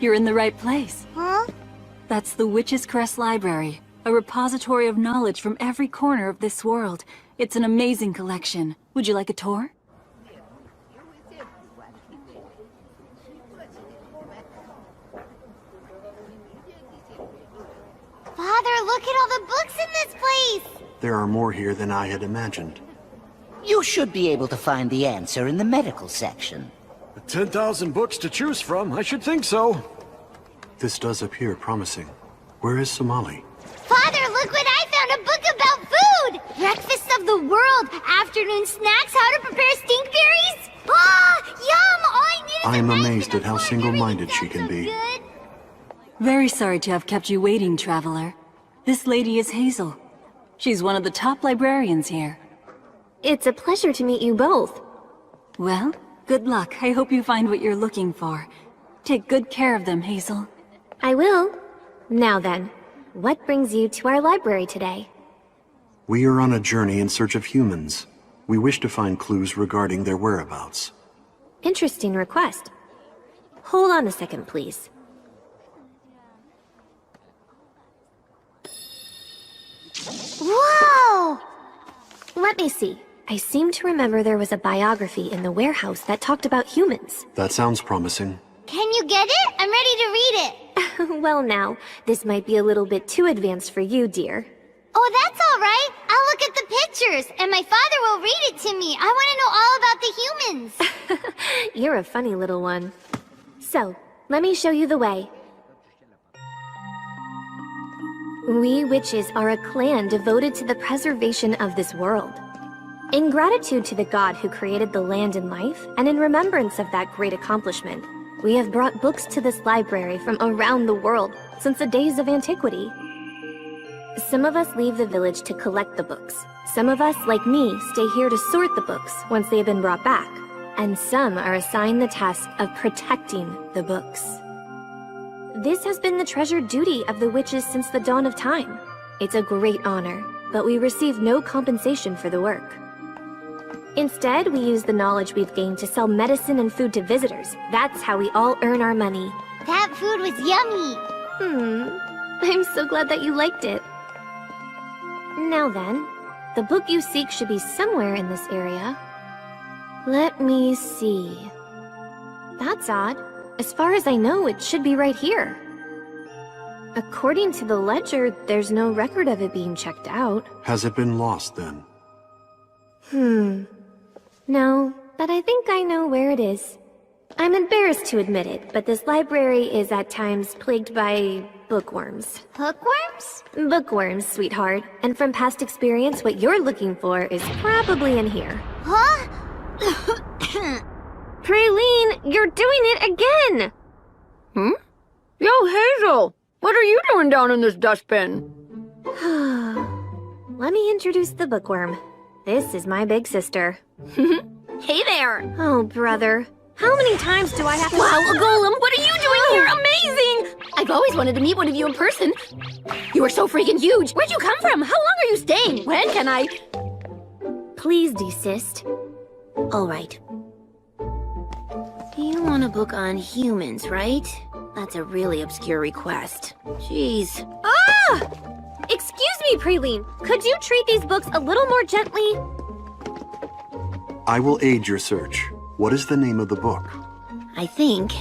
You're in the right place. Huh? That's the Witch's Crest Library, a repository of knowledge from every corner of this world. It's an amazing collection. Would you like a tour? Father, look at all the books in this place! There are more here than I had imagined. You should be able to find the answer in the medical section. 10,000 books to choose from, I should think so. This does appear promising. Where is Somali? Father, look what I found! A book about food! Breakfast of the world! Afternoon snacks, how to prepare stinkberries! Ah, yum! All I need is I am amazed at how single-minded she can be. Very sorry to have kept you waiting, traveler. This lady is Hazel. She's one of the top librarians here. It's a pleasure to meet you both. Well, good luck. I hope you find what you're looking for. Take good care of them, Hazel. I will. Now then, what brings you to our library today? We are on a journey in search of humans. We wish to find clues regarding their whereabouts. Interesting request. Hold on a second, please. Whoa! Let me see. I seem to remember there was a biography in the warehouse that talked about humans. That sounds promising. Can you get it? I'm ready to read it. Well now, this might be a little bit too advanced for you, dear. Oh, that's all right. I'll look at the pictures, and my father will read it to me. I want to know all about the humans. You're a funny little one. So, let me show you the way. We witches are a clan devoted to the preservation of this world. In gratitude to the god who created the land and life, and in remembrance of that great accomplishment, we have brought books to this library from around the world since the days of antiquity. Some of us leave the village to collect the books. Some of us, like me, stay here to sort the books once they have been brought back. And some are assigned the task of protecting the books. This has been the treasured duty of the witches since the dawn of time. It's a great honor, but we receive no compensation for the work. Instead, we use the knowledge we've gained to sell medicine and food to visitors. That's how we all earn our money. That food was yummy. I'm so glad that you liked it. Now then, the book you seek should be somewhere in this area. Let me see. That's odd. As far as I know, it should be right here. According to the ledger, there's no record of it being checked out. Has it been lost, then? No, but I think I know where it is. I'm embarrassed to admit it, but this library is at times plagued by bookworms. Bookworms? Bookworms, sweetheart. And from past experience, what you're looking for is probably in here. Huh? Praline, you're doing it again! Yo, Hazel! What are you doing down in this dustbin? Let me introduce the bookworm. This is my big sister. Hey there! Oh, brother. How many times do I have to— Wow, Golem, what are you doing here? Amazing! I've always wanted to meet one of you in person. You are so freaking huge. Where'd you come from? How long are you staying? When can I— Please desist. All right. You want a book on humans, right? That's a really obscure request. Jeez. Ah! Excuse me, Praline. Could you treat these books a little more gently? I will aid your search. What is the name of the book? I think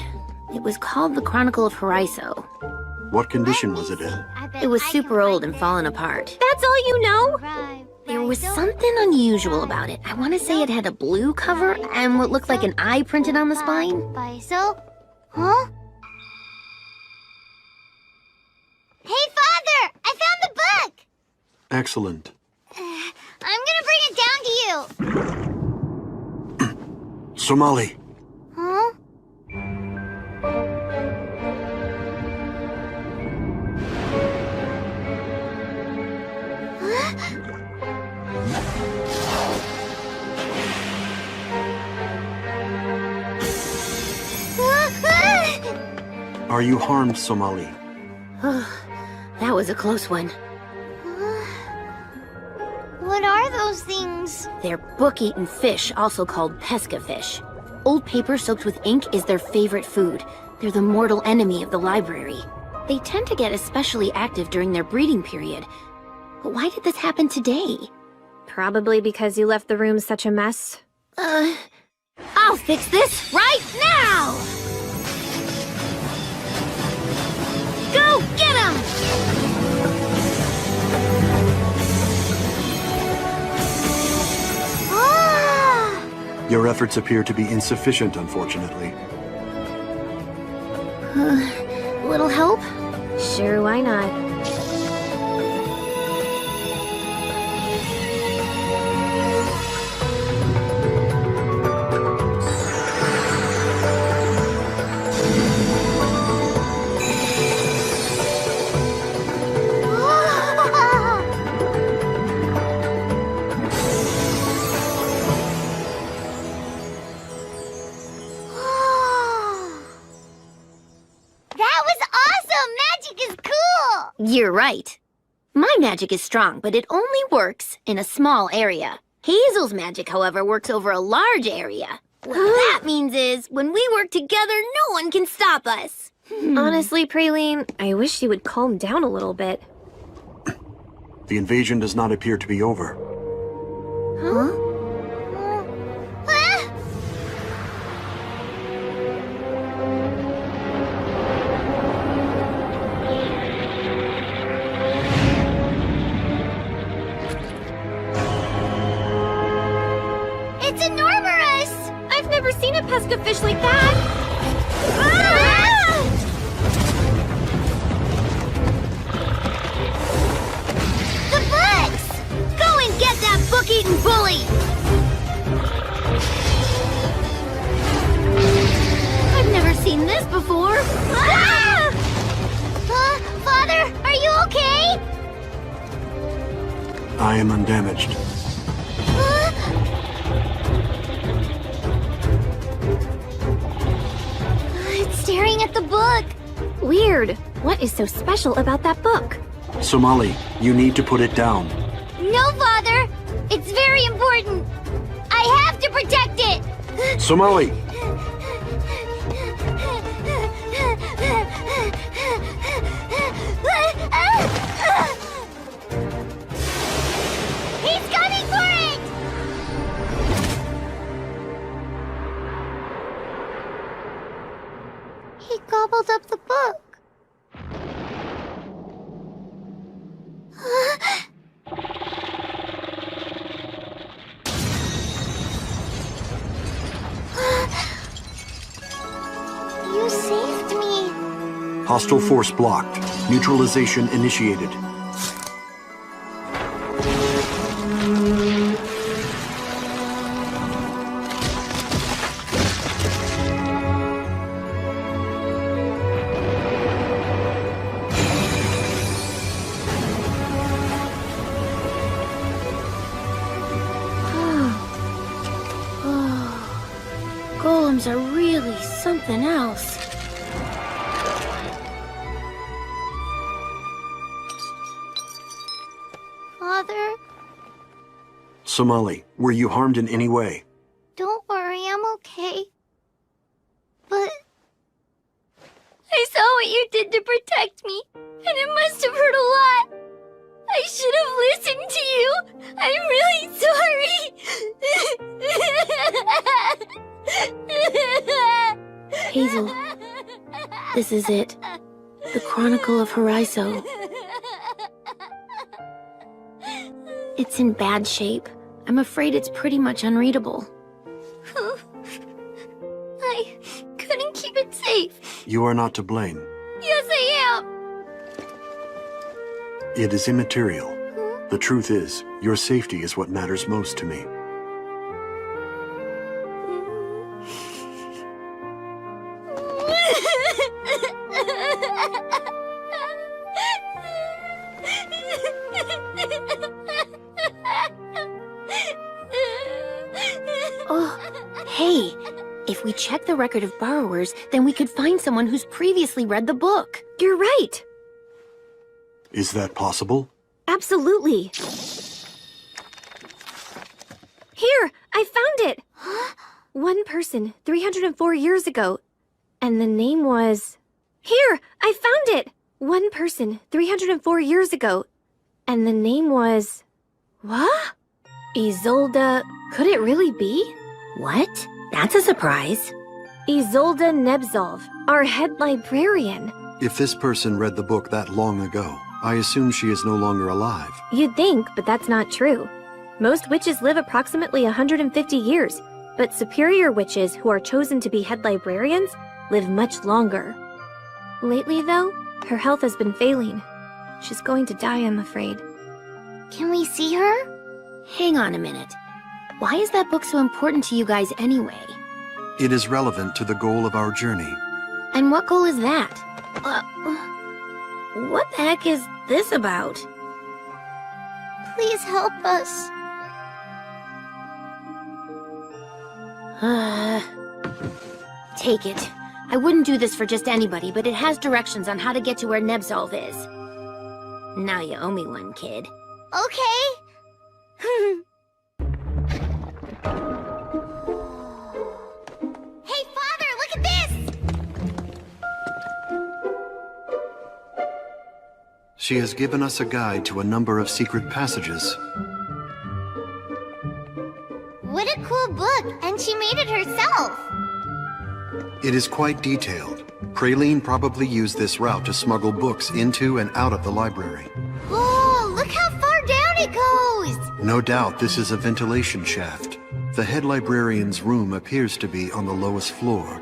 it was called The Chronicle of Horizon. What condition was it in? It was super old and fallen apart. That's all you know? There was something unusual about it. I want to say it had a blue cover and what looked like an eye printed on the spine. Faisal? Huh? Hey, Father! Excellent. I'm gonna bring it down to you. Somali, Huh? are you harmed, Somali? That was a close one. What are those things? They're book-eaten fish, also called pesca fish. Old paper soaked with ink is their favorite food. They're the mortal enemy of the library. They tend to get especially active during their breeding period. But why did this happen today? Probably because you left the room such a mess. I'll fix this right now! Go get him! Your efforts appear to be insufficient, unfortunately. Little help? Sure, why not? That was awesome! Magic is cool! You're right. My magic is strong, but it only works in a small area. Hazel's magic, however, works over a large area. What that means is, when we work together, no one can stop us. Honestly, Praline, I wish you would calm down a little bit. The invasion does not appear to be over. Huh? It's enormous! I've never seen a pesca fish like that! The books! Go and get that book-eating bully! I've never seen this before. Father, are you okay? I am undamaged. It's staring at the book. Weird. What is so special about that book? Somali, you need to put it down. No, Father! It's very important! I have to protect it! Somali! He's coming for it! He gobbled up the book. You saved me. Hostile force blocked. Neutralization initiated. Golems are really something else. Father, Somali, were you harmed in any way? don't worry, I'm okay. But I saw what you did to protect me, and it must have hurt a lot. I should have listened to you. I'm really sorry. Hazel, this is it. The Chronicle of Horizon. It's in bad shape. I'm afraid it's pretty much unreadable. I couldn't keep it safe. You are not to blame. Yes, I am. It is immaterial. The truth is, your safety is what matters most to me. Oh, hey, if we check the record of borrowers, then we could find someone who's previously read the book. You're right. Is that possible? Absolutely. Here, I found it. One person, 304 years ago. And the name was... Here, I found it. One person, 304 years ago. And the name was... What? Isolde... Could it really be? What? That's a surprise. Isolde Nebzolv, our head librarian. If this person read the book that long ago, I assume she is no longer alive. You'd think, but that's not true. Most witches live approximately 150 years, but superior witches who are chosen to be head librarians live much longer. Lately, though, her health has been failing. She's going to die, I'm afraid. Can we see her? Hang on a minute. Why is that book so important to you guys anyway? It is relevant to the goal of our journey. And what goal is that? What the heck is this about? Please help us. Take it. I wouldn't do this for just anybody, but it has directions on how to get to where Nebzolv is. Now you owe me one, kid. Okay. Hey, Father, look at this! She has given us a guide to a number of secret passages. What a cool book, and she made it herself. It is quite detailed. Praline probably used this route to smuggle books into and out of the library. Oh, look how far down it goes! No doubt this is a ventilation shaft. The head librarian's room appears to be on the lowest floor.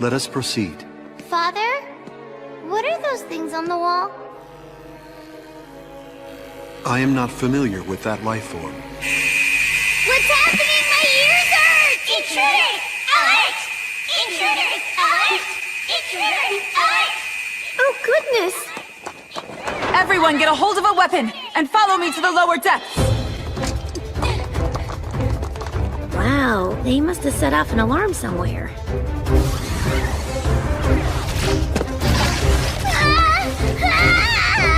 Let us proceed. Father? What are those things on the wall? I am not familiar with that life form. What's happening? My ears hurt! Intruders! Alert! Intruders! Alert! Intruders! Alert! Oh, goodness! Everyone get a hold of a weapon and follow me to the lower depths! Wow, they must have set off an alarm somewhere.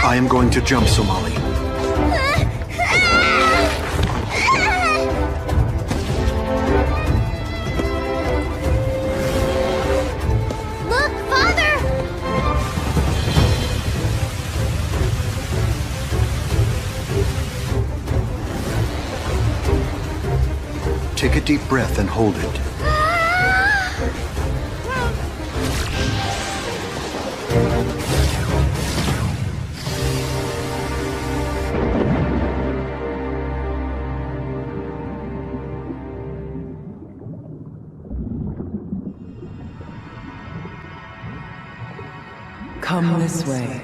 I am going to jump, Somali. Look, Father! Take a deep breath and hold it. Come this way.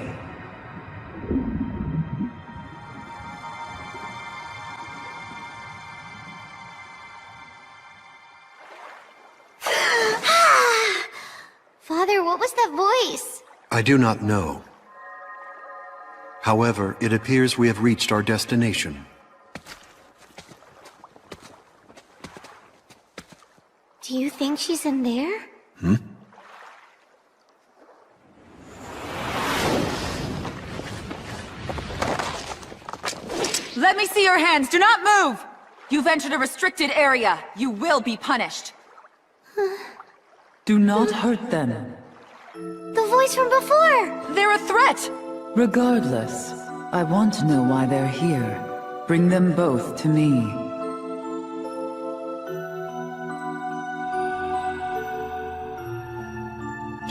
Father, what was that voice? I do not know. However, it appears we have reached our destination. Do you think she's in there? Let me see your hands. Do not move! You've entered a restricted area. You will be punished. Do not hurt them. The voice from before! They're a threat! Regardless, I want to know why they're here. Bring them both to me.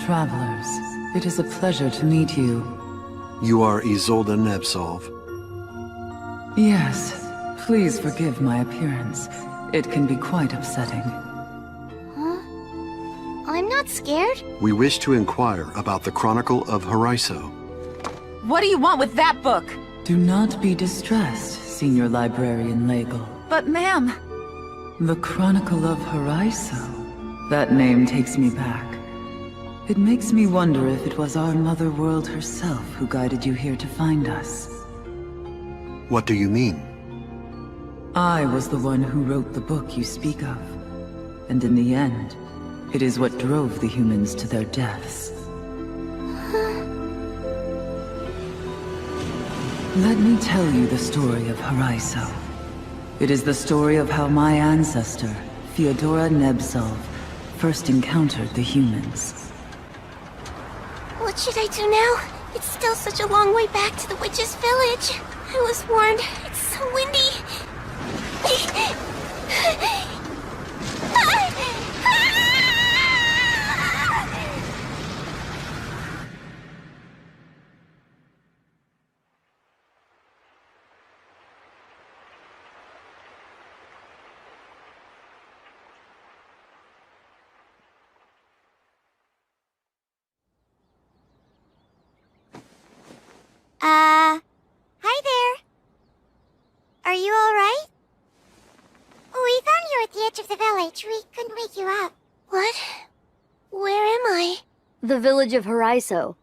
Travelers, it is a pleasure to meet you. You are Isolde Nebzolv. Yes, please forgive my appearance. It can be quite upsetting. Huh? I'm not scared. We wish to inquire about the Chronicle of Haraiso. What do you want with that book? Do not be distressed, Senior Librarian Legel. But ma'am... The Chronicle of Haraiso. That name takes me back. It makes me wonder if it was our Mother World herself who guided you here to find us. What do you mean? I was the one who wrote the book you speak of. And in the end, it is what drove the humans to their deaths. Let me tell you the story of Haraiso. It is the story of how my ancestor, Theodora Nebzov, first encountered the humans. What should I do now? It's still such a long way back to the witch's village. I was warned. It's so windy. Hi there. Are you alright? We found you at the edge of the village. We couldn't wake you up. What? Where am I? The village of Haraiso.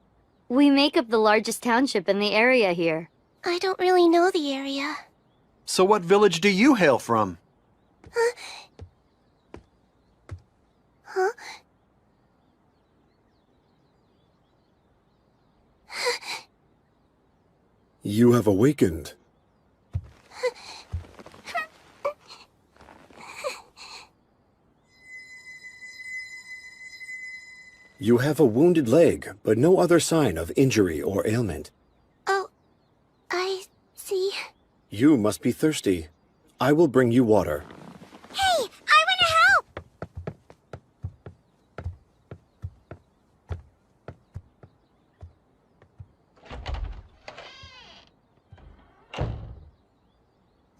We make up the largest township in the area here. I don't really know the area. So what village do you hail from? Huh? You have awakened. You have a wounded leg, but no other sign of injury or ailment. Oh, I see. You must be thirsty. I will bring you water. Hey, I want to help!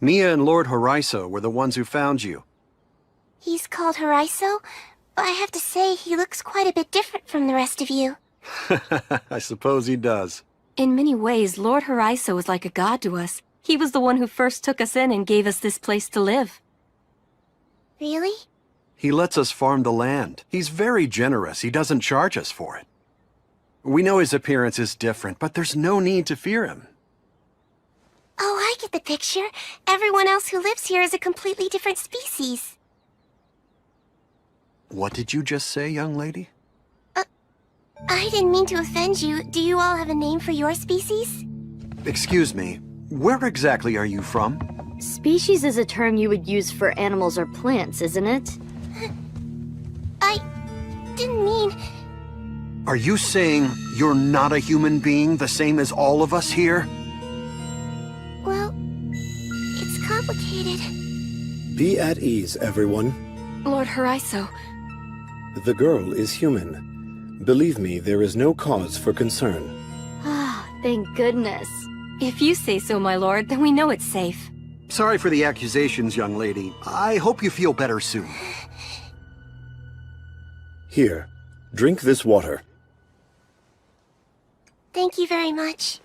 Mia and Lord Haraiso were the ones who found you. He's called Haraiso, but I have to say he looks quite a bit different from the rest of you. I suppose he does. In many ways, Lord Haraiso is like a god to us. He was the one who first took us in and gave us this place to live. Really? He lets us farm the land. He's very generous. He doesn't charge us for it. We know his appearance is different, but there's no need to fear him. Oh, I get the picture. Everyone else who lives here is a completely different species. What did you just say, young lady? I didn't mean to offend you. Do you all have a name for your species? Excuse me, where exactly are you from? Species is a term you would use for animals or plants, isn't it? I didn't mean... Are you saying you're not a human being, the same as all of us here? Well, it's complicated. Be at ease, everyone. Lord Haraiso. The girl is human. Believe me, there is no cause for concern. Ah, thank goodness. If you say so, my lord, then we know it's safe. Sorry for the accusations, young lady. I hope you feel better soon. Here, drink this water. Thank you very much.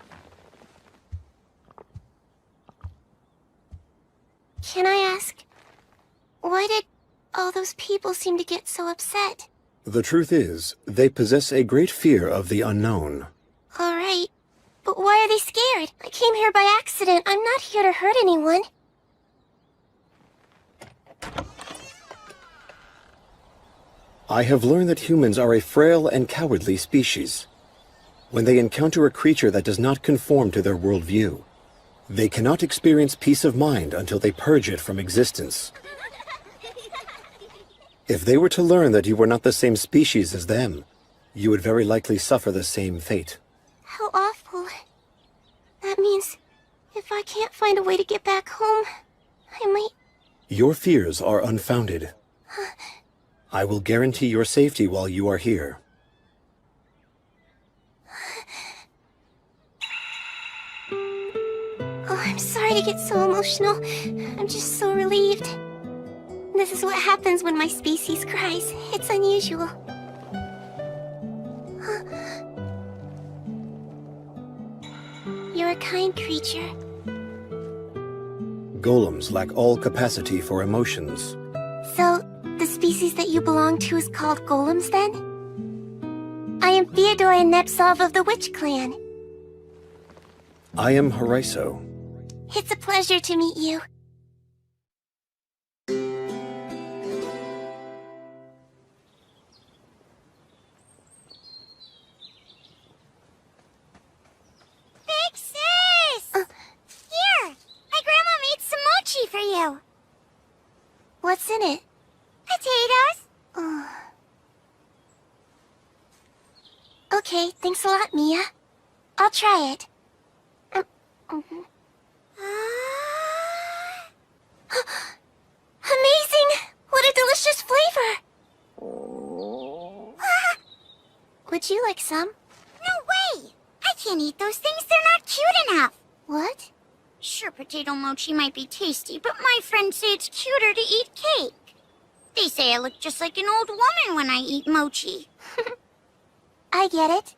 Can I ask, why did all those people seem to get so upset? The truth is, they possess a great fear of the unknown. All right, but why are they scared? I came here by accident. I'm not here to hurt anyone. I have learned that humans are a frail and cowardly species. When they encounter a creature that does not conform to their worldview, they cannot experience peace of mind until they purge it from existence. If they were to learn that you were not the same species as them, you would very likely suffer the same fate. How awful. That means if I can't find a way to get back home, I might... Your fears are unfounded. I will guarantee your safety while you are here. Oh, I'm sorry to get so emotional. I'm just so relieved. This is what happens when my species cries. It's unusual. You're a kind creature. Golems lack all capacity for emotions. So, the species that you belong to is called golems, then? I am Theodora Nepsov of the Witch Clan. I am Horizon. It's a pleasure to meet you. Big sis! Here! My grandma made some mochi for you. What's in it? Potatoes. Okay, thanks a lot, Mia. I'll try it. Amazing! What a delicious flavor! Would you like some? No way! I can't eat those things, they're not cute enough. What? Sure, potato mochi might be tasty, but my friends say it's cuter to eat cake. They say I look just like an old woman when I eat mochi. I get it.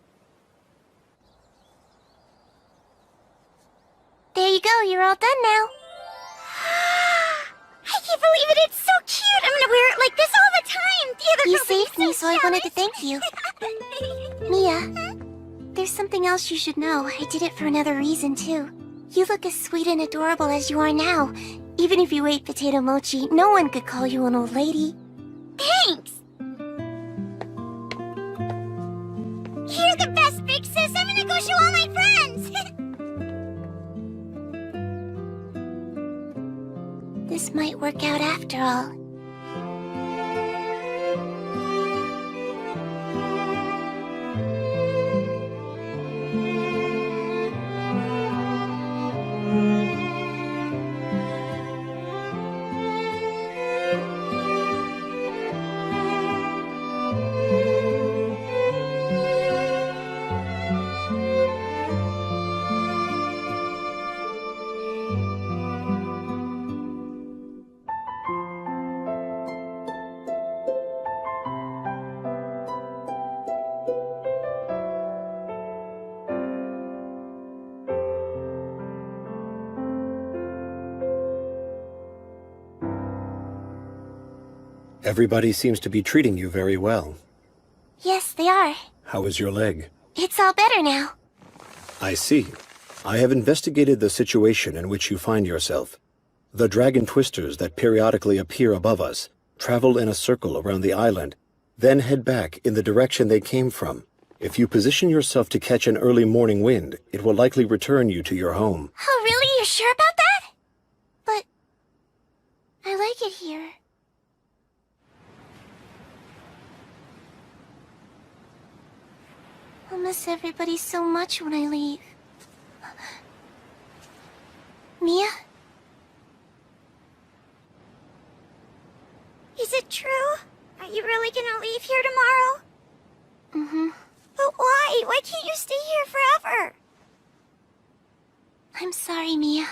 There you go, you're all done now. I can't believe it, it's so cute! I'm gonna wear it like this all the time! The other You girls will be saved me, so I wanted to thank you. Mia, there's something else you should know. I did it for another reason, too. You look as sweet and adorable as you are now. Even if you ate potato mochi, no one could call you an old lady. Thanks! You're the best, big sis! I'm gonna go show all my friends! This might work out after all. Everybody seems to be treating you very well. Yes, they are. How is your leg? It's all better now. I see. I have investigated the situation in which you find yourself. The dragon twisters that periodically appear above us travel in a circle around the island, then head back in the direction they came from. If you position yourself to catch an early morning wind, it will likely return you to your home. Oh, really? You're sure about that? But I like it here. I'll miss everybody so much when I leave. Mia? Is it true? Are you really gonna leave here tomorrow? Mm-hmm. But why? Why can't you stay here forever? I'm sorry, Mia.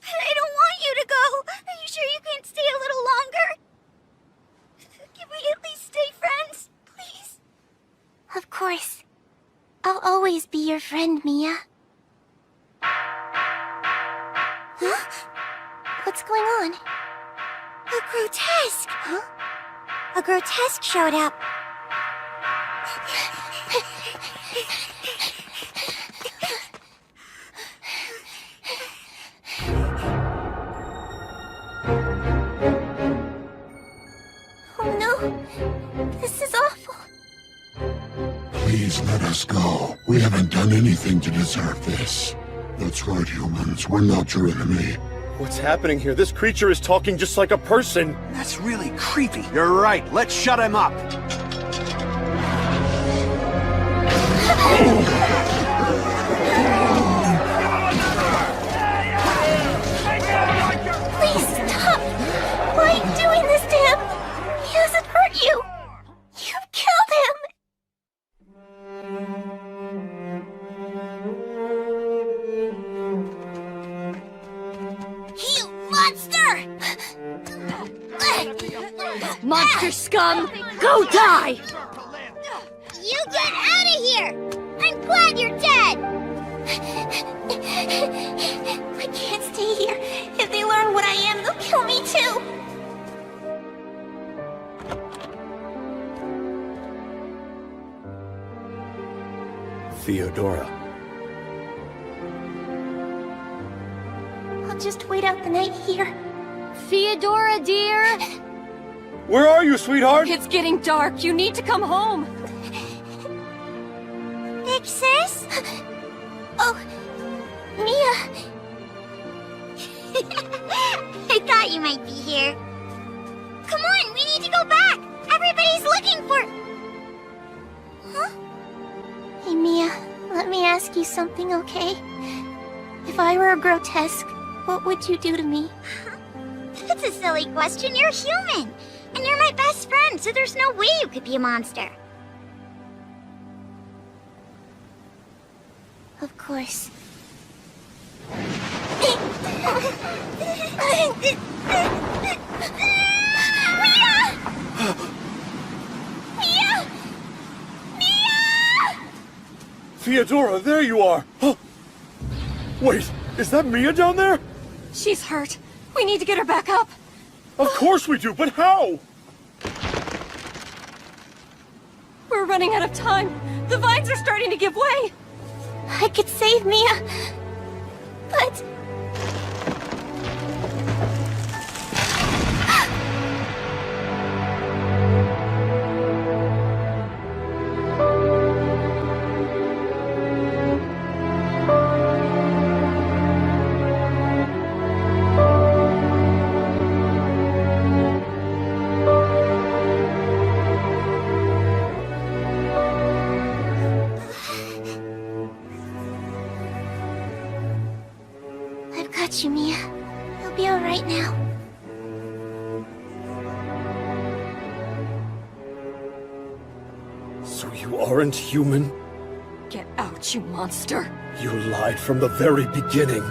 But I don't want you to go. Are you sure you can't stay a little longer? Can we at least stay friends, please? Of course. I'll always be your friend, Mia. Huh? What's going on? A grotesque! Huh? A grotesque showed up. Oh no! This is awful. Please let us go. We haven't done anything to deserve this. That's right, humans. We're not your enemy. What's happening here? This creature is talking just like a person. That's really creepy. You're right. Let's shut him up. Please stop! Why are you doing this to him? He hasn't hurt you! You've killed him! You monster! Monster scum! Go die! You get out of here! I'm glad you're dead! I can't stay here. If they learn what I am, they'll kill me too. Theodora. I'll just wait out the night here. Theodora, dear! Where are you, sweetheart? It's getting dark. You need to come home. Big sis? Oh, Mia. I thought you might be here. Come on, we need to go back. Everybody's looking for... Huh? Hey, Mia, let me ask you something, okay? If I were a grotesque, what would you do to me? That's a silly question. You're human. And you're my best friend, so there's no way you could be a monster. Of course. Theodora, there you are! Wait, is that Mia down there? She's hurt. We need to get her back up. Of course we do, but how? We're running out of time. The vines are starting to give way. I could save Mia, but... You, Mia. You'll be alright now. So you aren't human? Get out, you monster. You lied from the very beginning.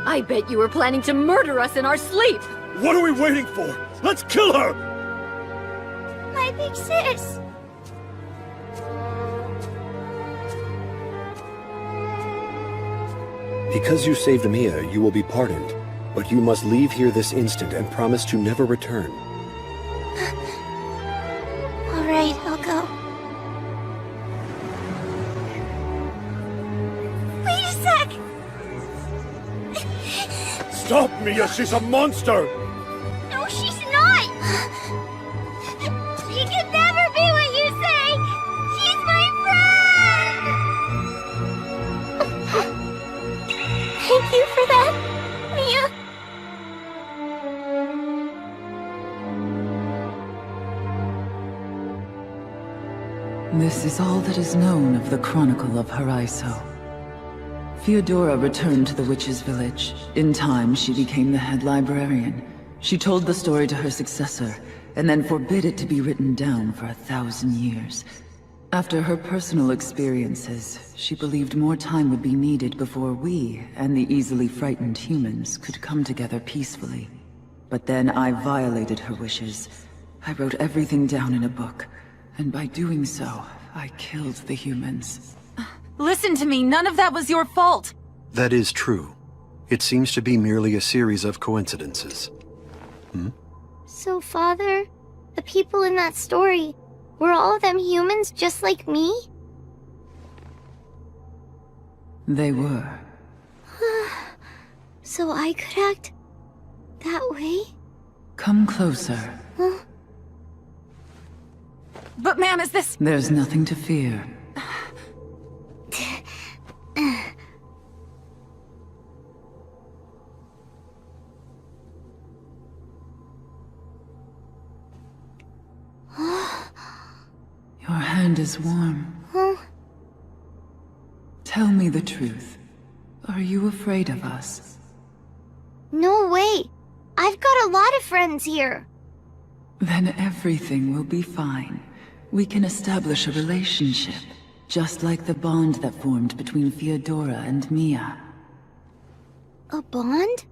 I bet you were planning to murder us in our sleep. What are we waiting for? Let's kill her! My big sis! Because you saved Mia, you will be pardoned. But you must leave here this instant and promise to never return. Alright, I'll go. Wait a sec! Stop, Mia! She's a monster! No, she's not! She could never be what you say! She's my friend! Thank you for that, Mia. This is all that is known of the Chronicle of Haraiso. Theodora returned to the witch's village. In time, she became the head librarian. She told the story to her successor, and then forbid it to be written down for 1,000 years. After her personal experiences, she believed more time would be needed before we and the easily frightened humans could come together peacefully. But then I violated her wishes. I wrote everything down in a book, and by doing so, I killed the humans. Listen to me, none of that was your fault! That is true. It seems to be merely a series of coincidences. So, Father, the people in that story, were all of them humans just like me? They were. So I could act that way? Come closer. Huh? But ma'am, is this— There's nothing to fear. Your hand is warm. Huh? Tell me the truth. Are you afraid of us? No way! I've got a lot of friends here! Then everything will be fine. We can establish a relationship, just like the bond that formed between Theodora and Mia. A bond?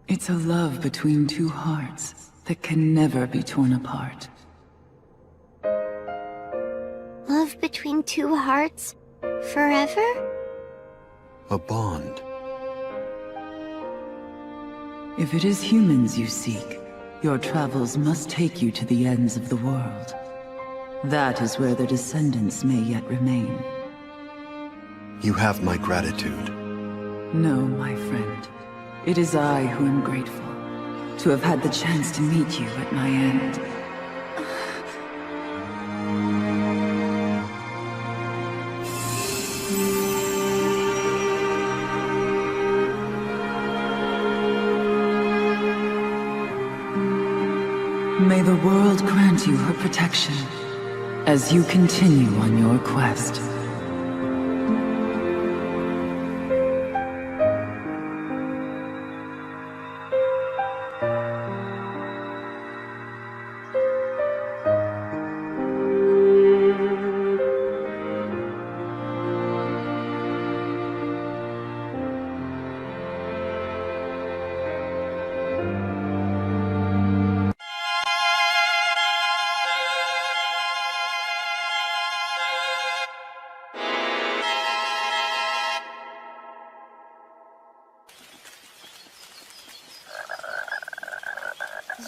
It's a love between two hearts that can never be torn apart. Love between two hearts? Forever? A bond. If it is humans you seek, your travels must take you to the ends of the world. That is where their descendants may yet remain. You have my gratitude. No, my friend. It is I who am grateful to have had the chance to meet you at my end. May the world grant you her protection as you continue on your quest.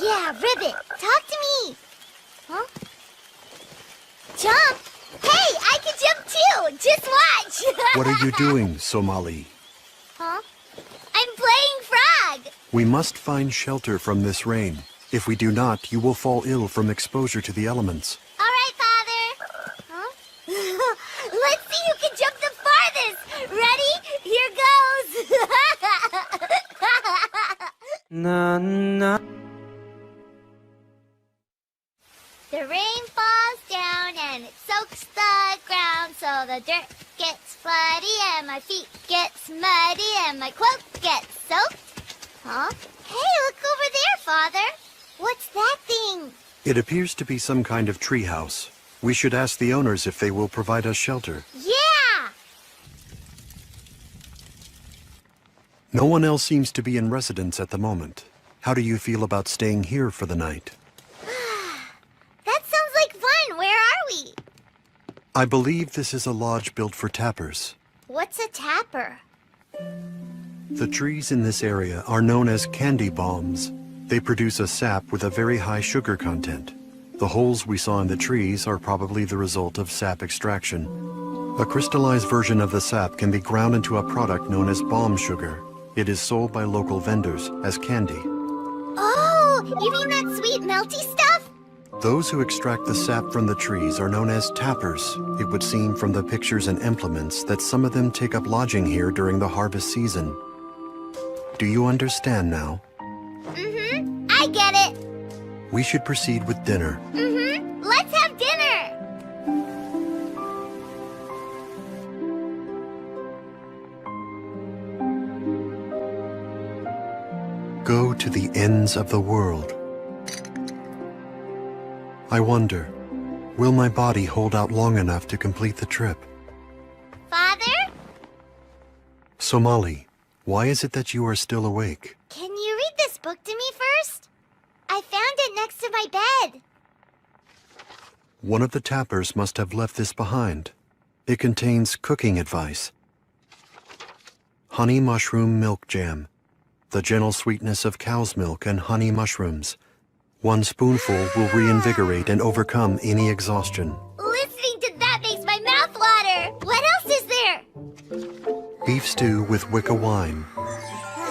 Yeah, Ribbit, talk to me! Huh? Jump? Hey, I can jump too! Just watch! What are you doing, Somali? Huh? I'm playing frog! We must find shelter from this rain. If we do not, you will fall ill from exposure to the elements. Alright, Father! Huh? Let's see who can jump the farthest! Ready? Here goes! Na na. The rain falls down and it soaks the ground, so the dirt gets floody and my feet gets muddy and my cloak gets soaked. Huh? Hey, look over there, Father. What's that thing? It appears to be some kind of treehouse. We should ask the owners if they will provide us shelter. Yeah! No one else seems to be in residence at the moment. How do you feel about staying here for the night? That sounds like fun. Where are we? I believe this is a lodge built for tappers. What's a tapper? The trees in this area are known as candy bombs. They produce a sap with a very high sugar content. The holes we saw in the trees are probably the result of sap extraction. A crystallized version of the sap can be ground into a product known as bomb sugar. It is sold by local vendors as candy. Oh, you mean that sweet melty stuff? Those who extract the sap from the trees are known as tappers. It would seem from the pictures and implements that some of them take up lodging here during the harvest season. Do you understand now? Mm-hmm. I get it. We should proceed with dinner. Mm-hmm. Let's have dinner. Go to the ends of the world. I wonder, will my body hold out long enough to complete the trip? Father? Somali, why is it that you are still awake? Can you read this book to me first? I found it next to my bed. One of the tappers must have left this behind. It contains cooking advice. Honey mushroom milk jam. The gentle sweetness of cow's milk and honey mushrooms. 1 spoonful will reinvigorate and overcome any exhaustion. Listening to that makes my mouth water. What else is there? Beef stew with Wicca wine.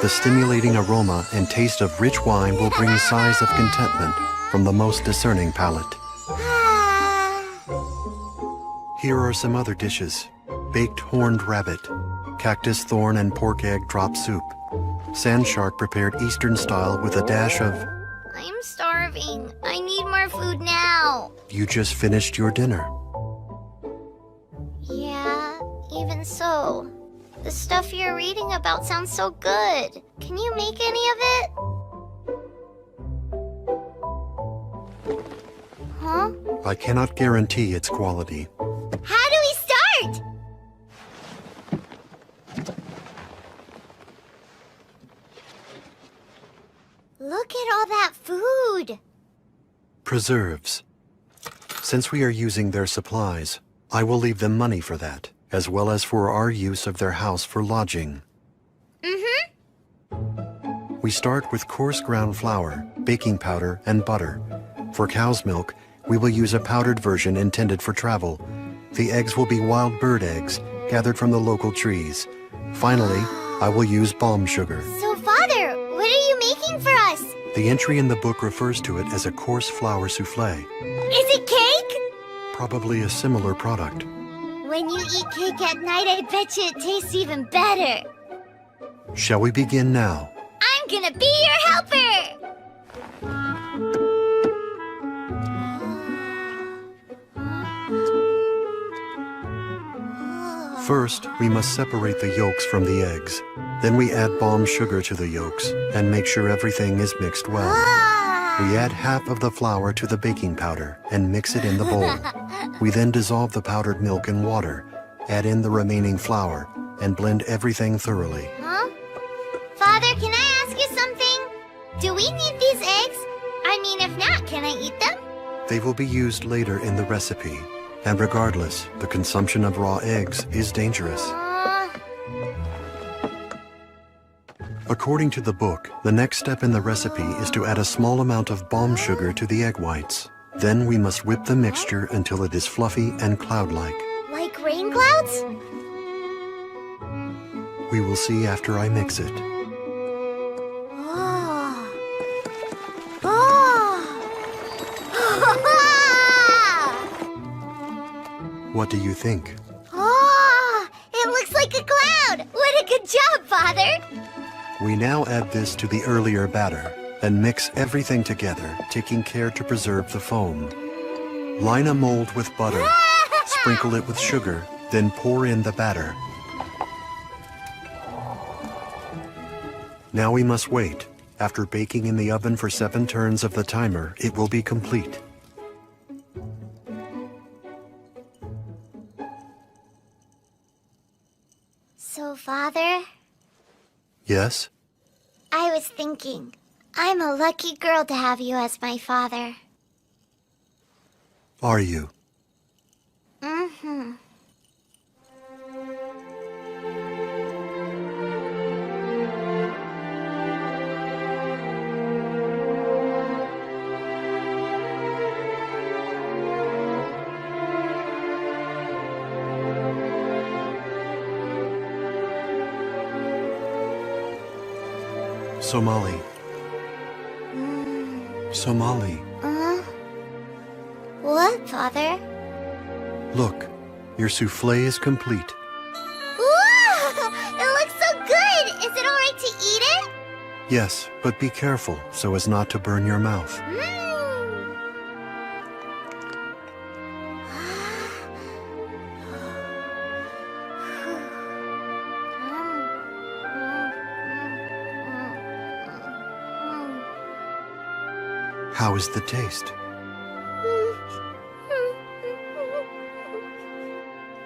The stimulating aroma and taste of rich wine will bring sighs of contentment from the most discerning palate. Here are some other dishes. Baked horned rabbit, cactus thorn and pork egg drop soup, sand shark prepared Eastern style with a dash of... I'm starving. I need more food now. You just finished your dinner. Yeah, even so. The stuff you're reading about sounds so good. Can you make any of it? Huh? I cannot guarantee its quality. How do we start? Look at all that food. Preserves. Since we are using their supplies, I will leave them money for that, as well as for our use of their house for lodging. We start with coarse ground flour, baking powder, and butter. For cow's milk, we will use a powdered version intended for travel. The eggs will be wild bird eggs, gathered from the local trees. Finally, I will use balm sugar. So, Father, what are you making for us? The entry in the book refers to it as a coarse flour souffle, Is it cake? probably a similar product. When you eat cake at night, I bet you it tastes even better. Shall we begin now? I'm gonna be your helper! First, we must separate the yolks from the eggs. Then we add balm sugar to the yolks and make sure everything is mixed well. We add half of the flour to the baking powder and mix it in the bowl. We then dissolve the powdered milk in water, add in the remaining flour, and blend everything thoroughly. Huh? Father, can I ask you something? Do we need these eggs? I mean, if not, can I eat them? They will be used later in the recipe. And regardless, the consumption of raw eggs is dangerous. According to the book, the next step in the recipe is to add a small amount of balm sugar to the egg whites. Then we must whip the mixture until it is fluffy and cloud-like. Like rain clouds? We will see after I mix it. What do you think? Oh, it looks like a cloud! What a good job, Father! We now add this to the earlier batter and mix everything together, taking care to preserve the foam. Line a mold with butter, sprinkle it with sugar, then pour in the batter. Now we must wait. After baking in the oven for 7 turns of the timer, it will be complete. So, Father, Yes? I was thinking, I'm a lucky girl to have you as my father. Are you? Mm-hmm. Somali. Somali. What, Father? Look, your souffle is complete. Ooh! It looks so good! Is it alright to eat it? Yes, but be careful so as not to burn your mouth. How is the taste?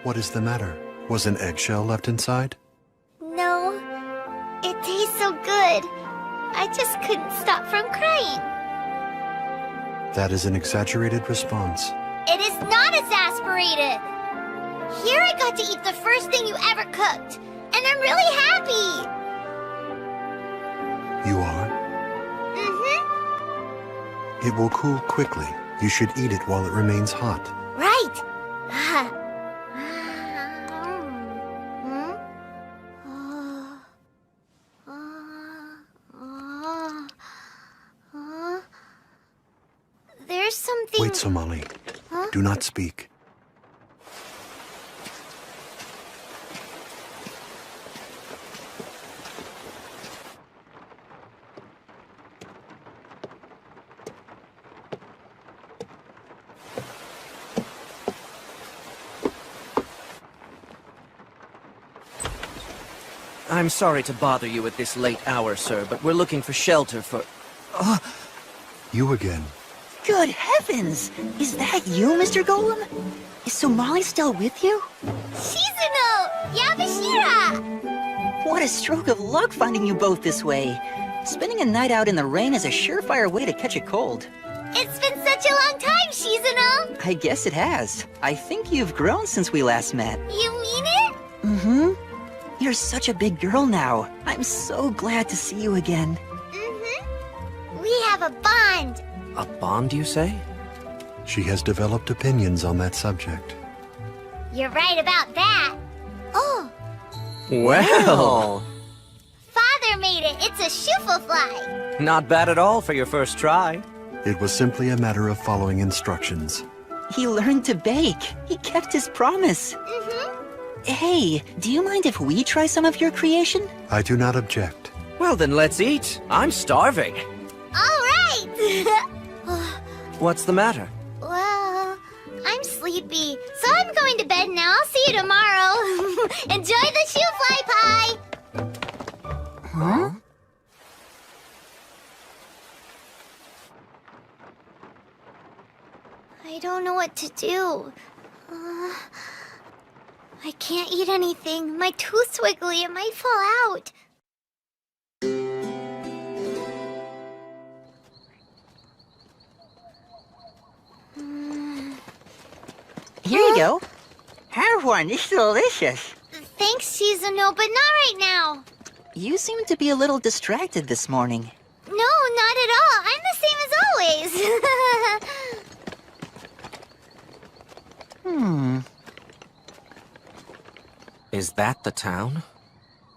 What is the matter? Was an eggshell left inside? No. It tastes so good. I just couldn't stop from crying. That is an exaggerated response. It is not exasperated. Here I got to eat the first thing you ever cooked, and I'm really happy. You are? Mm-hmm. It will cool quickly. You should eat it while it remains hot. Right. There's something... Wait, Somali. Huh? Do not speak. I'm sorry to bother you at this late hour, sir, but we're looking for shelter for... You again. Good heavens! Is that you, Mr. Golem? Is Somali still with you? Shizuno! Yabashira! What a stroke of luck finding you both this way. Spending a night out in the rain is a surefire way to catch a cold. It's been such a long time, Shizuno! I guess it has. I think you've grown since we last met. You mean it? Mm-hmm. You're such a big girl now. I'm so glad to see you again. We have a bond. A bond, you say? She has developed opinions on that subject. You're right about that. Oh, Well, Father made it. It's a Schuffelfly. not bad at all for your first try. It was simply a matter of following instructions. He learned to bake. He kept his promise. Hey, do you mind if we try some of your creation? I do not object. Well, then let's eat. I'm starving. All right. What's the matter? Well, I'm sleepy, so I'm going to bed now. I'll see you tomorrow. Enjoy the Schufly pie. Huh? I don't know what to do. I can't eat anything. My tooth's wiggly. It might fall out. Here you go. Have one. It's delicious. Thanks, Shizuno, but not right now. You seem to be a little distracted this morning. No, not at all. I'm the same as always. Is that the town?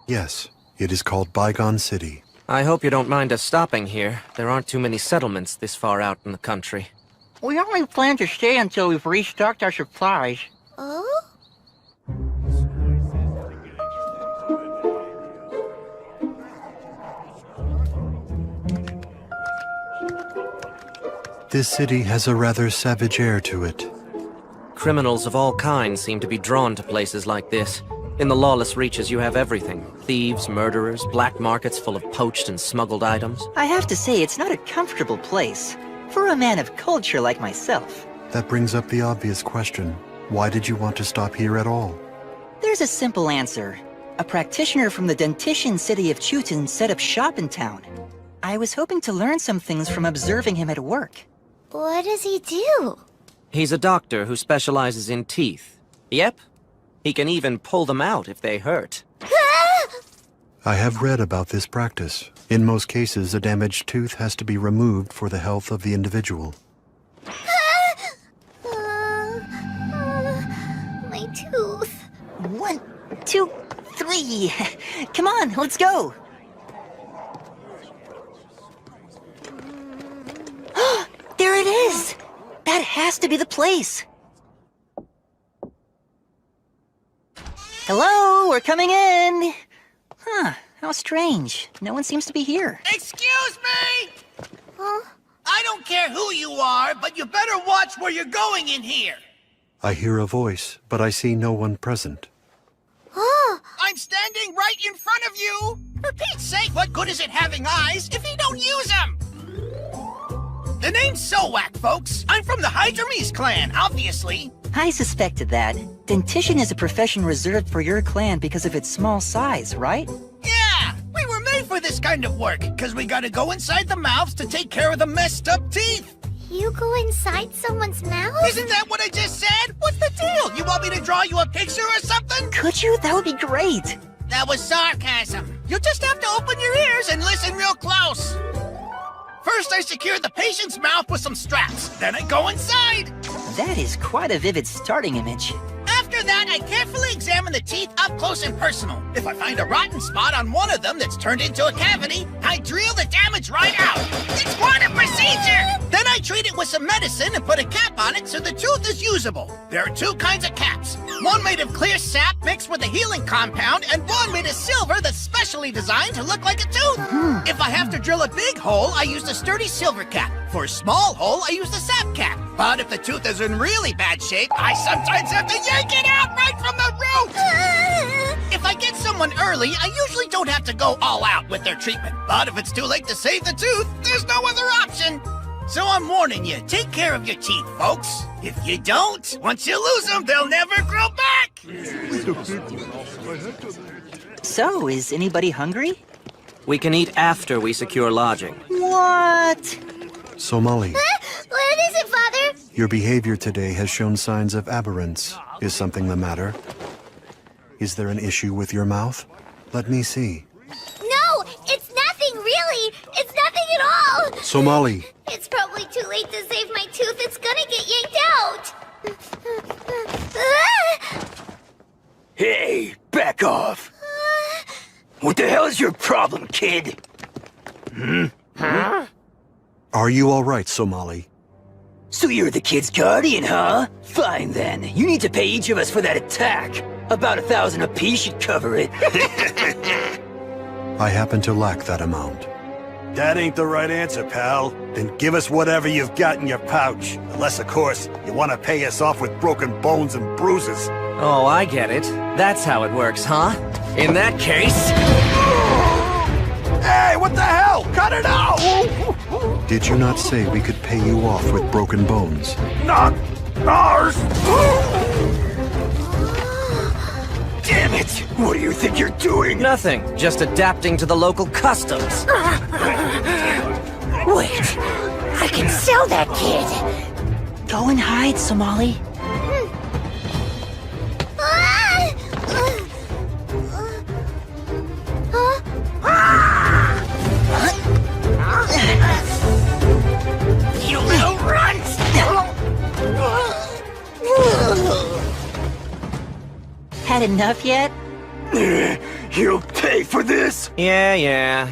Yes, it is called Bygone City. I hope you don't mind us stopping here. There aren't too many settlements this far out in the country. We only plan to stay until we've restocked our supplies. Oh? This city has a rather savage air to it. Criminals of all kinds seem to be drawn to places like this. In the lawless reaches, you have everything. Thieves, murderers, black markets full of poached and smuggled items. I have to say, it's not a comfortable place. For a man of culture like myself. That brings up the obvious question. Why did you want to stop here at all? There's a simple answer. A practitioner from the Dentition city of Chuten set up shop in town. I was hoping to learn some things from observing him at work. What does he do? He's a doctor who specializes in teeth. Yep. He can even pull them out if they hurt. I have read about this practice. In most cases, a damaged tooth has to be removed for the health of the individual. My tooth. 1, 2, 3. Come on, let's go. There it is! That has to be the place. Hello, we're coming in. Huh, how strange. No one seems to be here. Excuse me! I don't care who you are, but you better watch where you're going in here. I hear a voice, but I see no one present. I'm standing right in front of you. For Pete's sake, what good is it having eyes if you don't use them? The name's Sowak, folks. I'm from the Hydramese clan, obviously. I suspected that. Dentition is a profession reserved for your clan because of its small size, right? Yeah, we were made for this kind of work, because we gotta go inside the mouths to take care of the messed up teeth. You go inside someone's mouth? Isn't that what I just said? What's the deal? You want me to draw you a picture or something? Could you? That would be great. That was sarcasm. You'll just have to open your ears and listen real close. First, I secure the patient's mouth with some straps. Then I go inside. That is quite a vivid starting image. After that, I carefully examine the teeth up close and personal. If I find a rotten spot on one of them that's turned into a cavity, I drill the damage right out. It's quite a procedure! Then I treat it with some medicine and put a cap on it so the tooth is usable. There are two kinds of caps. One made of clear sap mixed with a healing compound, and one made of silver that's specially designed to look like a tooth. If I have to drill a big hole, I use the sturdy silver cap. For a small hole, I use the sap cap. But if the tooth is in really bad shape, I sometimes have to yank it out right from the root! If I get someone early, I usually don't have to go all out with their treatment. But if it's too late to save the tooth, there's no other option. So I'm warning you, take care of your teeth, folks. If you don't, once you lose them, they'll never grow back! So, is anybody hungry? We can eat after we secure lodging. What? Somali, What is it, Father? your behavior today has shown signs of aberrance. Is something the matter? Is there an issue with your mouth? Let me see. No, it's nothing, really. It's nothing at all. Somali, It's probably too late to save my tooth. It's gonna get yanked out. Hey, back off. What the hell is your problem, kid? are you all right, Somali? So you're the kid's guardian, huh? Fine then. You need to pay each of us for that attack. About 1,000 apiece should cover it. I happen to lack that amount. That ain't the right answer, pal. Then give us whatever you've got in your pouch. Unless, of course, you want to pay us off with broken bones and bruises. Oh, I get it. That's how it works, huh? In that case... Hey, what the hell? Cut it out! Did you not say we could pay you off with broken bones? Not ours! Damn it! What do you think you're doing? Nothing. Just adapting to the local customs. Wait, I can sell that kid. Go and hide, Somali. You little runt! Had enough yet? You'll pay for this? Yeah.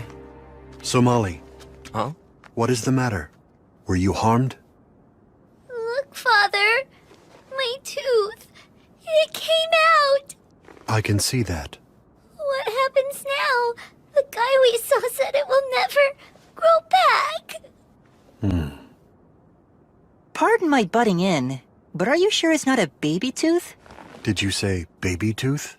Somali, Huh? what is the matter? Were you harmed? Look, Father. My tooth. It came out. I can see that. What happens now? The guy we saw said it will never grow back. Pardon my butting in, but are you sure it's not a baby tooth? Did you say baby tooth?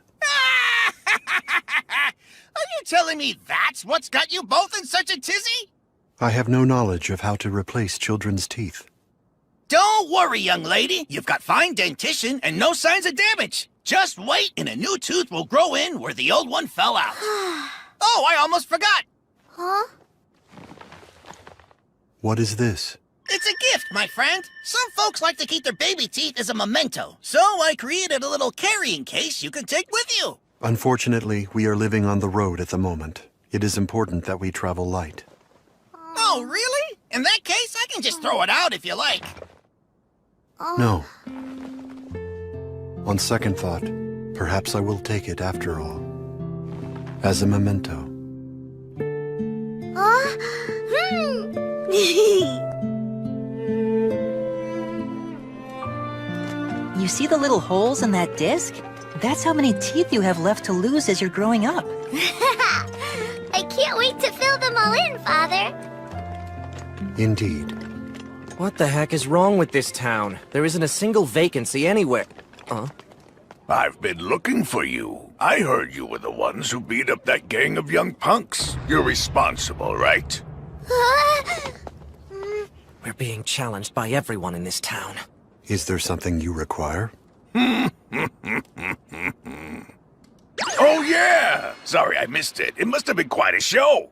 Are you telling me that's what's got you both in such a tizzy? I have no knowledge of how to replace children's teeth. Don't worry, young lady. You've got fine dentition and no signs of damage. Just wait and a new tooth will grow in where the old one fell out. Oh, I almost forgot. Huh? What is this? It's a gift, my friend. Some folks like to keep their baby teeth as a memento. So I created a little carrying case you can take with you. Unfortunately, we are living on the road at the moment. It is important that we travel light. Oh, really? In that case, I can just throw it out if you like. No. On second thought, perhaps I will take it after all. As a memento. You see the little holes in that disc? That's how many teeth you have left to lose as you're growing up. I can't wait to fill them all in, Father. Indeed. What the heck is wrong with this town? There isn't a single vacancy anywhere. Huh? I've been looking for you. I heard you were the ones who beat up that gang of young punks. You're responsible, right? We're being challenged by everyone in this town. Is there something you require? Oh, yeah! Sorry I missed it. It must have been quite a show.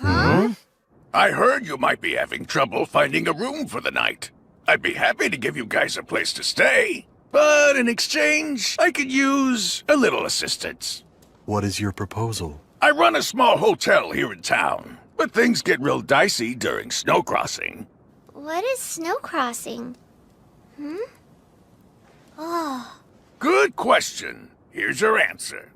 I heard you might be having trouble finding a room for the night. I'd be happy to give you guys a place to stay. But in exchange, I could use a little assistance. What is your proposal? I run a small hotel here in town, but things get real dicey during snow crossing. What is snow crossing? Oh. Good question. Here's your answer.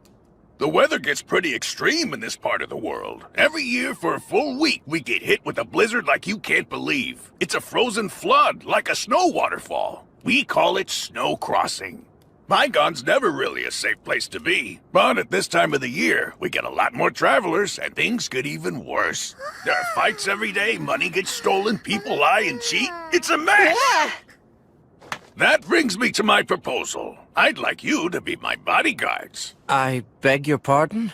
The weather gets pretty extreme in this part of the world. Every year for a full week, we get hit with a blizzard like you can't believe. It's a frozen flood, like a snow waterfall. We call it snow crossing. Bygone's never really a safe place to be. But at this time of the year, we get a lot more travelers, and things get even worse. There are fights every day, money gets stolen, people lie and cheat. It's a mess! That brings me to my proposal. I'd like you to be my bodyguards. I beg your pardon?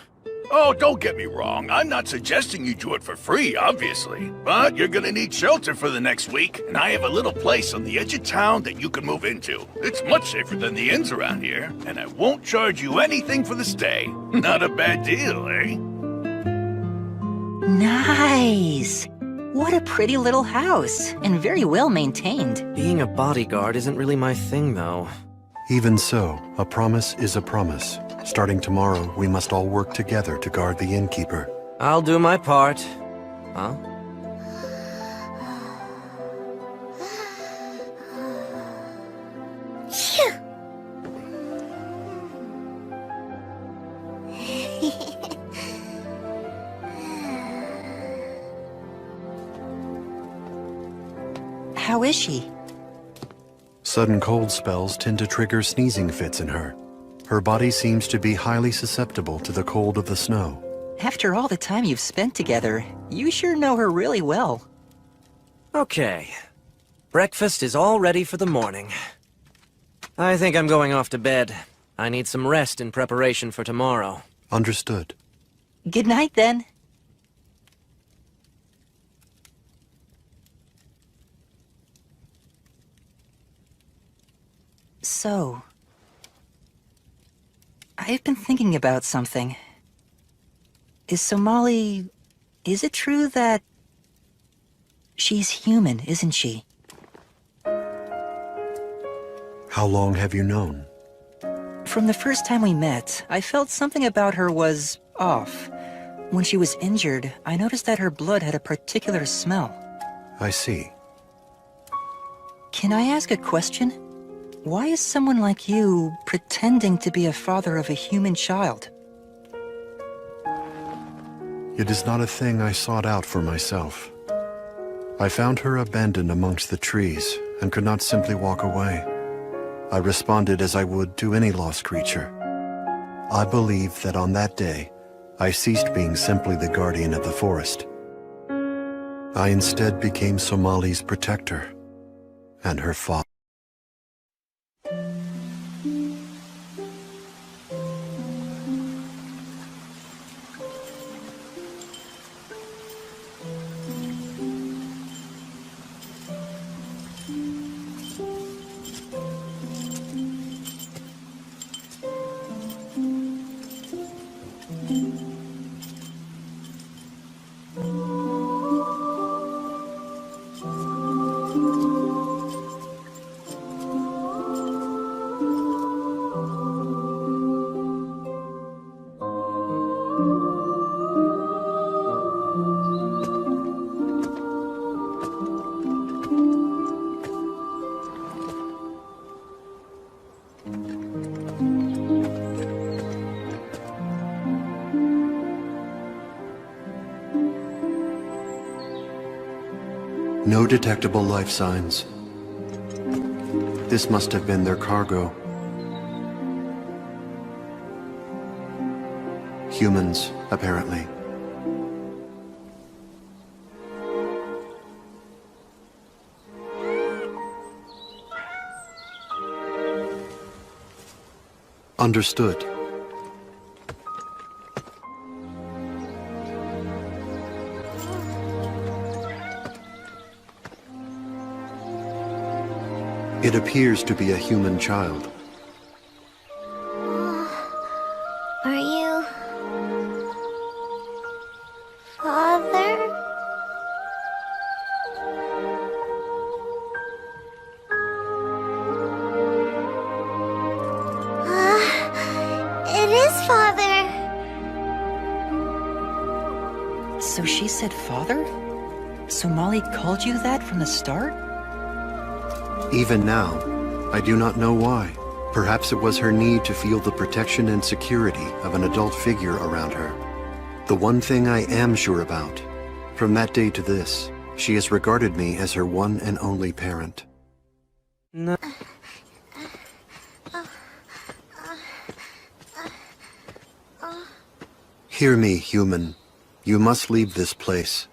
Oh, don't get me wrong. I'm not suggesting you do it for free, obviously. But you're gonna need shelter for the next week, and I have a little place on the edge of town that you can move into. It's much safer than the inns around here, and I won't charge you anything for the stay. Not a bad deal, eh? Nice! What a pretty little house, and very well maintained. Being a bodyguard isn't really my thing, though. Even so, a promise is a promise. Starting tomorrow, we must all work together to guard the innkeeper. I'll do my part. Huh? How is she? Sudden cold spells tend to trigger sneezing fits in her. Her body seems to be highly susceptible to the cold of the snow. After all the time you've spent together, you sure know her really well. Okay. Breakfast is all ready for the morning. I think I'm going off to bed. I need some rest in preparation for tomorrow. Understood. Good night, then. So, I've been thinking about something. Is it true that she's human, isn't she? How long have you known? From the first time we met, I felt something about her was off. When she was injured, I noticed that her blood had a particular smell. I see. Can I ask a question? Why is someone like you pretending to be a father of a human child? It is not a thing I sought out for myself. I found her abandoned amongst the trees and could not simply walk away. I responded as I would to any lost creature. I believe that on that day, I ceased being simply the guardian of the forest. I instead became Somali's protector and her father. No detectable life signs. This must have been their cargo. Humans, apparently. Understood. It appears to be a human child. Are you... Father? It is Father! So she said father? Somali called you that from the start? Even now, I do not know why. Perhaps it was her need to feel the protection and security of an adult figure around her. The one thing I am sure about, from that day to this, she has regarded me as her one and only parent. No. Hear me, human. You must leave this place.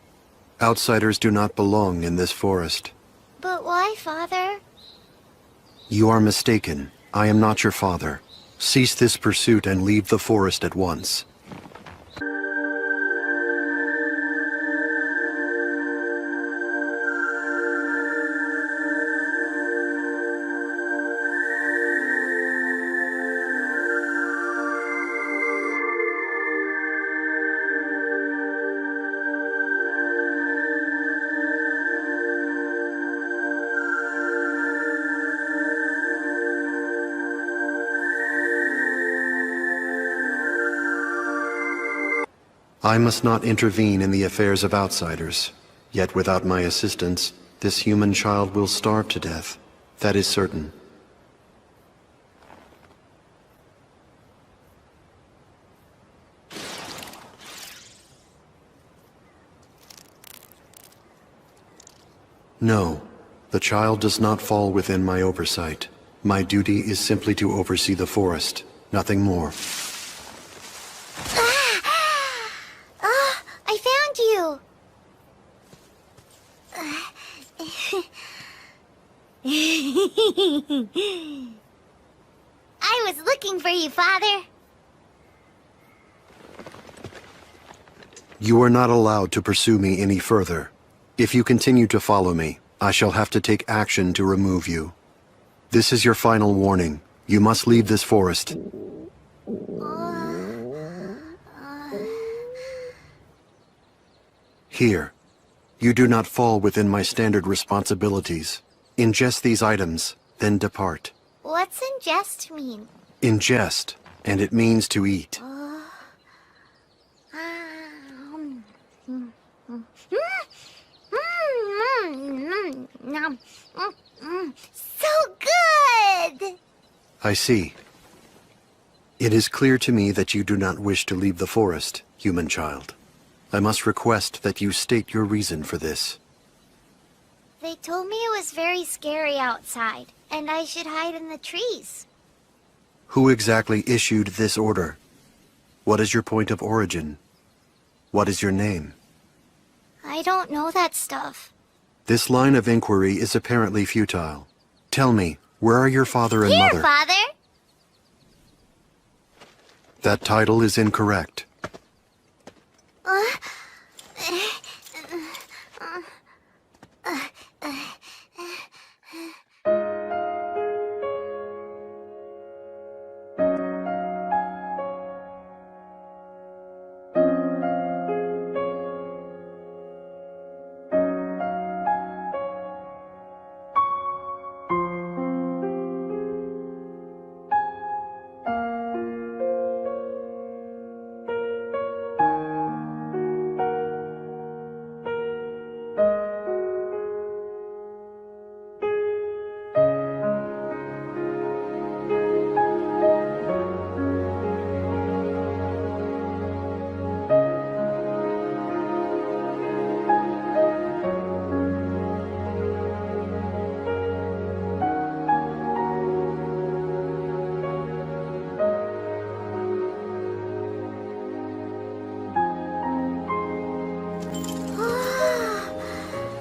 Outsiders do not belong in this forest. But why, Father? You are mistaken. I am not your father. Cease this pursuit and leave the forest at once. I must not intervene in the affairs of outsiders. Yet without my assistance, this human child will starve to death. That is certain. No, the child does not fall within my oversight. My duty is simply to oversee the forest, nothing more. I found you! I was looking for you, Father. You are not allowed to pursue me any further. If you continue to follow me, I shall have to take action to remove you. This is your final warning. You must leave this forest. Here. You do not fall within my standard responsibilities. Ingest these items, then depart. What's ingest mean? Ingest, and it means to eat. So good! I see. It is clear to me that you do not wish to leave the forest, human child. I must request that you state your reason for this. They told me it was very scary outside, and I should hide in the trees. Who exactly issued this order? What is your point of origin? What is your name? I don't know that stuff. This line of inquiry is apparently futile. Tell me, where are your father and Here, mother? Father! That title is incorrect.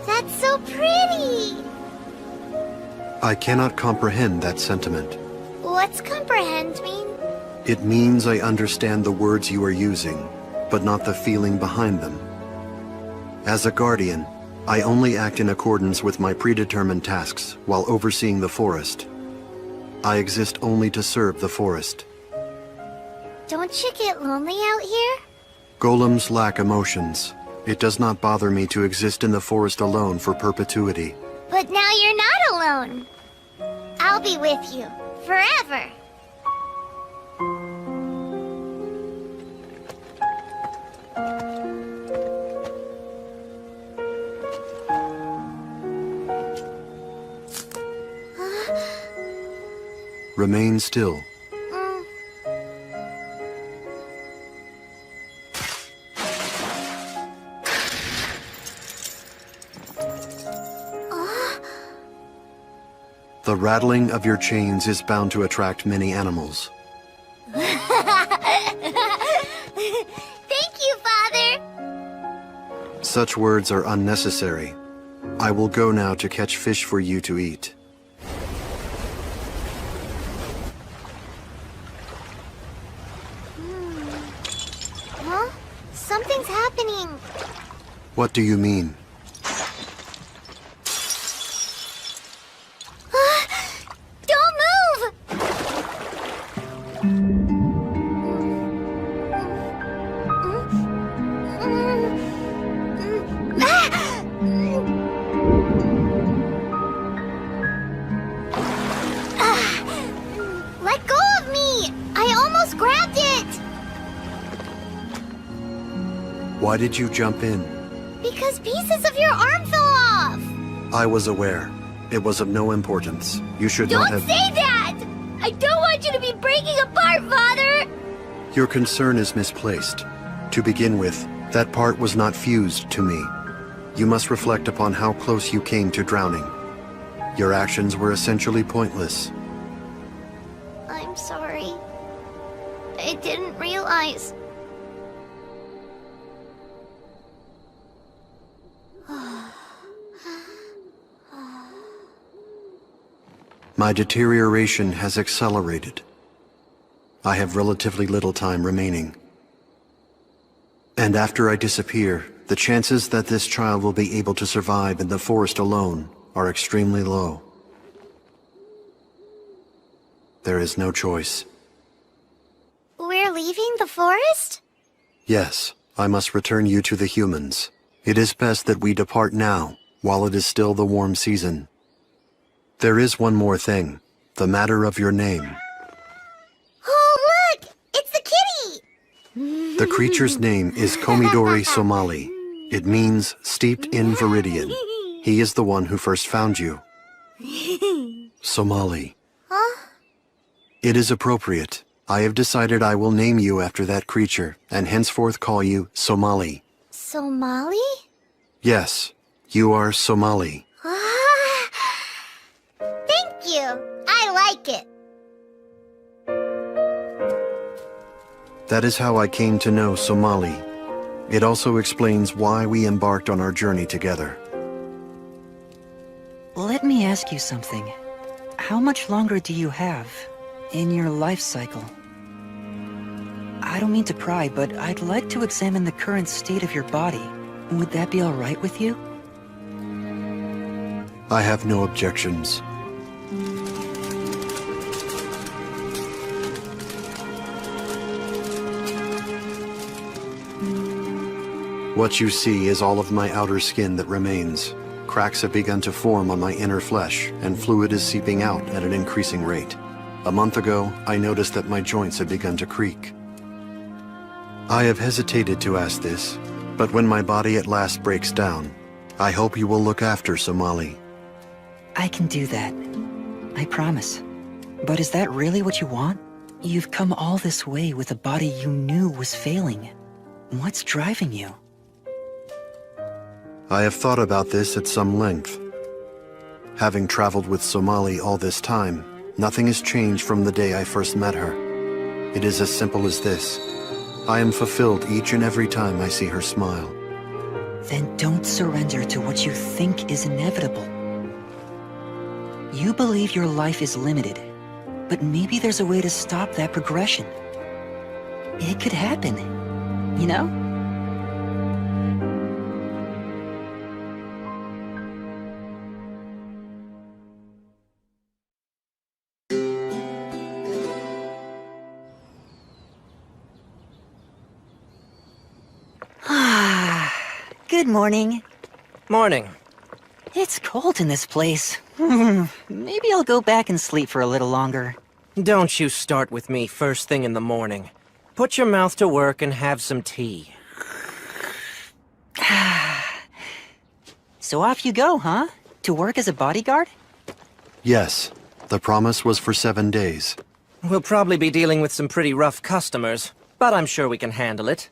That's so pretty! I cannot comprehend that sentiment. What's comprehend mean? It means I understand the words you are using, but not the feeling behind them. As a guardian, I only act in accordance with my predetermined tasks while overseeing the forest. I exist only to serve the forest. Don't you get lonely out here? Golems lack emotions. It does not bother me to exist in the forest alone for perpetuity. But now you're not alone. I'll be with you, forever. Remain still. The rattling of your chains is bound to attract many animals. Thank you, Father! Such words are unnecessary. I will go now to catch fish for you to eat. Huh? Something's happening. What do you mean? Don't move! Let go of me! I almost grabbed it! Why did you jump in? Because pieces of your arm fell off! I was aware. It was of no importance. You should not have... Don't say that! I don't want you to be breaking apart, Father! Your concern is misplaced. To begin with, that part was not fused to me. You must reflect upon how close you came to drowning. Your actions were essentially pointless. I'm sorry. I didn't realize. My deterioration has accelerated. I have relatively little time remaining. And after I disappear, the chances that this child will be able to survive in the forest alone are extremely low. There is no choice. We're leaving the forest? Yes, I must return you to the humans. It is best that we depart now, while it is still the warm season. There is one more thing, the matter of your name. Oh, look! It's the kitty! The creature's name is Komidori Somali. It means steeped in Viridian. He is the one who first found you. Somali. Huh? It is appropriate. I have decided I will name you after that creature, and henceforth call you Somali. Somali? Yes, you are Somali. Thank you. I like it. That is how I came to know Somali. It also explains why we embarked on our journey together. Let me ask you something. How much longer do you have in your life cycle? I don't mean to pry, but I'd like to examine the current state of your body. Would that be all right with you? I have no objections. What you see is all of my outer skin that remains. Cracks have begun to form on my inner flesh, and fluid is seeping out at an increasing rate. A month ago, I noticed that my joints had begun to creak. I have hesitated to ask this, but when my body at last breaks down, I hope you will look after Somali. I can do that. I promise. But is that really what you want? You've come all this way with a body you knew was failing. What's driving you? I have thought about this at some length. Having traveled with Somali all this time, nothing has changed from the day I first met her. It is as simple as this. I am fulfilled each and every time I see her smile. Then don't surrender to what you think is inevitable. You believe your life is limited, but maybe there's a way to stop that progression. It could happen, you know? Good morning. Morning. It's cold in this place. Maybe I'll go back and sleep for a little longer. Don't you start with me first thing in the morning. Put your mouth to work and have some tea. So off you go, huh? To work as a bodyguard? Yes, the promise was for 7 days. We'll probably be dealing with some pretty rough customers, but I'm sure we can handle it.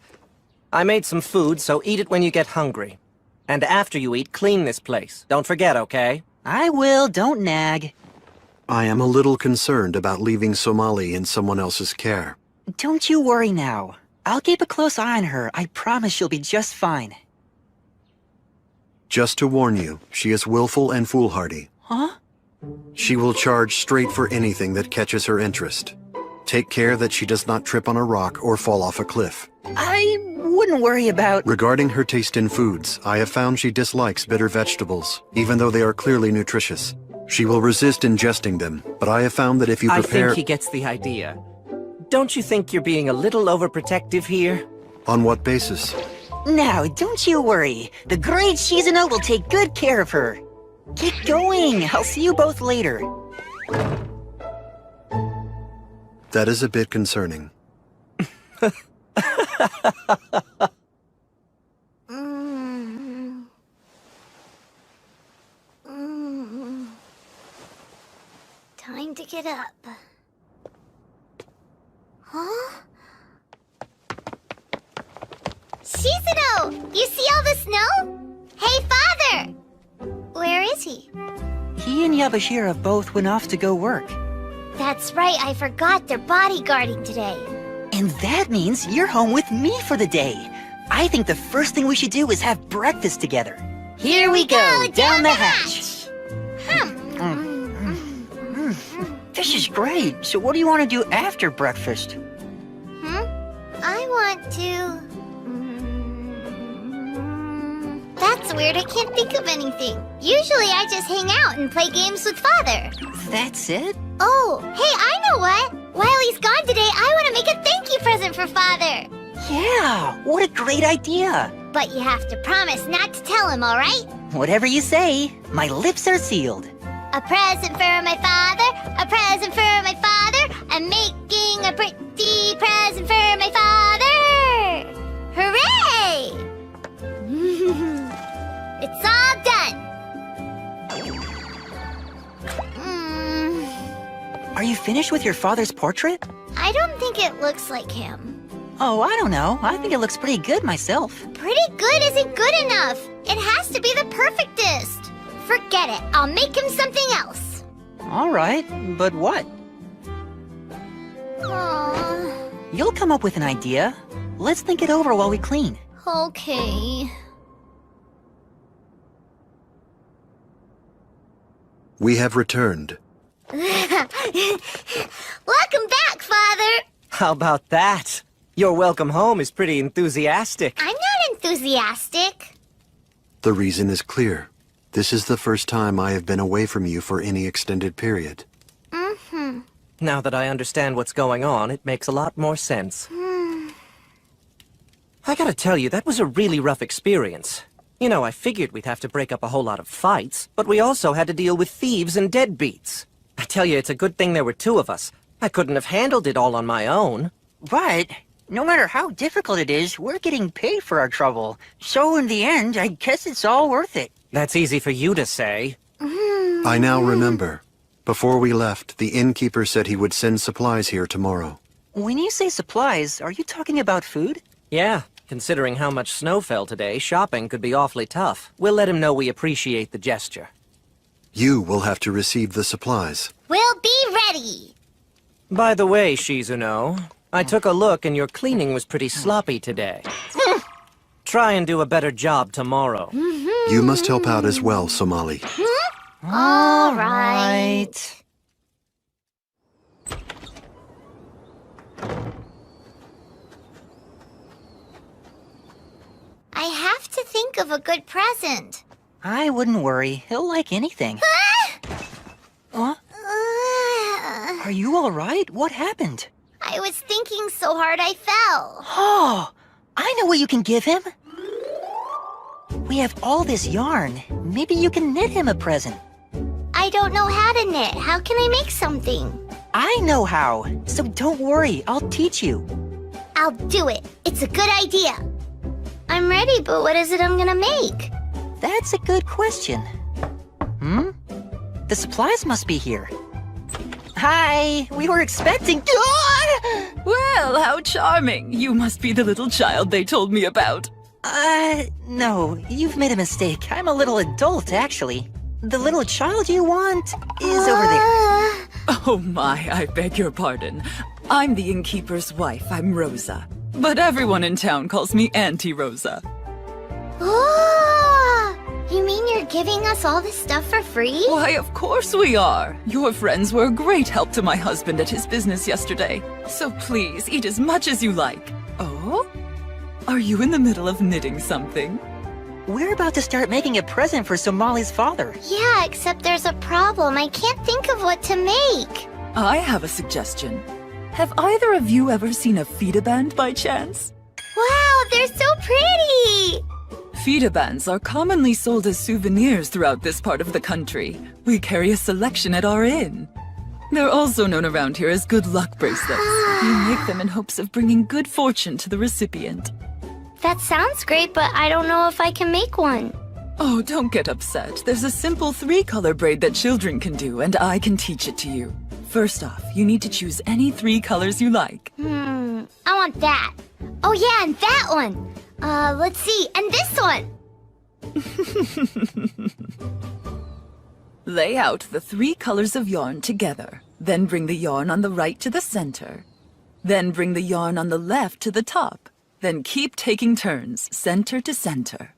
I made some food, so eat it when you get hungry. And after you eat, clean this place. Don't forget, okay? I will, don't nag. I am a little concerned about leaving Somali in someone else's care. Don't you worry now. I'll keep a close eye on her. I promise she'll be just fine. Just to warn you, she is willful and foolhardy. Huh? She will charge straight for anything that catches her interest. Take care that she does not trip on a rock or fall off a cliff. I wouldn't worry about... Regarding her taste in foods, I have found she dislikes bitter vegetables, even though they are clearly nutritious. She will resist ingesting them, but I have found that if you prepare... I think he gets the idea. Don't you think you're being a little overprotective here? On what basis? Now, don't you worry. The great Shizuna will take good care of her. Get going. I'll see you both later. That is a bit concerning. Time to get up. Huh? Shizuno! You see all the snow? Hey, Father! Where is he? He and Yabashira both went off to go work. That's right, I forgot they're bodyguarding today. And that means you're home with me for the day. I think the first thing we should do is have breakfast together. Here we go, down the hatch. This is great. So what do you want to do after breakfast? I want to... That's weird, I can't think of anything. Usually I just hang out and play games with Father. That's it? Oh, hey, I know what! While he's gone today, I want to make a thank you present for Father! Yeah, what a great idea. But you have to promise not to tell him, alright? Whatever you say, my lips are sealed. A present for my father, a present for my father. I'm making a pretty present for my father! Hooray! It's all done! Are you finished with your father's portrait? I don't think it looks like him. Oh, I don't know. I think it looks pretty good myself. Pretty good isn't good enough. It has to be the perfectest. Forget it. I'll make him something else. All right, but what? You'll come up with an idea. Let's think it over while we clean. Okay. We have returned. Welcome back, Father. How about that? Your welcome home is pretty enthusiastic. I'm not enthusiastic. The reason is clear. This is the first time I have been away from you for any extended period. Now that I understand what's going on, it makes a lot more sense. I gotta tell you, that was a really rough experience. You know, I figured we'd have to break up a whole lot of fights, but we also had to deal with thieves and deadbeats. I tell you, it's a good thing there were two of us. I couldn't have handled it all on my own. But no matter how difficult it is, we're getting paid for our trouble. So in the end, I guess it's all worth it. That's easy for you to say. I now remember. Before we left, the innkeeper said he would send supplies here tomorrow. When you say supplies, are you talking about food? Yeah, considering how much snow fell today, shopping could be awfully tough. We'll let him know we appreciate the gesture. You will have to receive the supplies. We'll be ready. By the way, Shizuno, I took a look and your cleaning was pretty sloppy today. Try and do a better job tomorrow. You must help out as well, Somali. All right. I have to think of a good present. I wouldn't worry. He'll like anything. Huh? Are you all right? What happened? I was thinking so hard I fell. Oh, I know what you can give him. We have all this yarn. Maybe you can knit him a present. I don't know how to knit. How can I make something? I know how. So don't worry. I'll teach you. I'll do it. It's a good idea. I'm ready, but what is it I'm gonna make? That's a good question. The supplies must be here. Hi, we were expecting... Well, how charming. You must be the little child they told me about. No, you've made a mistake. I'm a little adult, actually. The little child you want is over there. Oh my, I beg your pardon. I'm the innkeeper's wife. I'm Rosa. But everyone in town calls me Auntie Rosa. Oh! You mean you're giving us all this stuff for free? Why, of course we are. Your friends were a great help to my husband at his business yesterday. So please, eat as much as you like. Oh? Are you in the middle of knitting something? We're about to start making a present for Somali's father. Yeah, except there's a problem. I can't think of what to make. I have a suggestion. Have either of you ever seen a fida band by chance? Wow, they're so pretty! Fida bands are commonly sold as souvenirs throughout this part of the country. We carry a selection at our inn. They're also known around here as good luck bracelets. You make them in hopes of bringing good fortune to the recipient. That sounds great, but I don't know if I can make one. Oh, don't get upset. There's a simple 3-color braid that children can do, and I can teach it to you. First off, you need to choose any 3 colors you like. I want that. Oh yeah, and that one. Let's see, and this one. Lay out the 3 colors of yarn together. Then bring the yarn on the right to the center. Then bring the yarn on the left to the top. Then keep taking turns, center to center.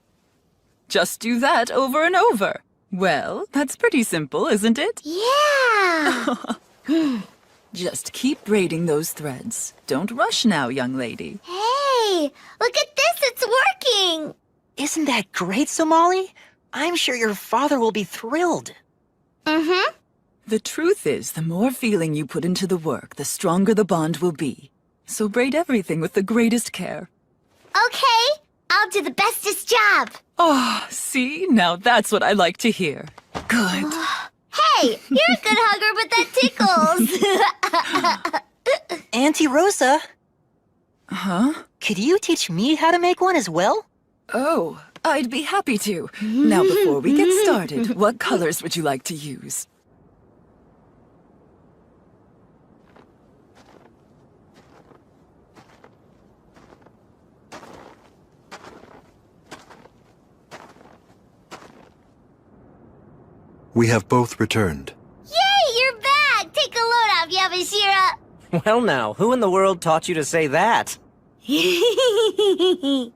Just do that over and over. Well, that's pretty simple, isn't it? Yeah! Just keep braiding those threads. Don't rush now, young lady. Hey, look at this, it's working! Isn't that great, Somali? I'm sure your father will be thrilled. Mm-hmm. The truth is, the more feeling you put into the work, the stronger the bond will be. So braid everything with the greatest care. Okay, I'll do the bestest job. Oh, see? Now that's what I like to hear. Good. Hey, you're a good hugger, but that tickles. Auntie Rosa, Huh? could you teach me how to make one as well? Oh, I'd be happy to. Now, before we get started, what colors would you like to use? We have both returned. Yay, you're back! Take a load off, Yabashira! Well now, who in the world taught you to say that? You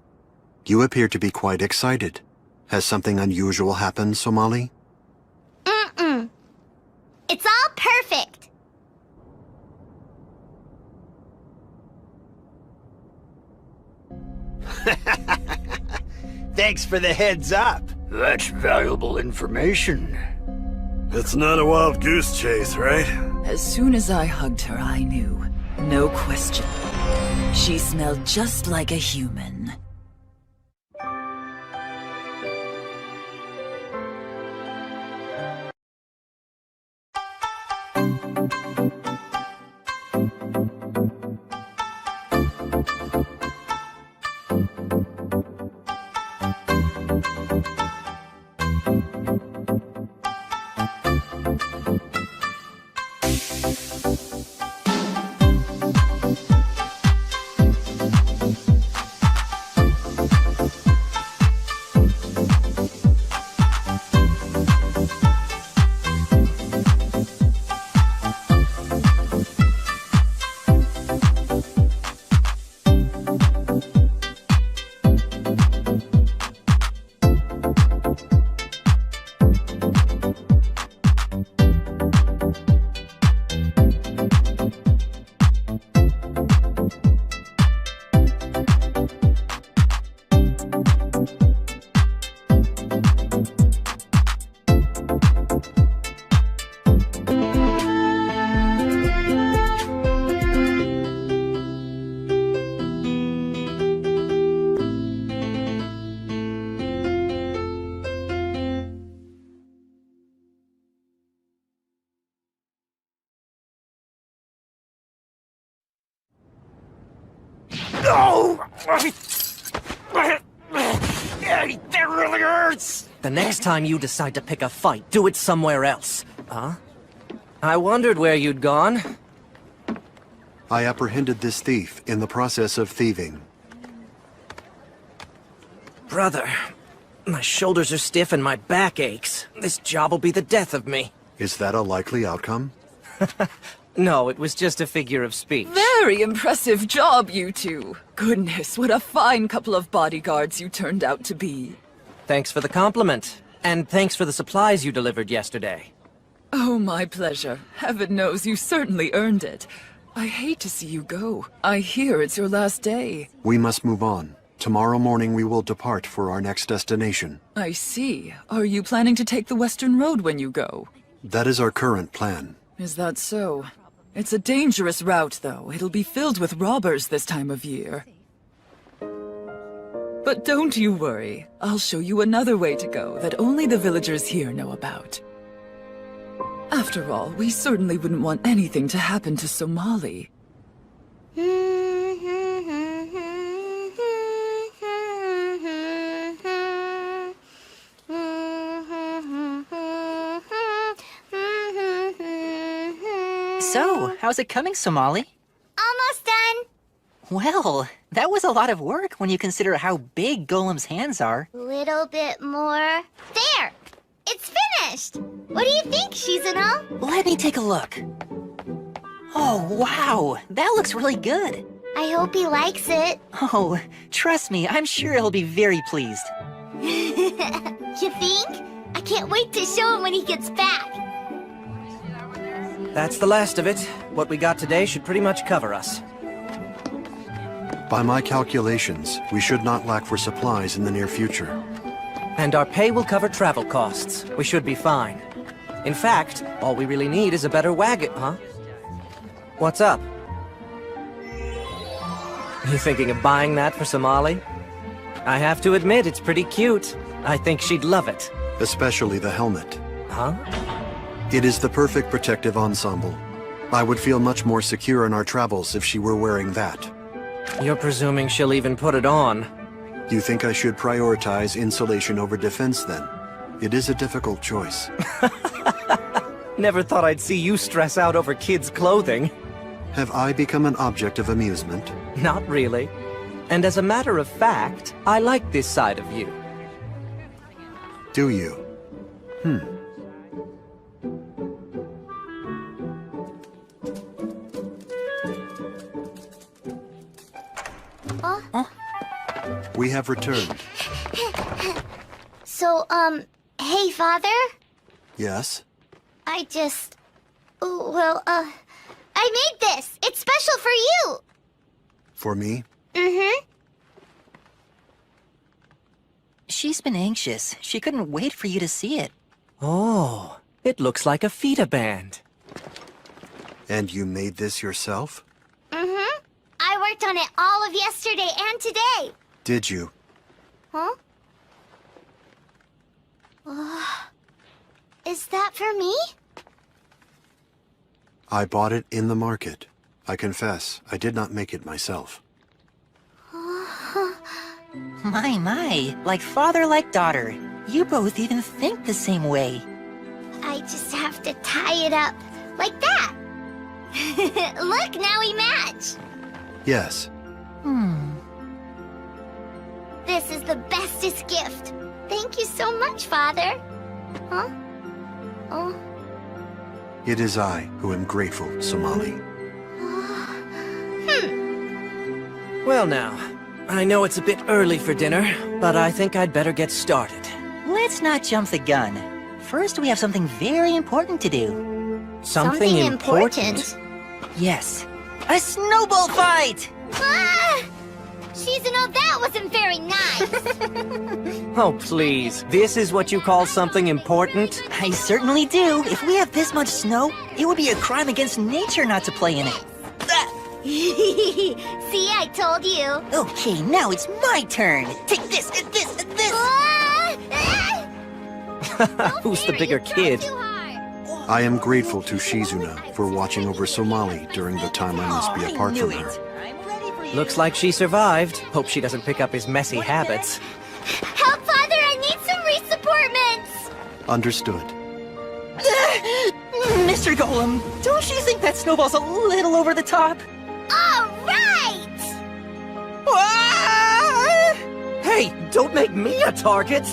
appear to be quite excited. Has something unusual happened, Somali? Mm-mm. It's all perfect. Thanks for the heads up. That's valuable information. It's not a wild goose chase, right? As soon as I hugged her, I knew. No question. She smelled just like a human. That really hurts! The next time you decide to pick a fight, do it somewhere else. Huh? I wondered where you'd gone. I apprehended this thief in the process of thieving. Brother, my shoulders are stiff and my back aches. This job will be the death of me. Is that a likely outcome? No, it was just a figure of speech. Very impressive job, you two. Goodness, what a fine couple of bodyguards you turned out to be. Thanks for the compliment. And thanks for the supplies you delivered yesterday. Oh, my pleasure. Heaven knows you certainly earned it. I hate to see you go. I hear it's your last day. We must move on. Tomorrow morning we will depart for our next destination. I see. Are you planning to take the Western Road when you go? That is our current plan. Is that so? It's a dangerous route, though. It'll be filled with robbers this time of year. But don't you worry. I'll show you another way to go that only the villagers here know about. After all, we certainly wouldn't want anything to happen to Somali. So, how's it coming, Somali? Almost done. Well, that was a lot of work when you consider how big Golem's hands are. Little bit more. There! It's finished! What do you think, Shizuno? Let me take a look. Oh, wow! That looks really good. I hope he likes it. Oh, trust me, I'm sure he'll be very pleased. You think? I can't wait to show him when he gets back. That's the last of it. What we got today should pretty much cover us. By my calculations, we should not lack for supplies in the near future. And our pay will cover travel costs. We should be fine. In fact, all we really need is a better wagon, huh? What's up? You thinking of buying that for Somali? I have to admit, it's pretty cute. I think she'd love it. Especially the helmet. Huh? It is the perfect protective ensemble. I would feel much more secure in our travels if she were wearing that. You're presuming she'll even put it on. You think I should prioritize insulation over defense, then? It is a difficult choice. Never thought I'd see you stress out over kids' clothing. Have I become an object of amusement? Not really. And as a matter of fact, I like this side of you. Do you? We have returned. So, hey, Father? Yes? I made this. It's special for you. For me? Mm-hmm. She's been anxious. She couldn't wait for you to see it. Oh, it looks like a fita band. And you made this yourself? Mm-hmm. I worked on it all of yesterday and today. Did you? Huh? Is that for me? I bought it in the market. I confess, I did not make it myself. My, like father, like daughter. You both even think the same way. I just have to tie it up like that. Look, now we match. Yes. This is the bestest gift. Thank you so much, Father. Huh? Oh. It is I who am grateful, Somali. Well now, I know it's a bit early for dinner, but I think I'd better get started. Let's not jump the gun. First, we have something very important to do. Something important? Yes. A snowball fight! Ah! Shizuno, that wasn't very nice. Oh, please. This is what you call something important? I certainly do. If we have this much snow, it would be a crime against nature not to play in it. See, I told you. Okay, now it's my turn. Take this, and this, and this. Who's the bigger kid? I am grateful to Shizuna for watching over Somali during the time I must be apart from her. Looks like she survived. Hope she doesn't pick up his messy habits. Help, Father! I need some re-supportments! Understood. Mr. Golem, don't you think that snowball's a little over the top? All right! Hey, don't make me a target!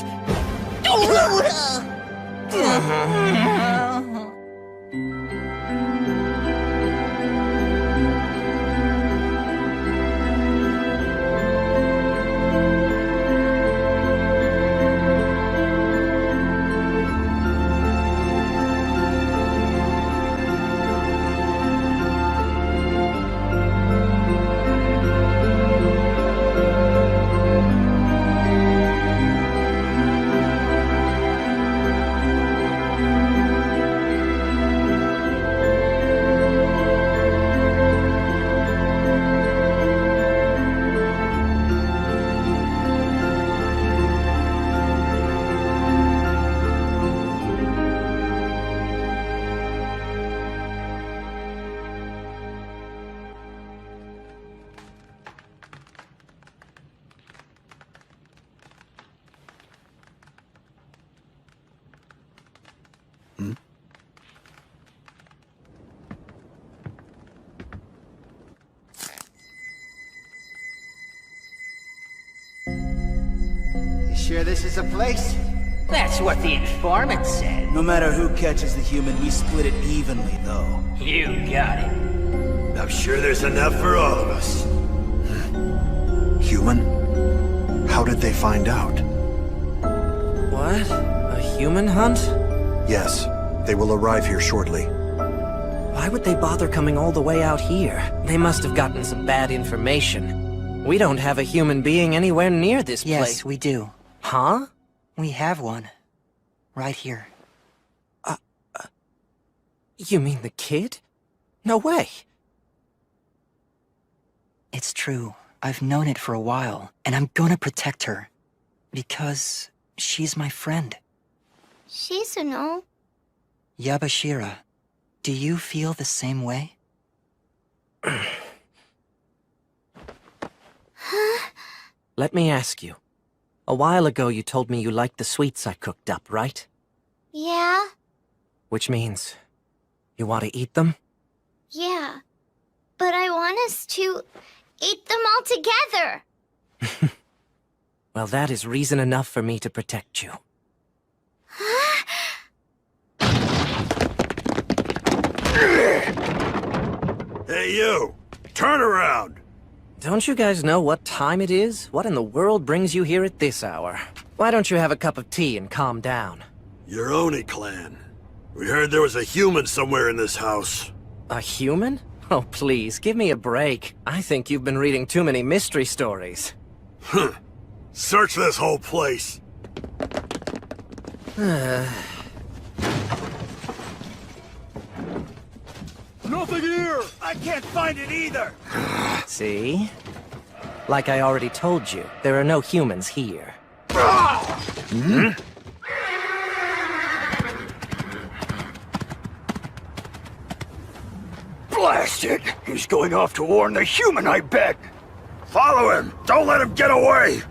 sure this is a place? That's what the informant said. No matter who catches the human, we split it evenly, though. You got it. I'm sure there's enough for all of us. Human? How did they find out? What? A human hunt? Yes, they will arrive here shortly. Why would they bother coming all the way out here? They must have gotten some bad information. We don't have a human being anywhere near this place. Yes, we do. Huh? We have one. Right here. You mean the kid? No way. It's true. I've known it for a while, and I'm gonna protect her. Because she's my friend. Shizuno. Yabashira, do you feel the same way? Let me ask you. A while ago you told me you liked the sweets I cooked up, right? Yeah? Which means... you want to eat them? Yeah. But I want us to eat them all together. Well, that is reason enough for me to protect you. Hey, you! Turn around! Don't you guys know what time it is? What in the world brings you here at this hour? Why don't you have a cup of tea and calm down? Your Oni clan. We heard there was a human somewhere in this house. A human? Oh, please, give me a break. I think you've been reading too many mystery stories. Search this whole place. Nothing here! I can't find it either! See? Like I already told you, there are no humans here. Hmm? Blast it! He's going off to warn the human, I bet! Follow him! Don't let him get away!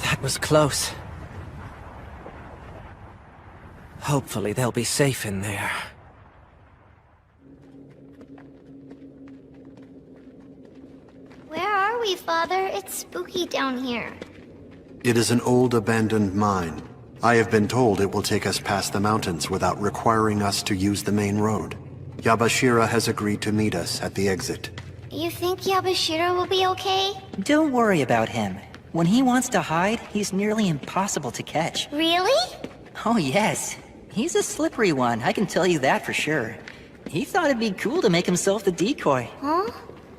That was close. Hopefully they'll be safe in there. Where are we, Father? It's spooky down here. It is an old abandoned mine. I have been told it will take us past the mountains without requiring us to use the main road. Yabashira has agreed to meet us at the exit. You think Yabashira will be okay? Don't worry about him. When he wants to hide, he's nearly impossible to catch. Really? Oh yes. He's a slippery one, I can tell you that for sure. He thought it'd be cool to make himself the decoy. Huh?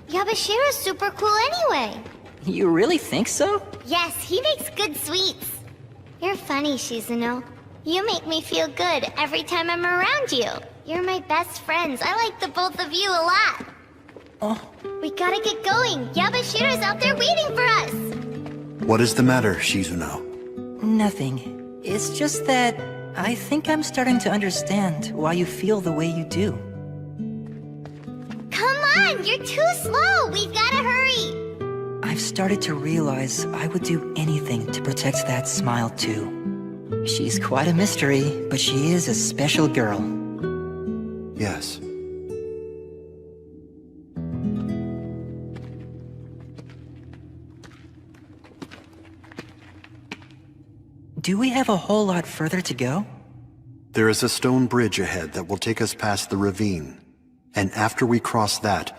Yabashira's super cool anyway. You really think so? Yes, he makes good sweets. You're funny, Shizuno. You make me feel good every time I'm around you. You're my best friends. I like the both of you a lot. Oh. We gotta get going. Yabashira's out there waiting for us. What is the matter, Shizuno? Nothing. It's just that I think I'm starting to understand why you feel the way you do. Come on, you're too slow. We've gotta hurry. I've started to realize I would do anything to protect that smile too. She's quite a mystery, but she is a special girl. Yes. Do we have a whole lot further to go? There is a stone bridge ahead that will take us past the ravine. And after we cross that...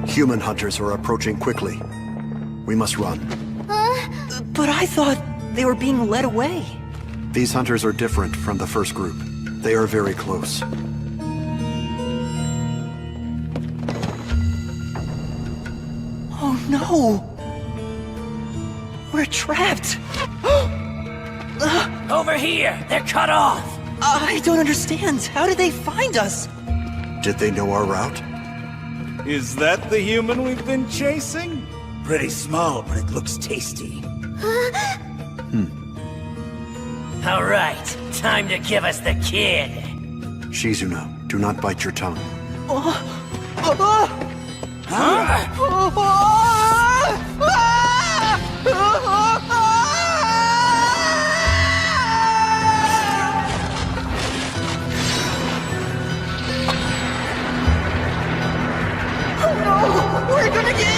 Human hunters are approaching quickly. We must run. But I thought they were being led away. These hunters are different from the first group. They are very close. Oh no! We're trapped! Over here! They're cut off! I don't understand. How did they find us? Did they know our route? Is that the human we've been chasing? Pretty small, but it looks tasty. All right, time to give us the kid. Shizuno, do not bite your tongue. Oh no! We're gonna get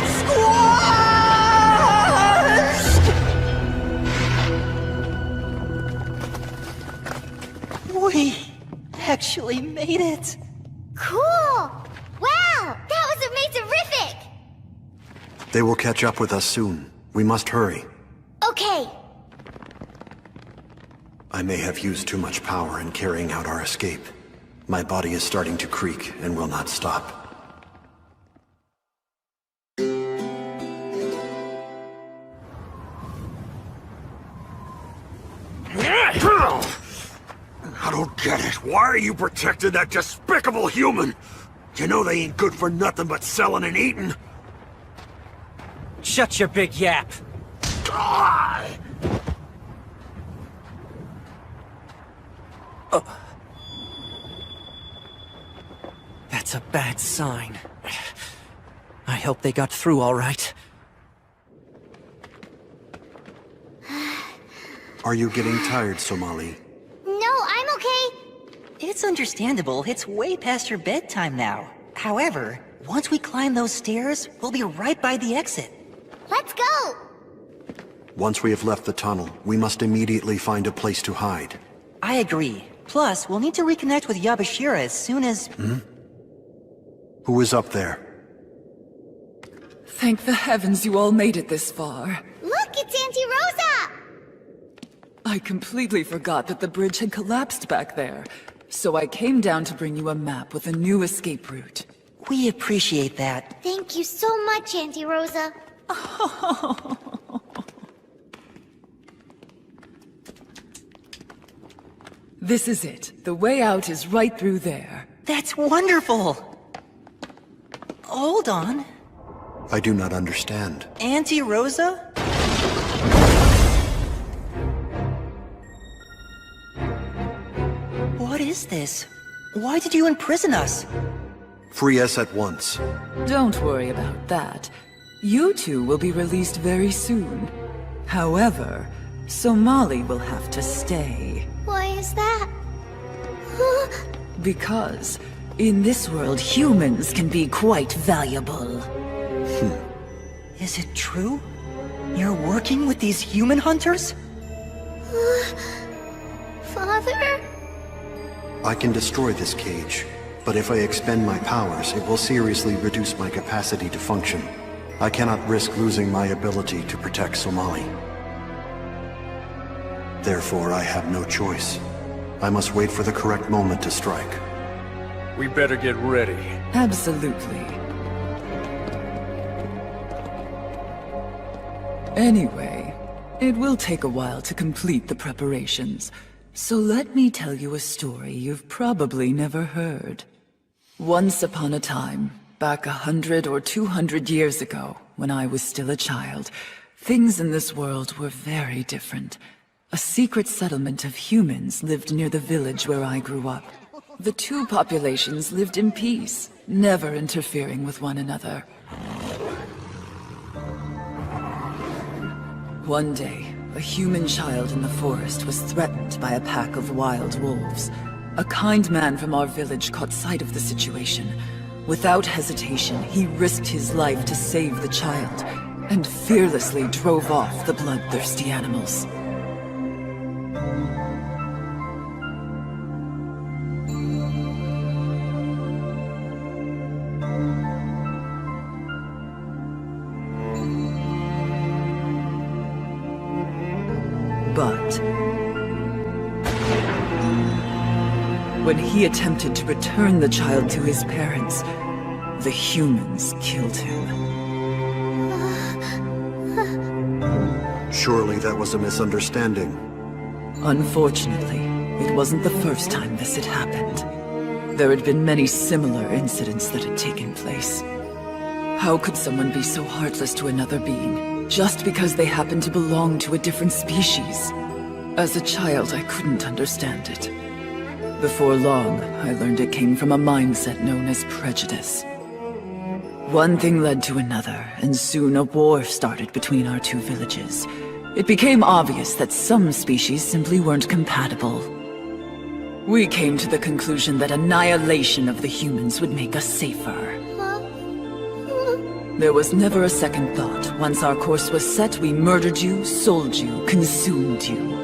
We actually made it. Cool! Wow! That was amazing-rific! They will catch up with us soon. We must hurry. Okay. I may have used too much power in carrying out our escape. My body is starting to creak and will not stop. I don't get it. Why are you protecting that despicable human? You know they ain't good for nothing but selling and eating. Shut your big yap. That's a bad sign. I hope they got through all right. Are you getting tired, Somali? No, I'm okay. It's understandable. It's way past your bedtime now. However, once we climb those stairs, we'll be right by the exit. Let's go! Once we have left the tunnel, we must immediately find a place to hide. I agree. Plus, we'll need to reconnect with Yabashira as soon as... Who is up there? Thank the heavens you all made it this far. Look, it's Auntie Rosa! I completely forgot that the bridge had collapsed back there. So I came down to bring you a map with a new escape route. We appreciate that. Thank you so much, Auntie Rosa. This is it. The way out is right through there. That's wonderful! Hold on. I do not understand. Auntie Rosa? What is this? Why did you imprison us? Free us at once. Don't worry about that. You two will be released very soon. However, Somali will have to stay. Why is that? Because in this world, humans can be quite valuable. Is it true? You're working with these human hunters? Father? I can destroy this cage, but if I expend my powers, it will seriously reduce my capacity to function. I cannot risk losing my ability to protect Somali. Therefore, I have no choice. I must wait for the correct moment to strike. We better get ready. Absolutely. Anyway, it will take a while to complete the preparations. So let me tell you a story you've probably never heard. Once upon a time, back 100 or 200 years ago, when I was still a child, things in this world were very different. A secret settlement of humans lived near the village where I grew up. The two populations lived in peace, never interfering with one another. One day, a human child in the forest was threatened by a pack of wild wolves. A kind man from our village caught sight of the situation. Without hesitation, he risked his life to save the child, and fearlessly drove off the bloodthirsty animals. But when he attempted to return the child to his parents, the humans killed him. Surely that was a misunderstanding. Unfortunately, it wasn't the first time this had happened. There had been many similar incidents that had taken place. How could someone be so heartless to another being, just because they happened to belong to a different species? As a child, I couldn't understand it. Before long, I learned it came from a mindset known as prejudice. One thing led to another, and soon a war started between our two villages. It became obvious that some species simply weren't compatible. We came to the conclusion that annihilation of the humans would make us safer. There was never a second thought. Once our course was set, we murdered you, sold you, consumed you.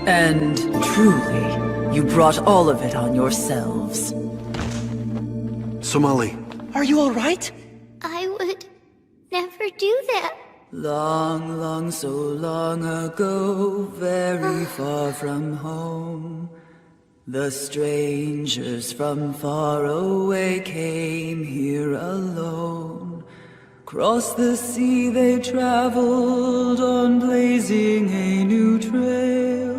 And truly, you brought all of it on yourselves. Somali. Are you alright? I would never do that. Long, long, so long ago, very far from home, the strangers from far away came here alone. Across the sea they traveled on, blazing a new trail.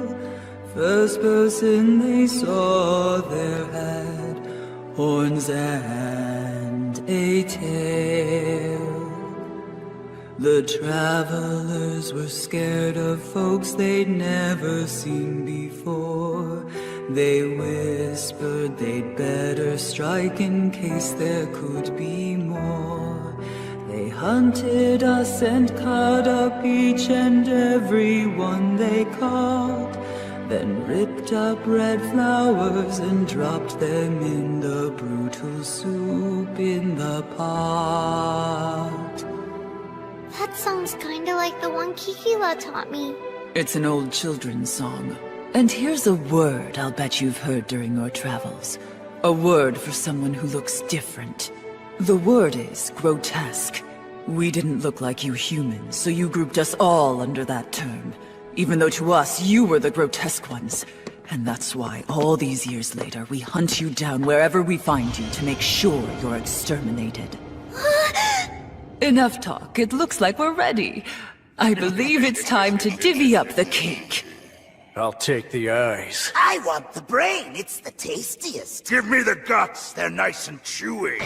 First person they saw there had horns and a tail. The travelers were scared of folks they'd never seen before. They whispered they'd better strike in case there could be more. They hunted us and cut up each and every one they caught, then ripped up red flowers and dropped them in the brutal soup in the pot. That sounds kinda like the one Kikila taught me. It's an old children's song. And here's a word I'll bet you've heard during your travels. A word for someone who looks different. The word is grotesque. We didn't look like you humans, so you grouped us all under that term. Even though to us, you were the grotesque ones. And that's why, all these years later, we hunt you down wherever we find you to make sure you're exterminated. Enough talk. It looks like we're ready. I believe it's time to divvy up the cake. I'll take the eyes. I want the brain. It's the tastiest. Give me the guts. They're nice and chewy.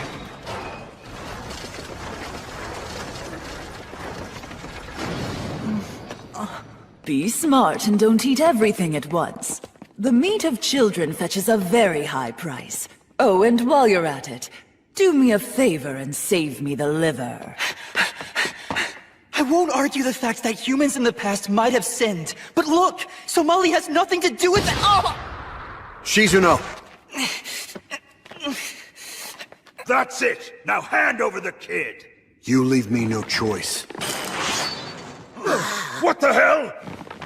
Be smart and don't eat everything at once. The meat of children fetches a very high price. Oh, and while you're at it, do me a favor and save me the liver. I won't argue the fact that humans in the past might have sinned, but look! Somali has nothing to do with it! Oh! Shizuno! That's it! Now hand over the kid! You leave me no choice. What the hell?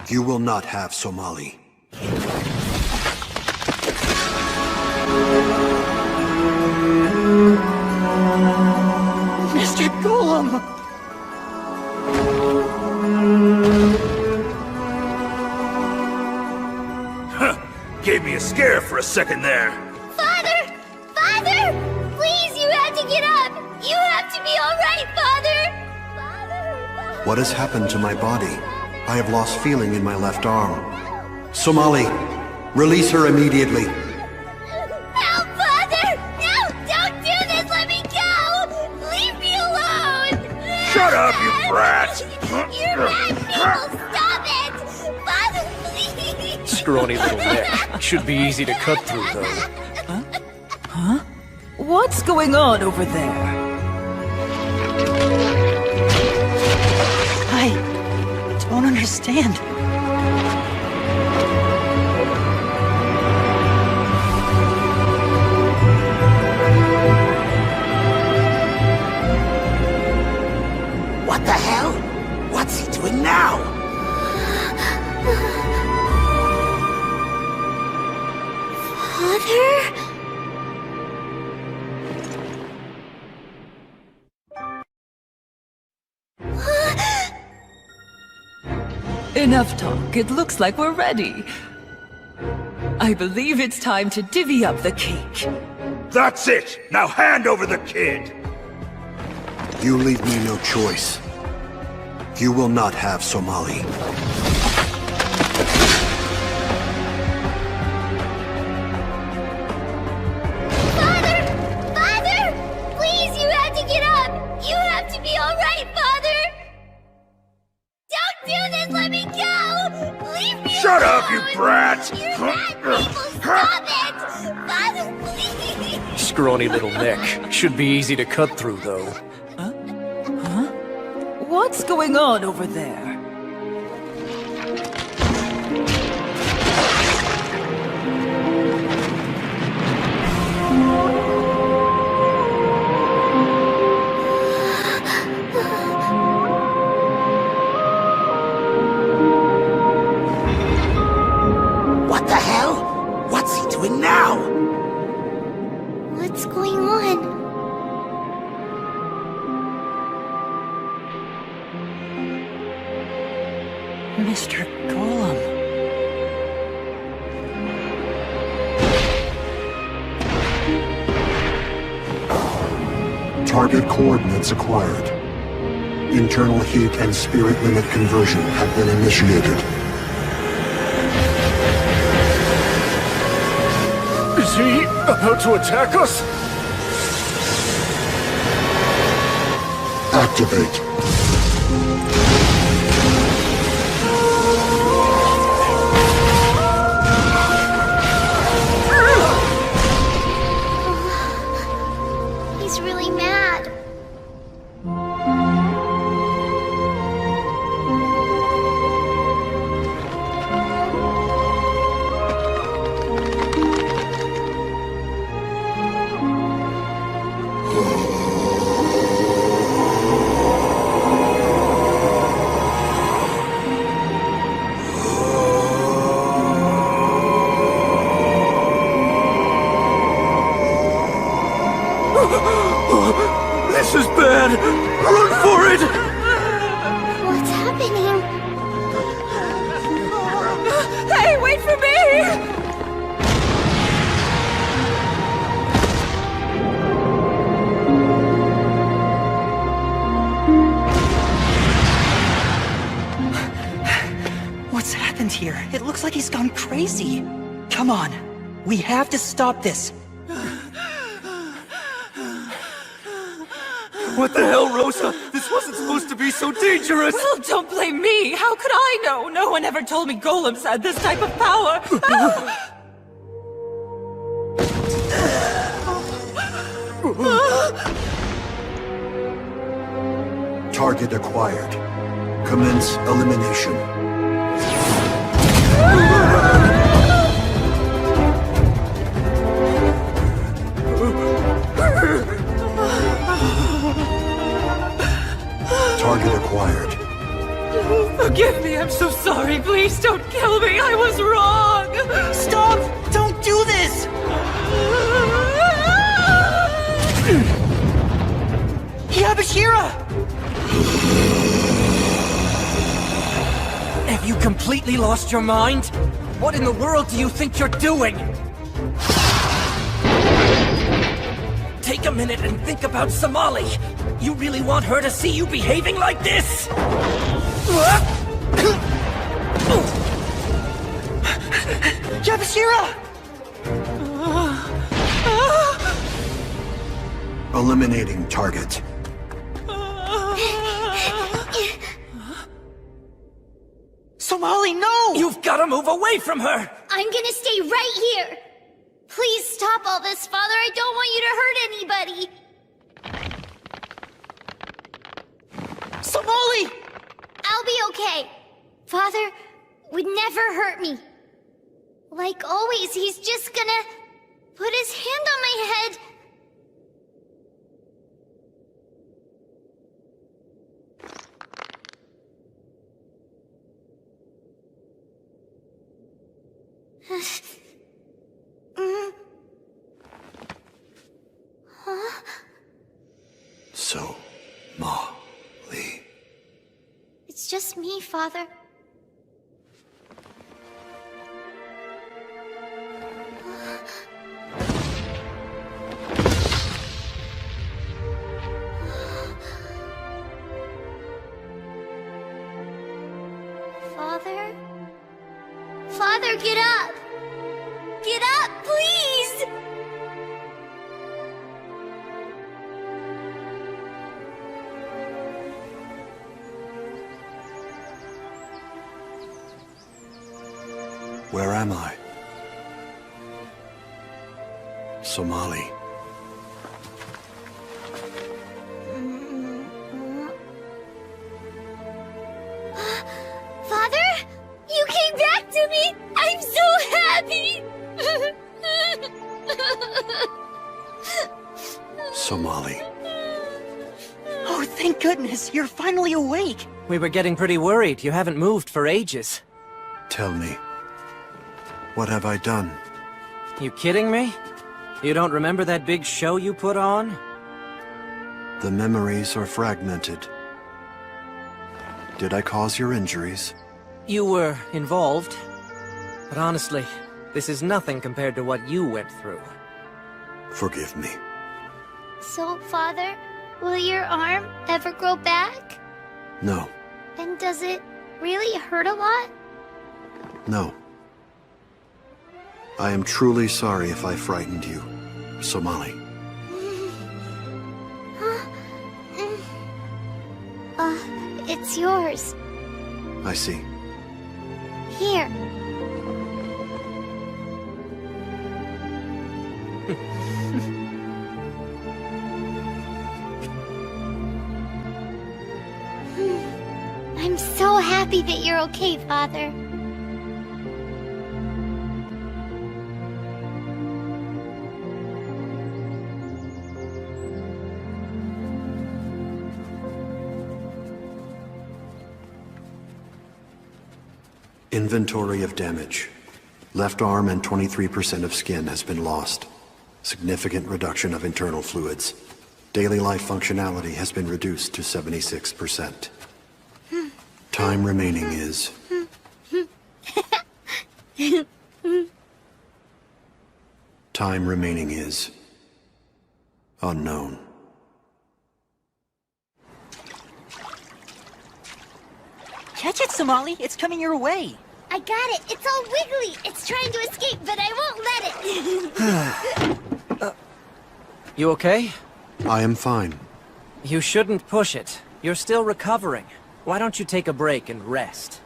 You will not have Somali. Mr. Golem! Huh. Gave me a scare for a second there. Father! Father! Please, you have to get up! You have to be alright, Father! What has happened to my body? I have lost feeling in my left arm. Somali, release her immediately. Help, Father! No! Don't do this! Let me go! Leave me alone! Shut up, you brat! You're bad people! Stop it! Father, please! Scrawny little neck. Should be easy to cut through, though. Huh? What's going on over there? I don't understand. What the hell? What's he doing now? Father? Enough talk. It looks like we're ready. I believe it's time to divvy up the cake. That's it! Now hand over the kid! You leave me no choice. You will not have Somali. Father! Father! Please, you have to get up! You have to be alright, Father! Don't do this! Let me go! Leave me Shut alone! up, you brat! You're bad people! Stop it! Father, please! Scrawny little neck. Should be easy to cut through, though. Huh? What's going on over there? Target coordinates acquired. Internal heat and spirit limit conversion have been initiated. Is he about to attack us? Activate. He's really mad. This is bad! Run for it! What's happening? Hey, wait for me! What's happened here? It looks like he's gone crazy. Come on. We have to stop this. What the hell, Rosa? This wasn't supposed to be so dangerous! Well, don't blame me. How could I know? No one ever told me golems had this type of power. Target acquired. Commence elimination. Target acquired. Forgive me, I'm so sorry. Please don't kill me. I was wrong. Stop! Don't do this! Yabashira! Have you completely lost your mind? What in the world do you think you're doing? Take a minute and think about Somali. You really want her to see you behaving like this? Yabashira! Eliminating target. Somali, no! You've got to move away from her! I'm gonna stay right here. Please stop all this, Father. I don't want you to hurt anybody. Somali! I'll be okay. Father would never hurt me. Like always, he's just gonna put his hand on my head. Huh? So-ma-li. It's just me, Father. Father? Father, get up! Get up, please! Where am I? Somali. Father? You came back to me! I'm so happy! Somali. Oh, thank goodness, you're finally awake. We were getting pretty worried. You haven't moved for ages. Tell me, what have I done? You kidding me? You don't remember that big show you put on? The memories are fragmented. Did I cause your injuries? You were involved. But honestly, this is nothing compared to what you went through. Forgive me. So, Father, Will your arm ever grow back? No, And does it really hurt a lot? no. I am truly sorry if I frightened you, Somali. It's yours. I see. Here. I'm so happy that you're okay, Father. Inventory of damage. Left arm and 23% of skin has been lost. Significant reduction of internal fluids. Daily life functionality has been reduced to 76%. Time remaining is... Time remaining is... unknown. Catch it, Somali! It's coming your way! I got it. It's all wiggly. It's trying to escape, but I won't let it. You okay? I am fine. You shouldn't push it. You're still recovering. Why don't you take a break and rest?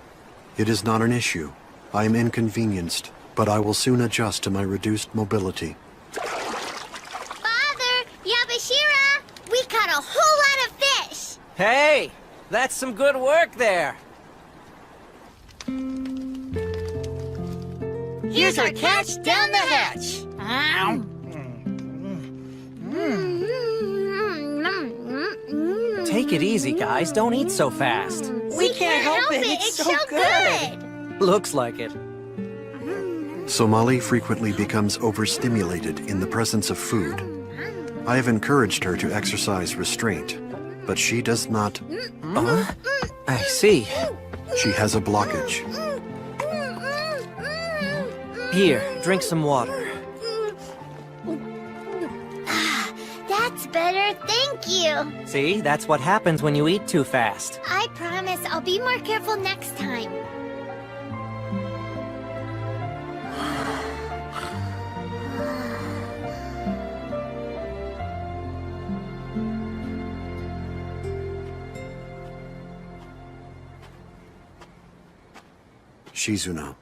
It is not an issue. I am inconvenienced, but I will soon adjust to my reduced mobility. Father, Yabashira, we caught a whole lot of fish. Hey! That's some good work there! Here's our catch down the hatch. Take it easy, guys. Don't eat so fast. We can't help it. It's so good. Looks like it. Somali frequently becomes overstimulated in the presence of food. I have encouraged her to exercise restraint, but she does not. I see. She has a blockage. Here, drink some water. That's better, thank you. See, that's what happens when you eat too fast. I promise I'll be more careful next time. Shizuna.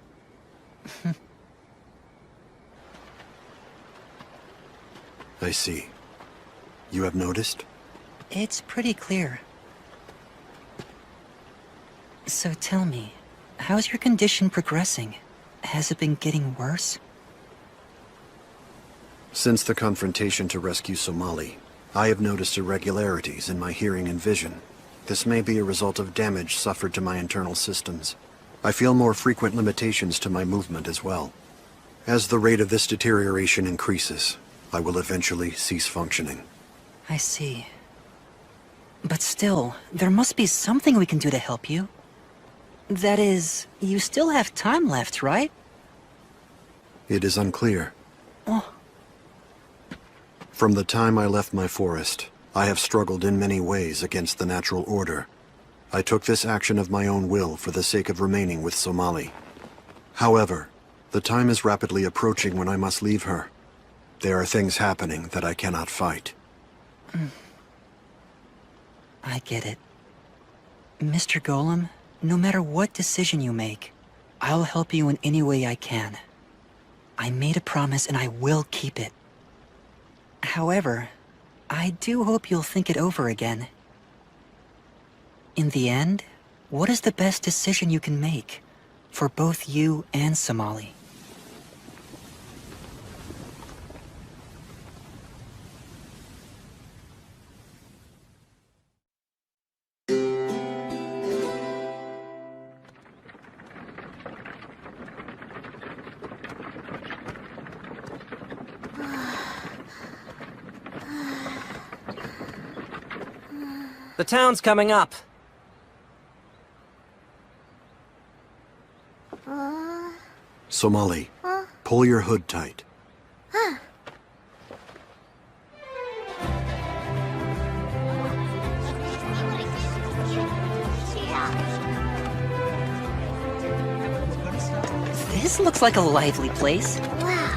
I see. You have noticed? It's pretty clear. So tell me, how's your condition progressing? Has it been getting worse? Since the confrontation to rescue Somali, I have noticed irregularities in my hearing and vision. This may be a result of damage suffered to my internal systems. I feel more frequent limitations to my movement as well. As the rate of this deterioration increases, I will eventually cease functioning. I see. But still, there must be something we can do to help you. That is, you still have time left, right? It is unclear. Oh. From the time I left my forest, I have struggled in many ways against the natural order. I took this action of my own will for the sake of remaining with Somali. However, the time is rapidly approaching when I must leave her. There are things happening that I cannot fight. I get it. Mr. Golem, no matter what decision you make, I'll help you in any way I can. I made a promise and I will keep it. However, I do hope you'll think it over again. In the end, what is the best decision you can make for both you and Somali? The town's coming up. Somali, pull your hood tight. This looks like a lively place. Wow.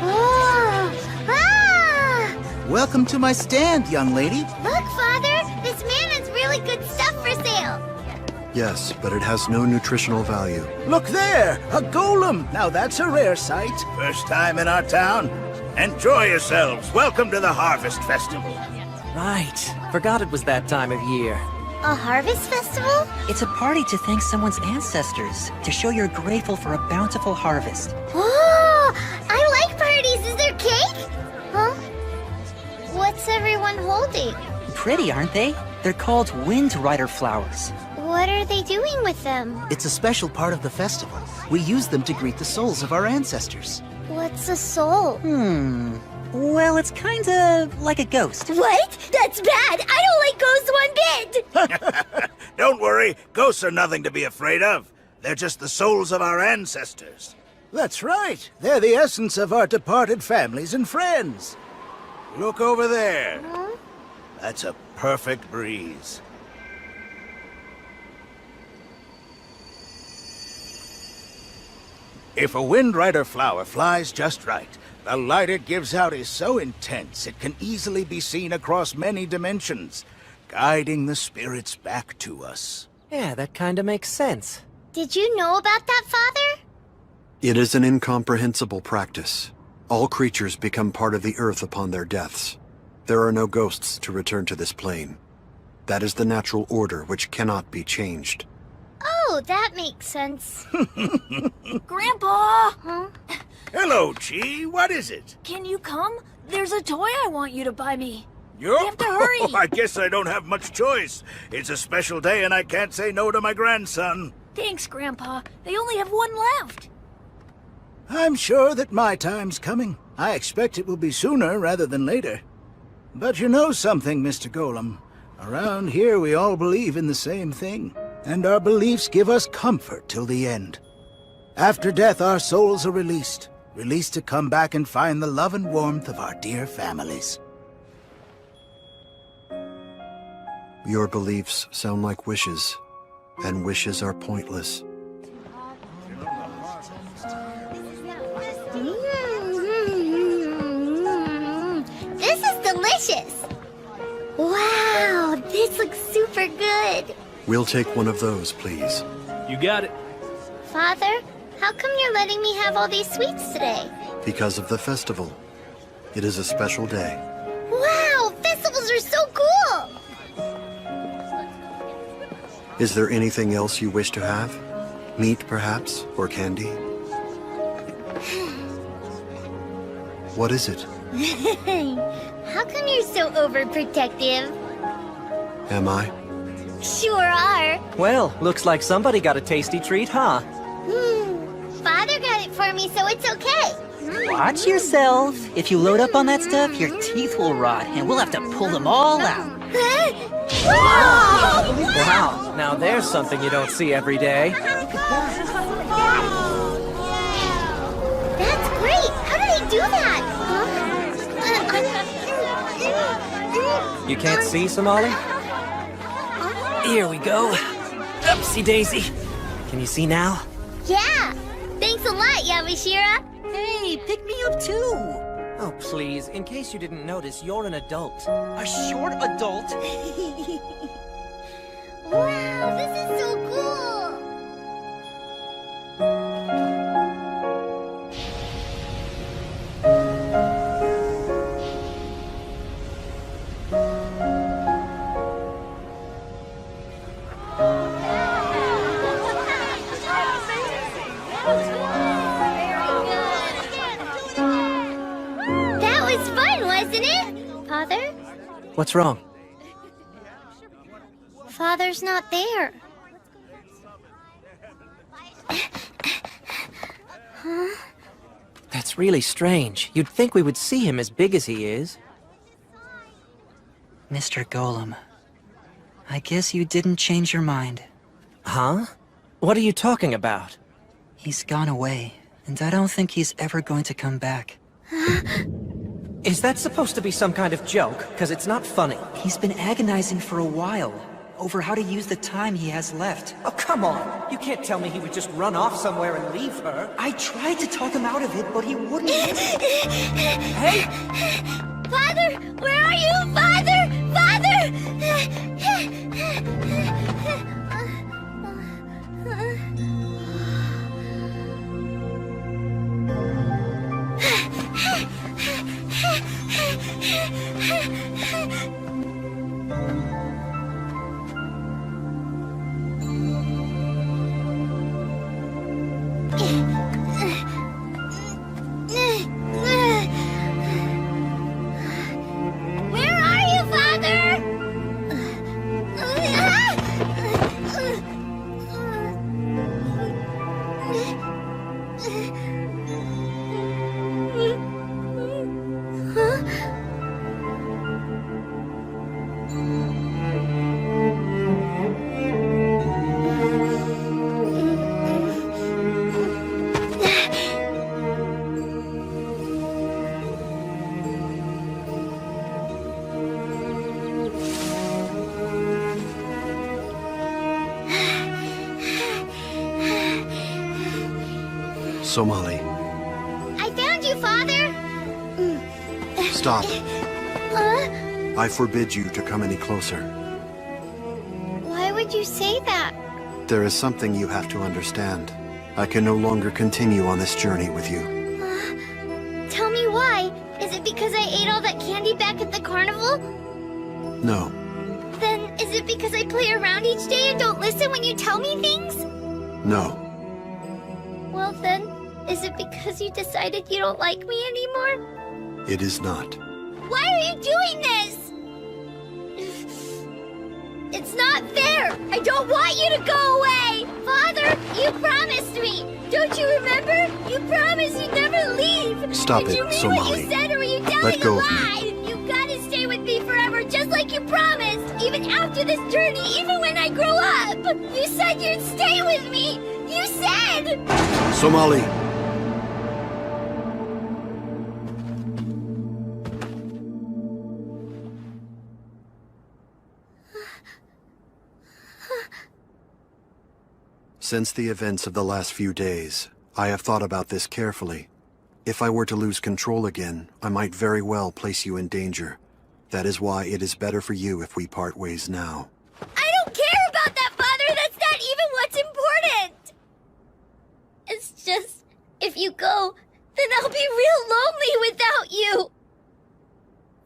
Oh, ah! Welcome to my stand, young lady. Look, Father! This man has really good stuff for sale! Yes, but it has no nutritional value. Look there! A golem! Now that's a rare sight. First time in our town. Enjoy yourselves. Welcome to the Harvest Festival. Right. Forgot it was that time of year. A harvest festival? It's a party to thank someone's ancestors, to show you're grateful for a bountiful harvest. Oh! I like parties! Is there cake? Huh? What's everyone holding? Pretty, aren't they? They're called Wind Rider flowers. What are they doing with them? It's a special part of the festival. We use them to greet the souls of our ancestors. What's a soul? Well, it's kinda like a ghost. What? That's bad! I don't like ghosts one bit! Don't worry, ghosts are nothing to be afraid of. They're just the souls of our ancestors. That's right. They're the essence of our departed families and friends. Look over there. Huh? That's a perfect breeze. If a Wind Rider flower flies just right, the light it gives out is so intense it can easily be seen across many dimensions, guiding the spirits back to us. Yeah, that kinda makes sense. Did you know about that, Father? It is an incomprehensible practice. All creatures become part of the earth upon their deaths. There are no ghosts to return to this plane. That is the natural order which cannot be changed. Oh, that makes sense. Grandpa! Huh? Hello, Chi. What is it? Can you come? There's a toy I want you to buy me. You have to hurry. I guess I don't have much choice. It's a special day and I can't say no to my grandson. Thanks, Grandpa. They only have one left. I'm sure that my time's coming. I expect it will be sooner rather than later. But you know something, Mr. Golem. Around here we all believe in the same thing, and our beliefs give us comfort till the end. After death, our souls are released to come back and find the love and warmth of our dear families. Your beliefs sound like wishes, and wishes are pointless. This is delicious! Wow, this looks super good! We'll take one of those, please. You got it. Father, how come you're letting me have all these sweets today? Because of the festival. It is a special day. Wow, festivals are so cool! Is there anything else you wish to have? Meat, perhaps? Or candy? What is it? How come you're so overprotective? Am I? Sure are. Well, looks like somebody got a tasty treat, huh? Father got it for me, so it's okay. Watch yourself. If you load up on that stuff, your teeth will rot, and we'll have to pull them all out. Wow, now there's something you don't see every day. That's great! How do they do that? You can't see, Somali? Here we go. Upsie daisy. Can you see now? Yeah! Thanks a lot, Yamashira! Hey, pick me up too! Oh, please. In case you didn't notice, you're an adult. A short adult? Wow, this is so cool! That was fun, wasn't it, Father? What's wrong? Father's not there. Huh? That's really strange. You'd think we would see him as big as he is. Mr. Golem, I guess you didn't change your mind. Huh? What are you talking about? He's gone away, and I don't think he's ever going to come back. Is that supposed to be some kind of joke? Because it's not funny. He's been agonizing for a while. over how to use the time he has left. Oh, come on! You can't tell me he would just run off somewhere and leave her. I tried to talk him out of it, but he wouldn't. Hey! Father! Where are you? Father! Father! Where are you, Father? Somali, I found you, Father! stop. I forbid you to come any closer. Why would you say that? There is something you have to understand. I can no longer continue on this journey with you. Tell me why. Is it because I ate all that candy back at the carnival? No, Then is it because I play around each day and don't listen when you tell me things? no. Well then, is it because you decided you don't like me anymore? It is not. Why are you doing this? It's not fair! I don't want you to go away! Father, you promised me! Don't you remember? You promised you'd never leave! Stop Did it, you mean Somali. what you said, or were you telling Let go a of me. lie? You gotta stay with me forever, just like you promised! Even after this journey, even when I grow up! You said you'd stay with me! You said! Somali! Since the events of the last few days, I have thought about this carefully. If I were to lose control again, I might very well place you in danger. That is why it is better for you if we part ways now. I don't care about that, Father! That's not even what's important! It's just, if you go, then I'll be real lonely without you!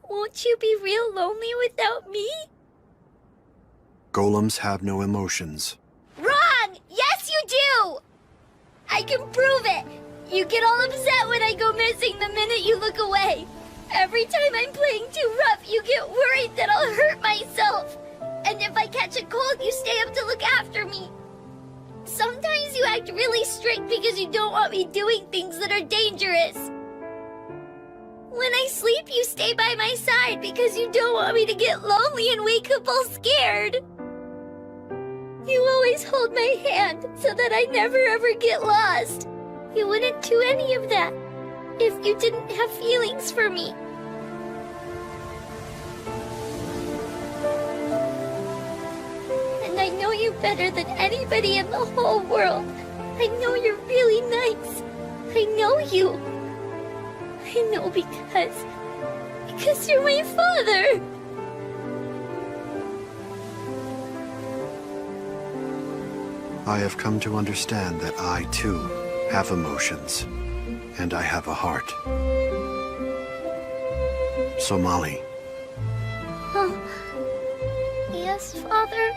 Won't you be real lonely without me? Golems have no emotions. Wrong! Yes, you do! I can prove it! You get all upset when I go missing the minute you look away. Every time I'm playing too rough, you get worried that I'll hurt myself. And if I catch a cold, you stay up to look after me. Sometimes you act really strict because you don't want me doing things that are dangerous. When I sleep, you stay by my side because you don't want me to get lonely and wake up all scared. You always hold my hand so that I never ever get lost. You wouldn't do any of that if you didn't have feelings for me. And I know you better than anybody in the whole world. I know you're really nice. I know you. I know because you're my father. I have come to understand that I, too, have emotions. And I have a heart. Somali, Oh, yes, Father.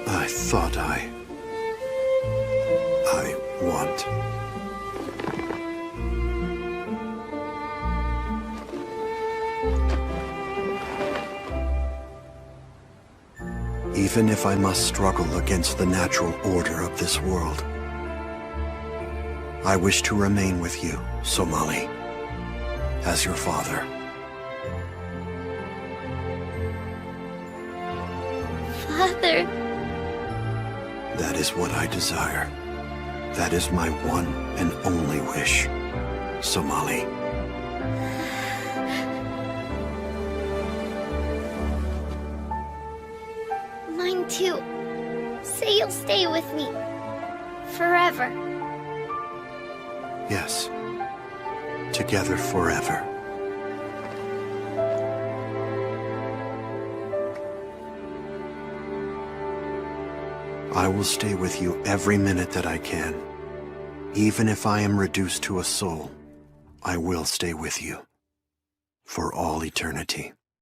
I thought I want. Even if I must struggle against the natural order of this world, I wish to remain with you, Somali, as your father. Father. That is what I desire. That is my one and only wish, Somali. too. Say you'll stay with me. Forever. Yes. Together forever. I will stay with you every minute that I can. Even if I am reduced to a soul, I will stay with you. For all eternity.